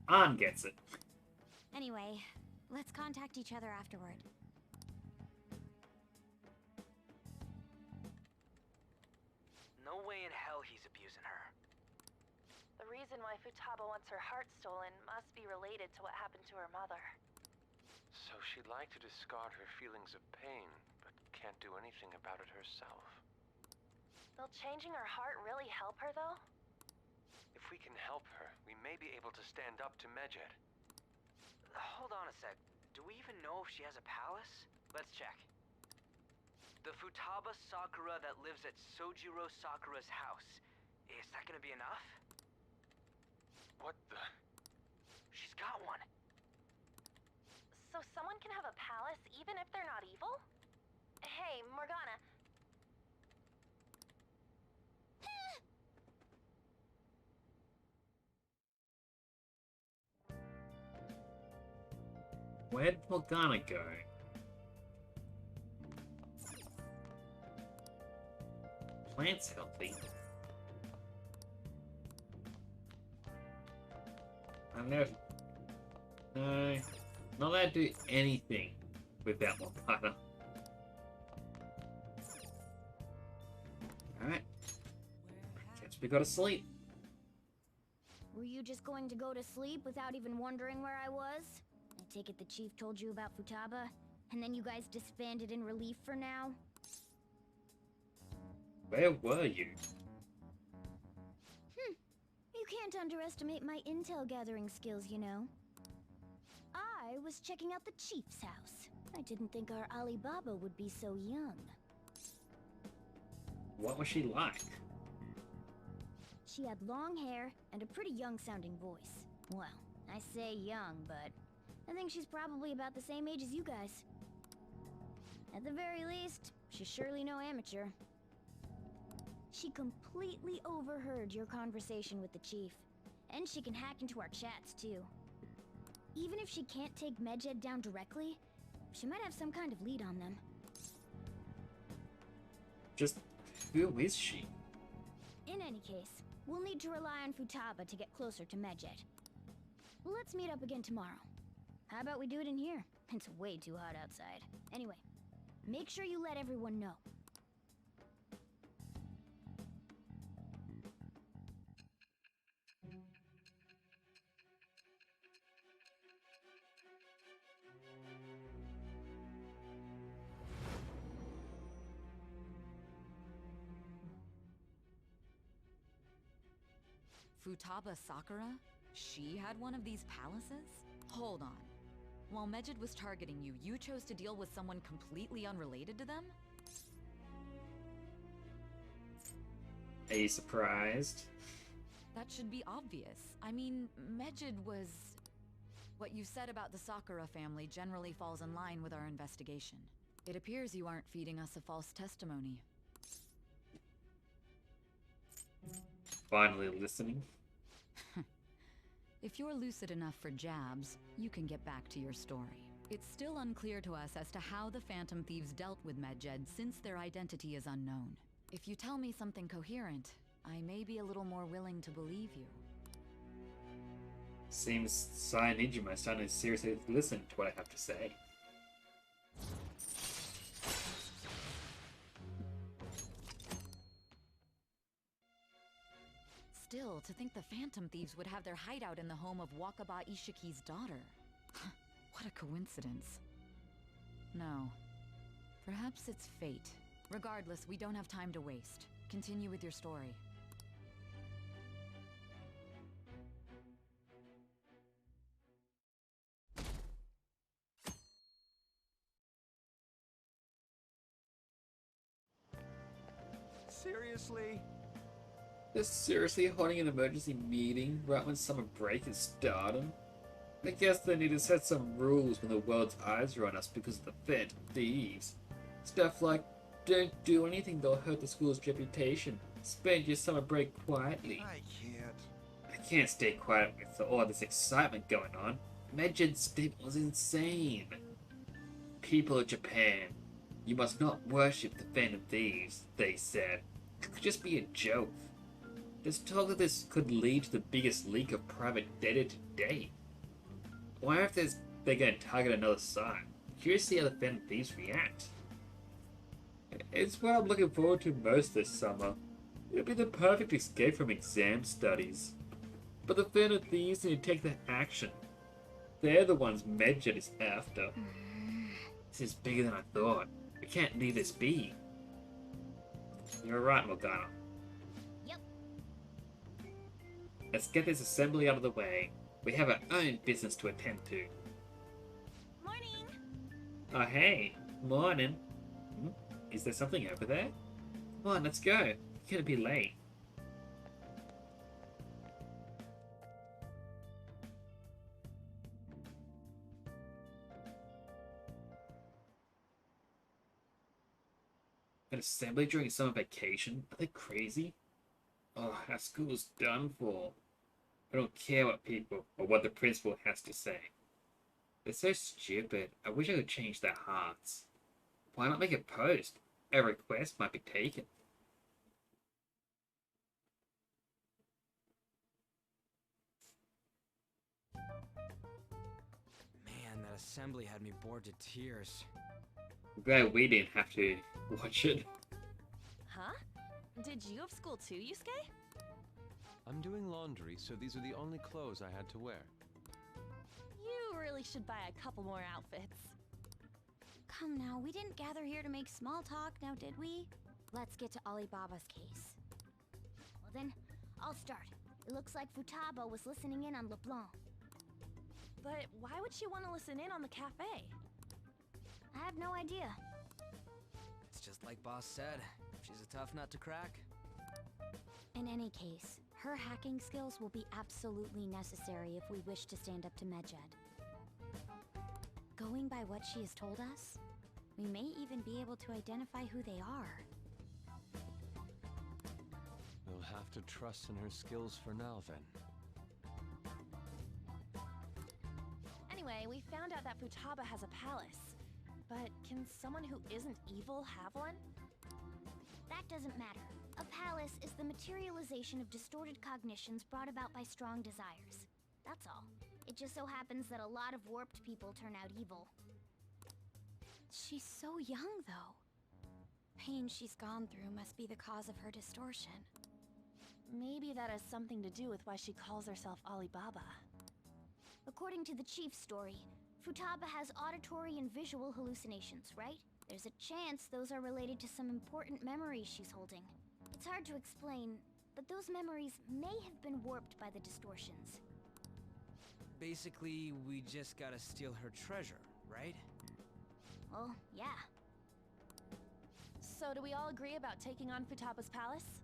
Ann gets it. Anyway, let's contact each other afterward. No way in hell he's abusing her. The reason why Futaba wants her heart stolen must be related to what happened to her mother. So she'd like to discard her feelings of pain, but can't do anything about it herself. Will changing her heart really help her, though? If we can help her, we may be able to stand up to Medjed. Hold on a sec. Do we even know if she has a palace? Let's check. The Futaba Sakura that lives at Sojiro Sakura's house. Is that gonna be enough? What the? She's got one. So someone can have a palace even if they're not evil? Hey, Morgana. Where'd Morgana go? Plant's healthy. I'm never... No. Not allowed to do anything without my partner. Alright. Guess we gotta sleep. Were you just going to go to sleep without even wondering where I was? I take it the chief told you about Futaba, and then you guys disbanded in relief for now? Where were you? You can't underestimate my intel gathering skills, you know. I was checking out the chief's house. I didn't think our Alibaba would be so young. What was she like? She had long hair and a pretty young-sounding voice. Well, I say young, but I think she's probably about the same age as you guys. At the very least, she's surely no amateur. She completely overheard your conversation with the chief, and she can hack into our chats, too. Even if she can't take Medjed down directly, she might have some kind of lead on them. Just who is she? In any case, we'll need to rely on Futaba to get closer to Medjed. Let's meet up again tomorrow. How about we do it in here? It's way too hot outside. Anyway, make sure you let everyone know. Futaba Sakura? She had one of these palaces? Hold on. While Medjed was targeting you, you chose to deal with someone completely unrelated to them? Are you surprised? That should be obvious. I mean, Medjed was... What you said about the Sakura family generally falls in line with our investigation. It appears you aren't feeding us a false testimony. Finally listening. If you're lucid enough for jabs, you can get back to your story. It's still unclear to us as to how the Phantom Thieves dealt with Medjed since their identity is unknown. If you tell me something coherent, I may be a little more willing to believe you. Seems Sai Ninja is starting to seriously listen to what I have to say. Still, to think the Phantom Thieves would have their hideout in the home of Wakaba Ishiki's daughter. What a coincidence. No. Perhaps it's fate. Regardless, we don't have time to waste. Continue with your story. Seriously? They're seriously holding an emergency meeting right when summer break is starting? I guess they need to set some rules when the world's eyes are on us because of the Phantom Thieves. Stuff like, don't do anything that'll hurt the school's reputation. Spend your summer break quietly. I can't stay quiet with all this excitement going on. Medjed's statement was insane. People of Japan, you must not worship the Phantom Thieves, they said. It could just be a joke. There's talk that this could lead to the biggest leak of private data to date. Why if they're going to target another site? Curious to see how the Phantom Thieves react. It's what I'm looking forward to most this summer. It'll be the perfect escape from exam studies. But the Phantom Thieves need to take the action. They're the ones Medjed is after. This is bigger than I thought. We can't leave this be. You're right, Morgana. Yep. Let's get this assembly out of the way. We have our own business to attend to. Morning! Oh, hey. Morning. Is there something over there? Come on, let's go. It's gonna be late. An assembly during summer vacation? Are they crazy? Oh, our school's done for. I don't care what people or what the principal has to say. They're so stupid. I wish I could change their hearts. Why not make a post? A request might be taken. assembly had me bored to tears. Glad we didn't have to watch it. Huh? Did you have school too, Yusuke? I'm doing laundry, so these are the only clothes I had to wear. You really should buy a couple more outfits. Come now, we didn't gather here to make small talk, now did we? Let's get to Alibaba's case. Well then, I'll start. It looks like Futaba was listening in on LeBlanc. But why would she want to listen in on the cafe? I have no idea. It's just like Boss said. She's a tough nut to crack. In any case, her hacking skills will be absolutely necessary if we wish to stand up to Medjed. Going by what she has told us, we may even be able to identify who they are. We'll have to trust in her skills for now, then. Anyway, we found out that Futaba has a palace. But can someone who isn't evil have one? That doesn't matter. A palace is the materialization of distorted cognitions brought about by strong desires. That's all. It just so happens that a lot of warped people turn out evil. She's so young, though. Pain she's gone through must be the cause of her distortion. Maybe that has something to do with why she calls herself Alibaba. According to the chief's story, Futaba has auditory and visual hallucinations, right? There's a chance those are related to some important memories she's holding. It's hard to explain, but those memories may have been warped by the distortions. Basically, we just gotta steal her treasure, right? Well, yeah. So do we all agree about taking on Futaba's palace?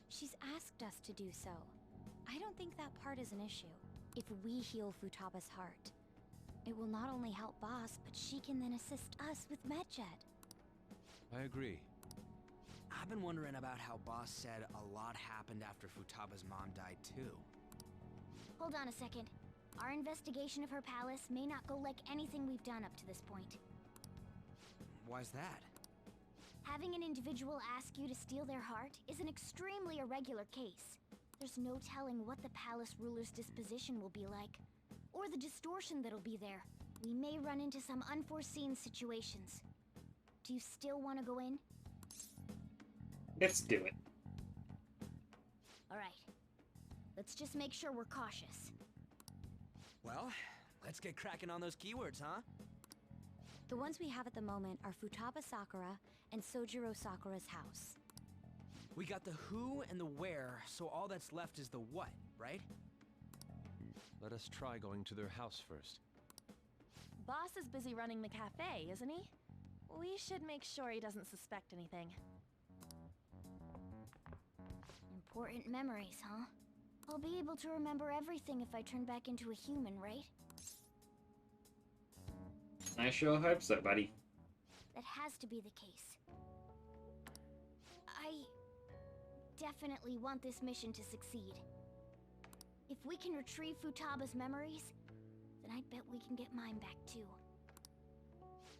She's asked us to do so. I don't think that part is an issue. If we heal Futaba's heart, it will not only help Boss, but she can then assist us with Medjed. I agree. I've been wondering about how Boss said a lot happened after Futaba's mom died too. Hold on a second. Our investigation of her palace may not go like anything we've done up to this point. Why's that? Having an individual ask you to steal their heart is an extremely irregular case. There's no telling what the palace ruler's disposition will be like, or the distortion that'll be there. We may run into some unforeseen situations. Do you still want to go in? Let's do it. Alright. Let's just make sure we're cautious. Well, let's get cracking on those keywords, huh? The ones we have at the moment are Futaba Sakura and Sojiro Sakura's house. We got the who and the where, so all that's left is the what, right? Let us try going to their house first. Boss is busy running the cafe, isn't he? We should make sure he doesn't suspect anything. Important memories, huh? I'll be able to remember everything if I turn back into a human, right? I sure hope so, buddy. That has to be the case. I definitely want this mission to succeed. If we can retrieve Futaba's memories, then I bet we can get mine back too.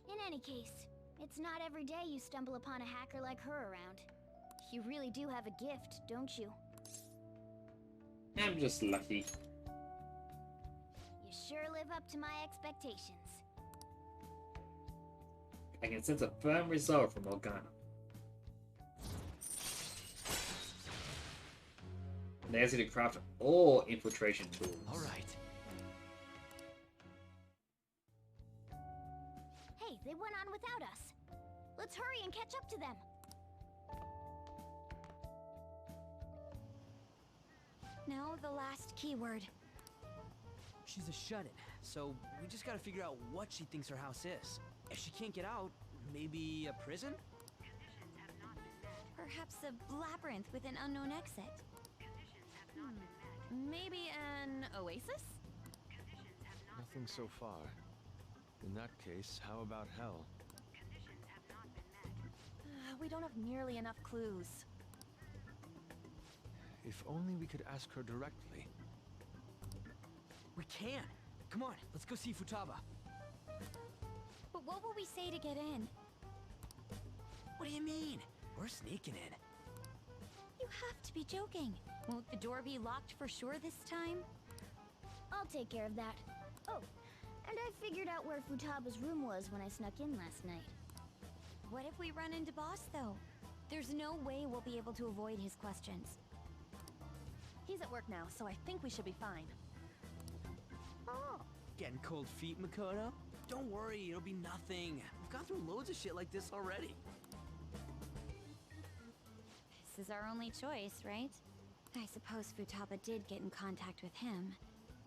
In any case, it's not every day you stumble upon a hacker like her around. You really do have a gift, don't you? I'm just lucky. You sure live up to my expectations. I can sense a firm resolve from Morgana. There's to craft all infiltration tools. Alright. Hey, they went on without us. Let's hurry and catch up to them. Now the last keyword. She's a shut-in, so we just gotta figure out what she thinks her house is. If she can't get out, maybe a prison? Perhaps a labyrinth with an unknown exit. Maybe an oasis? Nothing so far. In that case, how about hell? We don't have nearly enough clues. If only we could ask her directly. We can! Come on, let's go see Futaba. But what will we say to get in? What do you mean? We're sneaking in. You have to be joking. Won't the door be locked for sure this time? I'll take care of that. Oh, And I figured out where Futaba's room was when I snuck in last night. What if we run into Boss, though? There's no way we'll be able to avoid his questions. He's at work now, so I think we should be fine. Oh, getting cold feet, Makoto? Don't worry, it'll be nothing. We've gone through loads of shit like this already. This is our only choice, right? I suppose Futaba did get in contact with him.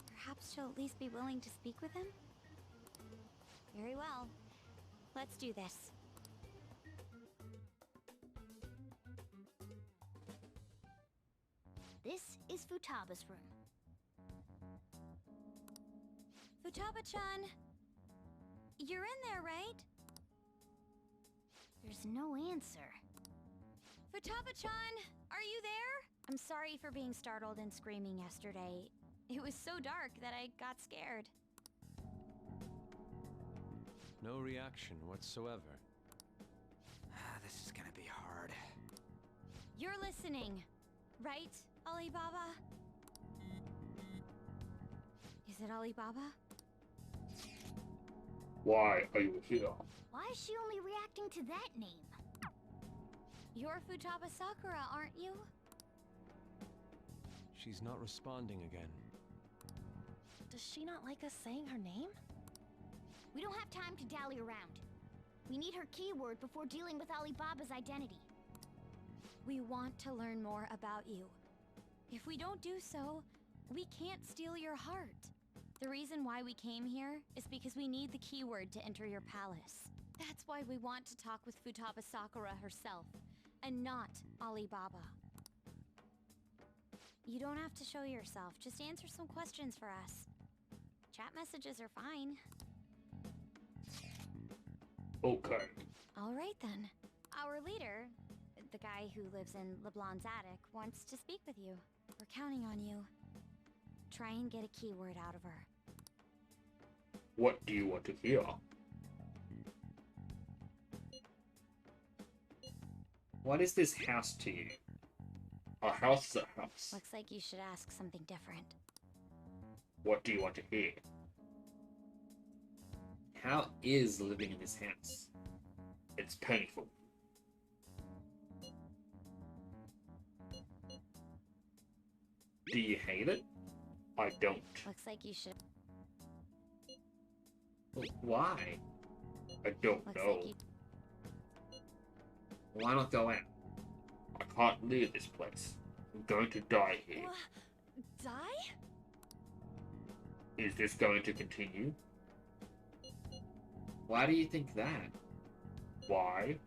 Perhaps she'll at least be willing to speak with him? Very well. Let's do this. This is Futaba's room. Futaba-chan! You're in there, right? There's no answer. Futaba-chan! Are you there? I'm sorry for being startled and screaming yesterday. It was so dark that I got scared. No reaction whatsoever. This is gonna be hard. You're listening, right, Alibaba? Is it Alibaba? Why are you here? Why is she only reacting to that name? You're Futaba Sakura, aren't you? She's not responding again. Does she not like us saying her name? We don't have time to dally around. We need her keyword before dealing with Alibaba's identity. We want to learn more about you. If we don't do so, we can't steal your heart. The reason why we came here is because we need the keyword to enter your palace. That's why we want to talk with Futaba Sakura herself, and not Alibaba. You don't have to show yourself, just answer some questions for us. Chat messages are fine. Okay. All right then. Our leader, the guy who lives in LeBlanc's attic, wants to speak with you. We're counting on you. Try and get a keyword out of her. What do you want to hear? What is this house to you? A house is a house. Looks like you should ask something different. What do you want to hear? How is living in this house? It's painful. Do you hate it? I don't. Looks like you should. Why? I don't Looks know. like you. Why not go out? I can't leave this place. I'm going to die here. Die? Is this going to continue? Why do you think that? Why?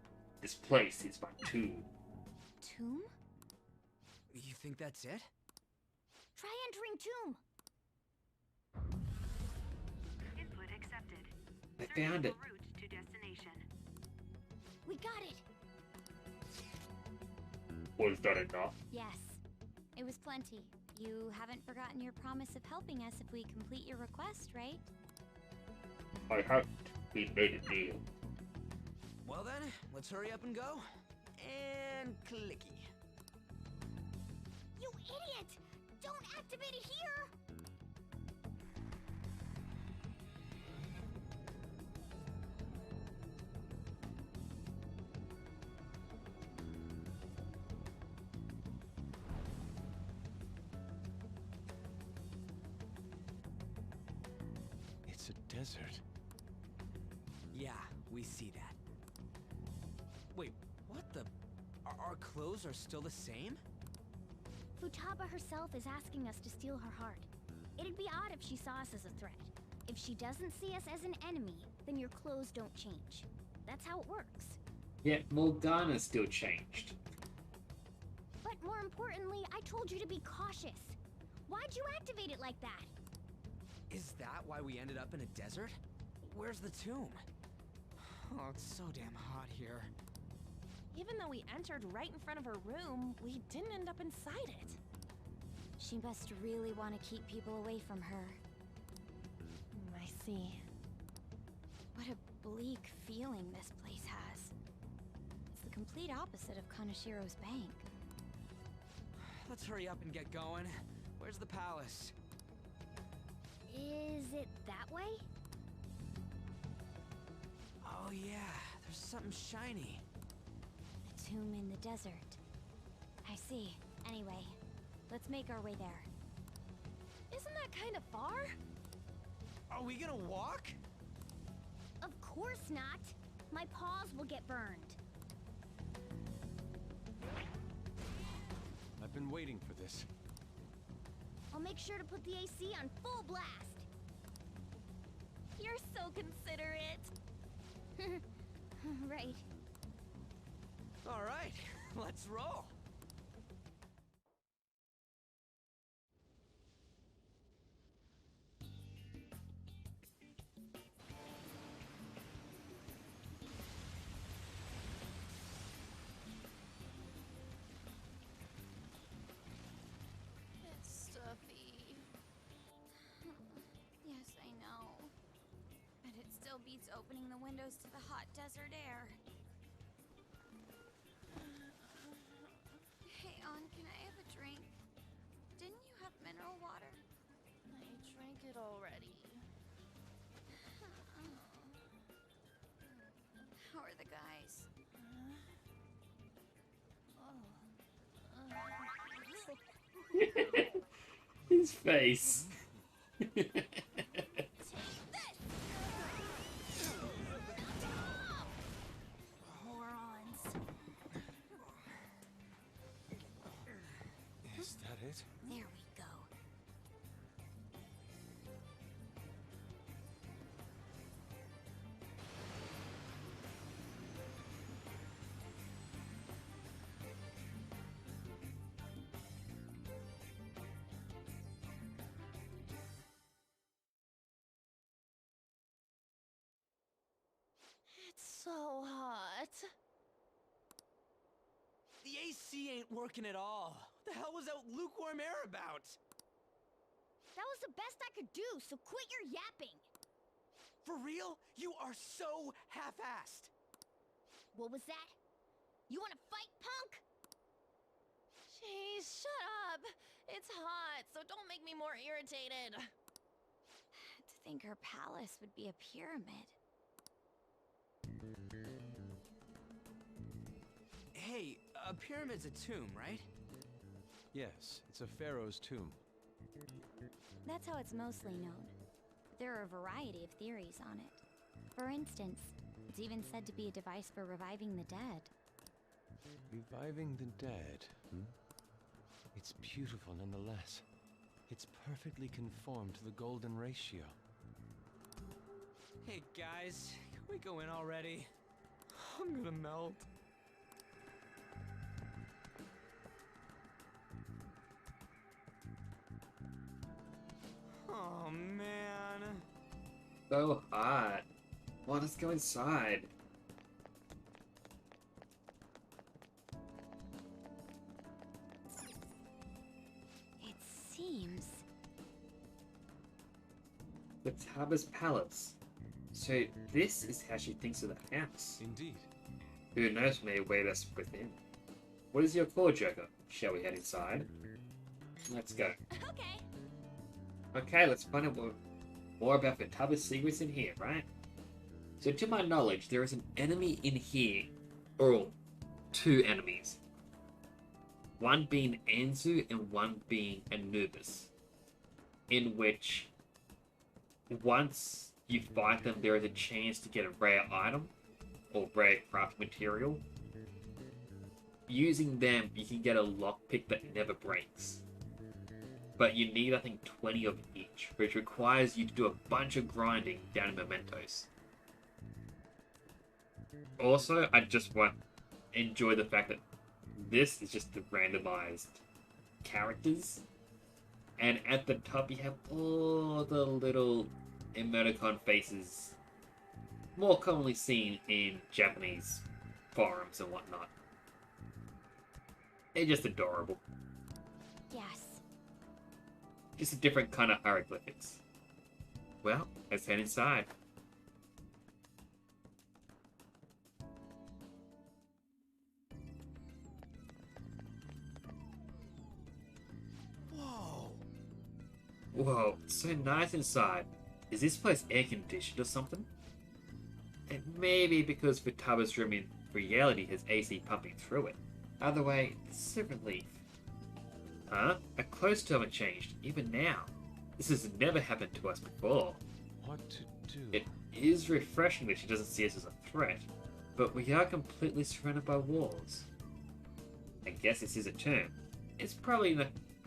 This place is my tomb. Tomb? You think that's it? Try entering tomb. Input accepted. I found it. Route to destination. We got it. Was that enough? Yes. It was plenty. You haven't forgotten your promise of helping us if we complete your request, right? I haven't. We made a deal. Well then, let's hurry up and go. And clicky. You idiot! Don't activate it here! It's a desert. Yeah, we see that. Wait, what the? Our clothes are still the same? Futaba herself is asking us to steal her heart. It'd be odd if she saw us as a threat. If she doesn't see us as an enemy, then your clothes don't change. That's how it works. Yet Morgana still changed. But more importantly, I told you to be cautious. Why'd you activate it like that? Is that why we ended up in a desert? Where's the tomb? Oh, it's so damn hot here. Even though we entered right in front of her room, we didn't end up inside it. She must really want to keep people away from her. I see. What a bleak feeling this place has. It's the complete opposite of Kanashiro's bank. Let's hurry up and get going. Where's the palace? Is it that way? Oh yeah, there's something shiny. A tomb in the desert. I see. Anyway, let's make our way there. Isn't that kind of far? Are we gonna walk? Of course not. My paws will get burned. I've been waiting for this. I'll make sure to put the AC on full blast. You're so considerate. Right. All right, let's roll. It's stuffy. Yes, I know. But it still beats opening the windows to the hot desert air. Hey, On, can I have a drink? Didn't you have mineral water? I drank it already. How are the guys? His face. Morons. Is that it? There we go. It's so hot. The AC ain't working at all. What the hell was that lukewarm air about? That was the best I could do, so quit your yapping. For real? You are so half-assed. What was that? You wanna fight, punk? Jeez, shut up. It's hot, so don't make me more irritated. To think her palace would be a pyramid. Hey, a pyramid's a tomb, right? Yes, it's a pharaoh's tomb. That's how it's mostly known. There are a variety of theories on it. For instance, it's even said to be a device for reviving the dead. Reviving the dead, hmm? It's beautiful nonetheless. It's perfectly conformed to the golden ratio. Hey guys, can we go in already? I'm gonna melt. Oh man. So hot. Well, let's go inside. It seems... Futaba's palace. So this is how she thinks of the house. Indeed. Who knows, may await us within. What is your call, Joker? Shall we head inside? Let's go. Okay. Okay, let's find out more about Futaba's secrets in here, right? So to my knowledge, there is an enemy in here, or two enemies. One being Anzu and one being Anubis. In which, once you fight them, there is a chance to get a rare item, or rare craft material. Using them, you can get a lockpick that never breaks. But you need, I think, 20 of each, which requires you to do a bunch of grinding down in Mementos. Also, I just enjoy the fact that this is just the randomized characters. And at the top you have all the little emoticon faces more commonly seen in Japanese forums and whatnot. They're just adorable. Yes. Just a different kind of hieroglyphics. Well, let's head inside. Whoa. Whoa, it's so nice inside. Is this place air conditioned or something? And maybe because Futaba's dreaming reality has AC pumping through it. Either way, it's a relief. Huh? Our clothes haven't changed, even now. This has never happened to us before. What to do? It is refreshing that she doesn't see us as a threat, but we are completely surrounded by walls. I guess this is a term. It's probably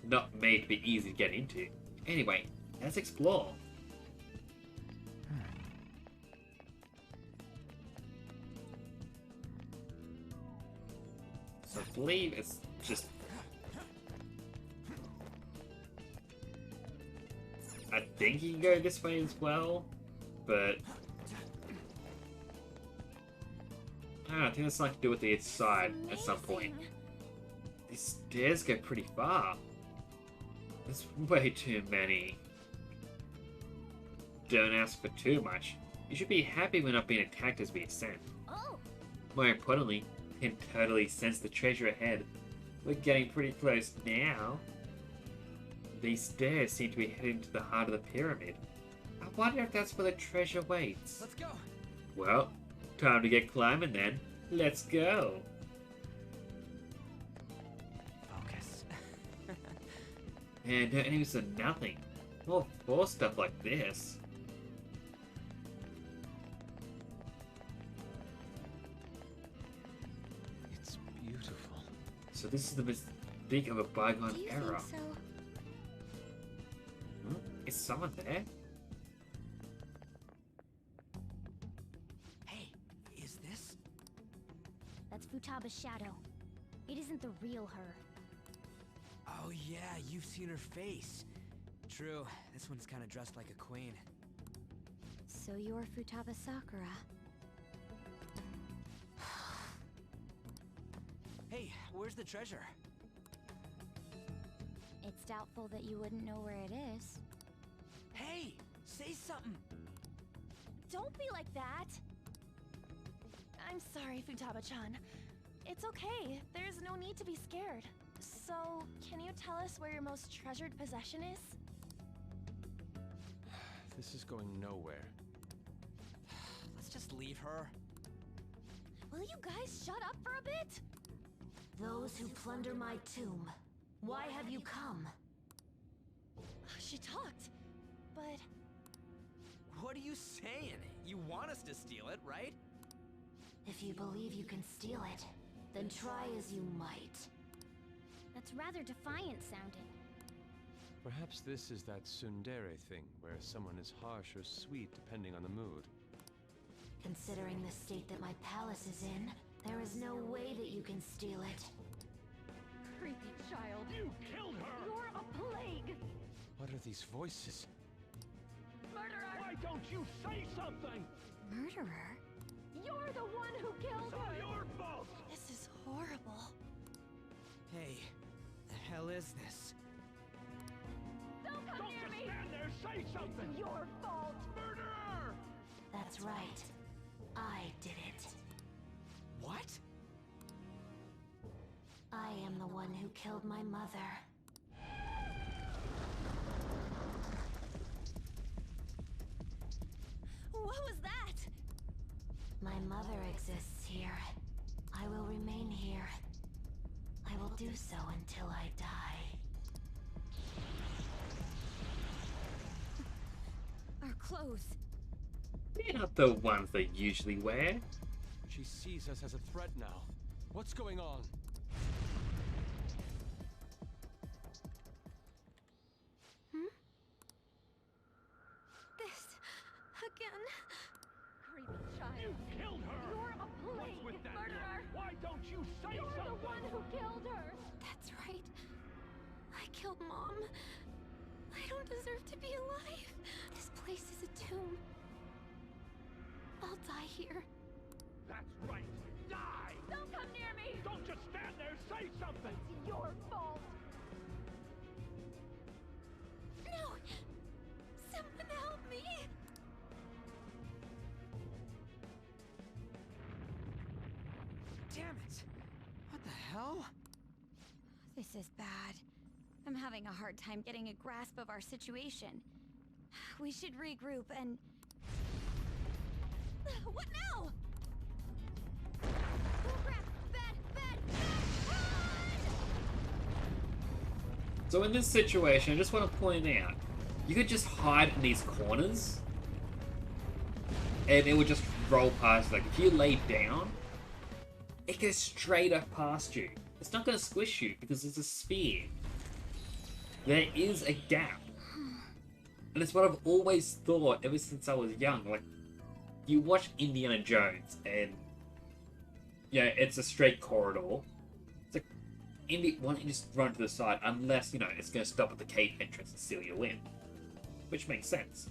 not made to be easy to get into. Anyway, let's explore. So I believe it's just... I think you can go this way as well, but... I think it's like to do with the side at some point. These stairs go pretty far. There's way too many. Don't ask for too much. You should be happy we're not being attacked as we ascend. More importantly, you can totally sense the treasure ahead. We're getting pretty close now. These stairs seem to be heading to the heart of the pyramid. I wonder if that's where the treasure waits. Let's go. Well, time to get climbing then. Let's go. Focus. And no enemies are nothing. More force stuff like this. It's beautiful. So this is the mystique of a bygone Do you era. think so? Is someone there? Hey, is this? That's Futaba's shadow. It isn't the real her. Oh yeah, you've seen her face. True, this one's kind of dressed like a queen. So you're Futaba Sakura. Hey, where's the treasure? It's doubtful that you wouldn't know where it is. Hey, say something. Don't be like that! I'm sorry, Futaba-chan. It's okay. There's no need to be scared. So, can you tell us where your most treasured possession is? This is going nowhere. Let's just leave her. Will you guys shut up for a bit? Those who plunder my tomb, why have you come? She talked, but... What are you saying? You want us to steal it, right? If you believe you can steal it, then try as you might. That's rather defiant sounding. Perhaps this is that tsundere thing, where someone is harsh or sweet depending on the mood. Considering the state that my palace is in, there is no way that you can steal it. Creepy child. You killed her! You're a plague! What are these voices? Murderer! Why don't you say something? Murderer? You're the one who killed It's all her! your fault! This is horrible. Hey, the hell is this? Don't come Don't near just me! stand there, say something! It's your fault! Murderer! That's right. I did it. What? I am the one who killed my mother. What was that? My mother exists here. I will remain here. I will do so until I die. Our clothes. They're not the ones they usually wear. She sees us as a threat now. What's going on? This again. Creepy child. You killed her! You're a plague, What's with that murderer! look? Why don't you say You're something? the one who killed her! That's right. I killed Mom. I don't deserve to be alive. This place is a tomb. I'll die here. That's right. Die! Don't come near me! Don't just stand there, say something! It's your fault. No! Someone help me! Damn it! What the hell? This is bad. I'm having a hard time getting a grasp of our situation. We should regroup and... What now? So in this situation, I just want to point out, you could just hide in these corners, and it would just roll past. Like, if you lay down, it goes straight up past you. It's not going to squish you, because it's a sphere. There is a gap. And it's what I've always thought ever since I was young. Like, you watch Indiana Jones, and yeah, it's a straight corridor. It's like, why don't you just run to the side, unless, you know, it's going to stop at the cave entrance and seal you in. Which makes sense.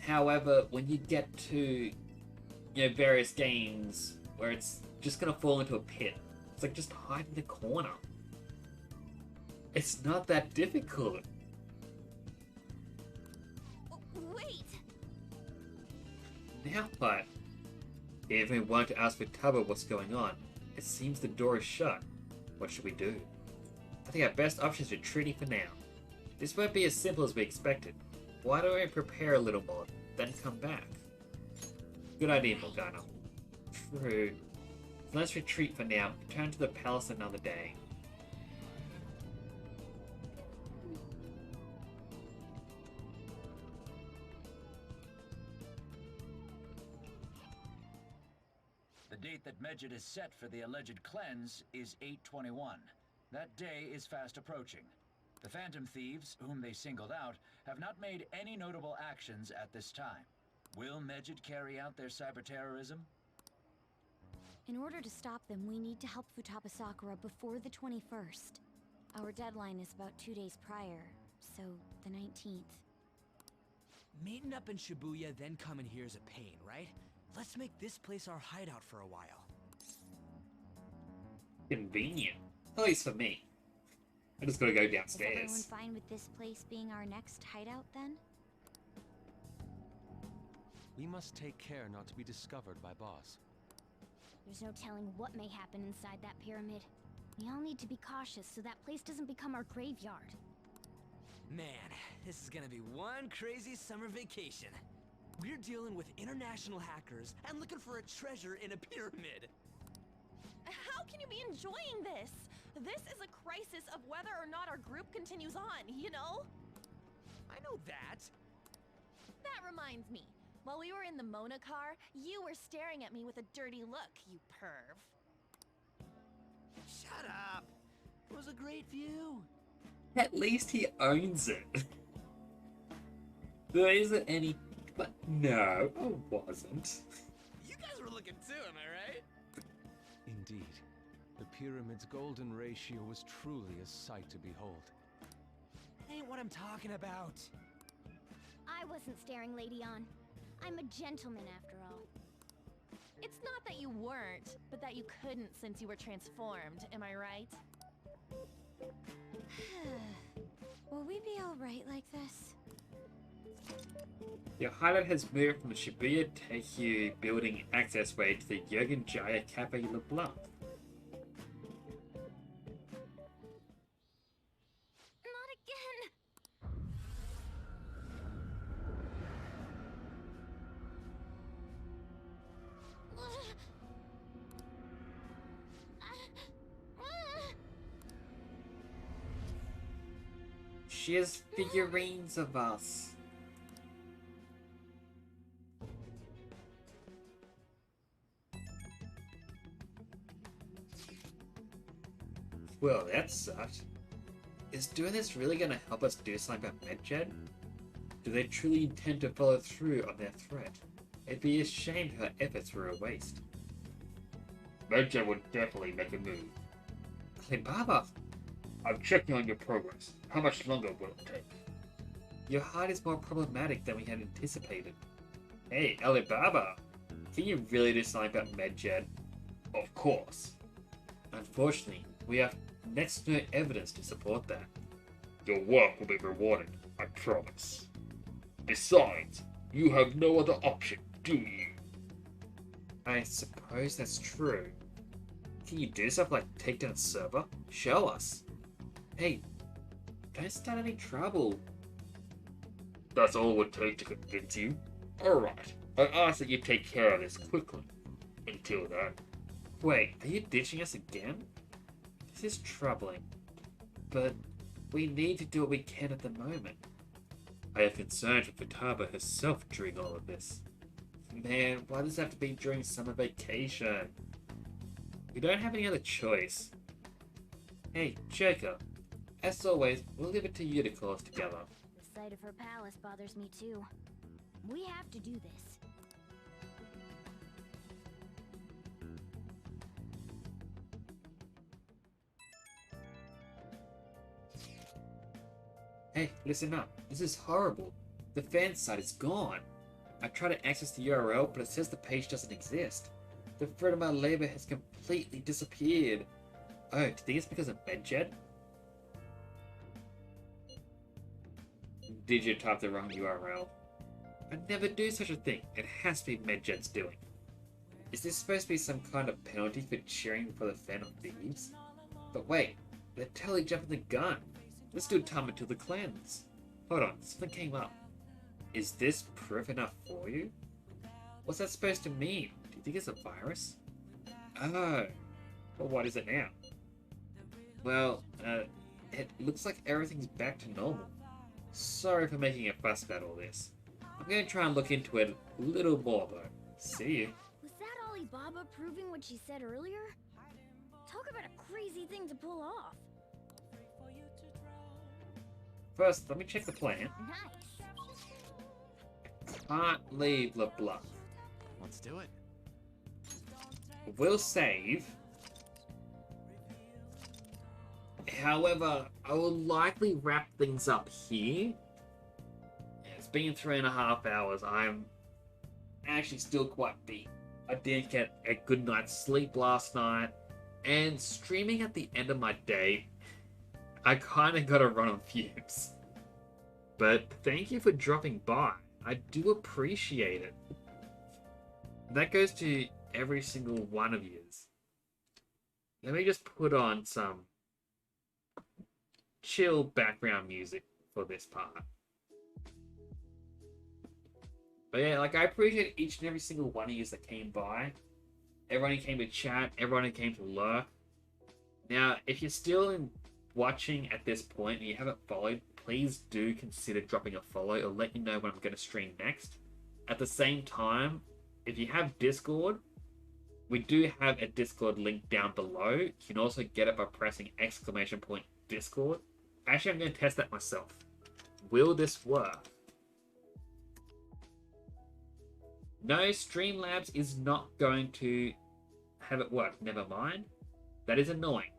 However, when you get to, you know, various games where it's just going to fall into a pit, it's like, just hide in the corner. It's not that difficult. Wait! Now what? If we want to ask Futaba what's going on, it seems the door is shut. What should we do? I think our best option is retreating for now. This won't be as simple as we expected. Why don't we prepare a little more, then come back? Good idea, Morgana. True. So let's retreat for now, return to the palace another day. The date that Medjed is set for the alleged cleanse is 8/21. That day is fast approaching. The Phantom Thieves, whom they singled out, have not made any notable actions at this time. Will Medjed carry out their cyber terrorism? In order to stop them, we need to help Futaba Sakura before the 21st. Our deadline is about 2 days prior, so the 19th. Meeting up in Shibuya, then coming here is a pain, right? Let's make this place our hideout for a while. Convenient. At least for me. I just gotta go Is everyone downstairs. fine with this place being our next hideout, then? We must take care not to be discovered by Boss. There's no telling what may happen inside that pyramid. We all need to be cautious so that place doesn't become our graveyard. Man, this is gonna be one crazy summer vacation. We're dealing with international hackers and looking for a treasure in a pyramid. How can you be enjoying this? This is a crisis of whether or not our group continues on, you know? I know that. That reminds me. While we were in the Mona car, you were staring at me with a dirty look, you perv. Shut up. It was a great view. At least he owns it. There isn't any... But no, I wasn't. You guys were looking too, am I right? Indeed. The pyramid's golden ratio was truly a sight to behold. Ain't what I'm talking about. I wasn't staring Lady on. I'm a gentleman after all. It's not that you weren't, but that you couldn't since you were transformed, am I right? Will we be alright like this? Your highlight has moved from the Shibuya Teikyu building accessway to the Yogen Jaya Cafe LeBlanc. Not again! She has figurines of us. Well, that sucked. Is doing this really going to help us do something about Medjed? Do they truly intend to follow through on their threat? It'd be a shame her efforts were a waste. Medjed would definitely make a move. Alibaba! I'm checking on your progress. How much longer will it take? Your heart is more problematic than we had anticipated. Hey, Alibaba! Can you really do something about Medjed? Of course. Unfortunately, we have next to no evidence to support that. Your work will be rewarded, I promise. Besides, you have no other option, do you? I suppose that's true. Can you do stuff like take down a server? Show us. Hey, don't start any trouble. That's all it would take to convince you? Alright, I ask that you take care of this quickly. Until then. Wait, are you ditching us again? This is troubling. But we need to do what we can at the moment. I have concerns for Futaba herself during all of this. Man, why does it have to be during summer vacation? We don't have any other choice. Hey, Jacob. As always, we'll leave it to you to call us together. The sight of her palace bothers me too. We have to do this. Hey, listen up. This is horrible. The fan site is gone. I tried to access the URL, but it says the page doesn't exist. The fruit of my labor has completely disappeared. Oh, do you think it's because of Medjed? Did you type the wrong URL? I'd never do such a thing. It has to be Medjed's doing. Is this supposed to be some kind of penalty for cheering for the Phantom Thieves? But wait, they're totally jumping the gun. Let's do time until the cleanse. Hold on, something came up. Is this proof enough for you? What's that supposed to mean? Do you think it's a virus? Oh, well, what is it now? Well, it looks like everything's back to normal. Sorry for making a fuss about all this. I'm going to try and look into it a little more though. See you. Was that Alibaba proving what she said earlier? Talk about a crazy thing to pull off. First, let me check the plan. Nice. Can't leave LeBlanc. Let's do it. We'll save. However, I will likely wrap things up here. It's been 3.5 hours. I'm actually still quite beat. I didn't get a good night's sleep last night. And streaming at the end of my day, I kind of got to run on fumes. But thank you for dropping by. I do appreciate it. That goes to every single one of yous. Let me just put on some chill background music for this part. But yeah, like I appreciate each and every single one of yous that came by. Everyone who came to chat, everyone who came to lurk. Now, if you're still watching at this point and you haven't followed, please do consider dropping a follow. It'll let you know when I'm going to stream next. At the same time, if you have Discord, we do have a Discord link down below. You can also get it by pressing !Discord. Actually, I'm going to test that myself. Will this work? No, Streamlabs is not going to have it work. Never mind. That is annoying.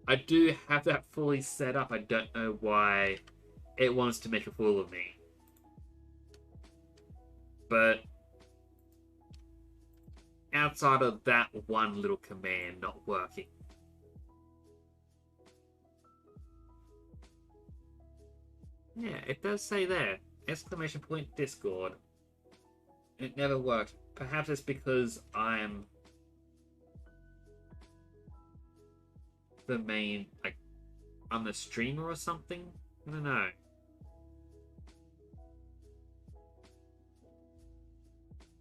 I do have that fully set up. I don't know why it wants to make a fool of me. But outside of that one little command not working. Yeah, it does say there. !Discord. It never worked. Perhaps it's because I'm the main, like, I'm the streamer or something? I don't know.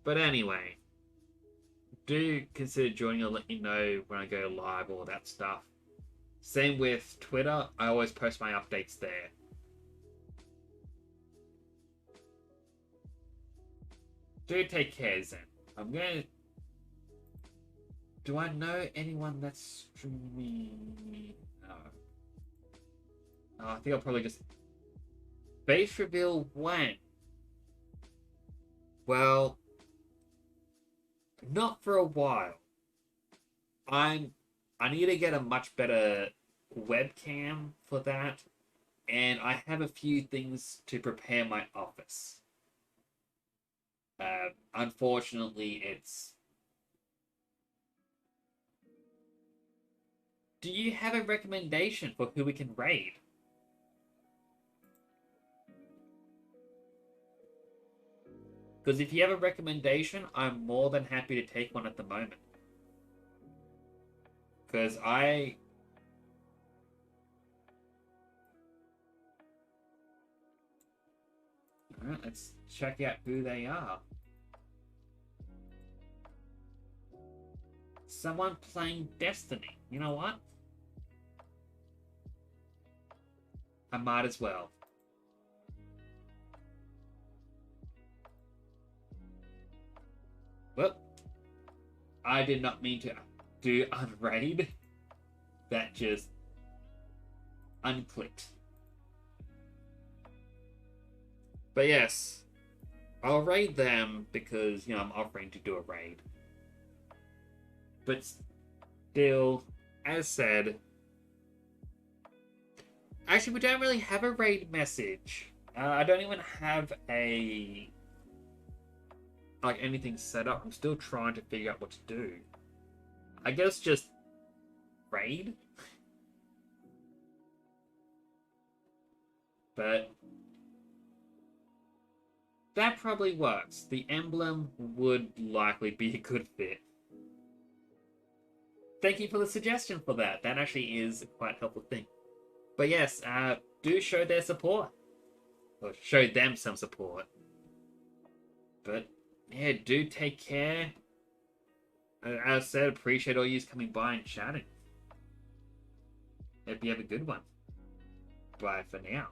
But anyway, do consider joining. I'll let you know when I go live, all that stuff. Same with Twitter. I always post my updates there. Do take care, Zen. I'm gonna... Do I know anyone that's streaming? No. I think I'll probably just... Base reveal when? Well... Not for a while. I need to get a much better webcam for that. And I have a few things to prepare my office. Unfortunately, it's... Do you have a recommendation for who we can raid? Because if you have a recommendation, I'm more than happy to take one at the moment. Because I... Alright, let's check out who they are. Someone playing Destiny. You know what? I might as well. Well, I did not mean to do unraid. That just unclicked. But yes, I'll raid them because, you know, I'm offering to do a raid. But still, as said, actually, we don't really have a raid message. I don't even have anything set up. I'm still trying to figure out what to do. I guess just raid? But that probably works. The emblem would likely be a good fit. Thank you for the suggestion for that. That actually is a quite helpful thing. But yes, do show their support. Or show them some support. But yeah, do take care. As I said, appreciate all you coming by and chatting. Hope you have a good one. Bye for now.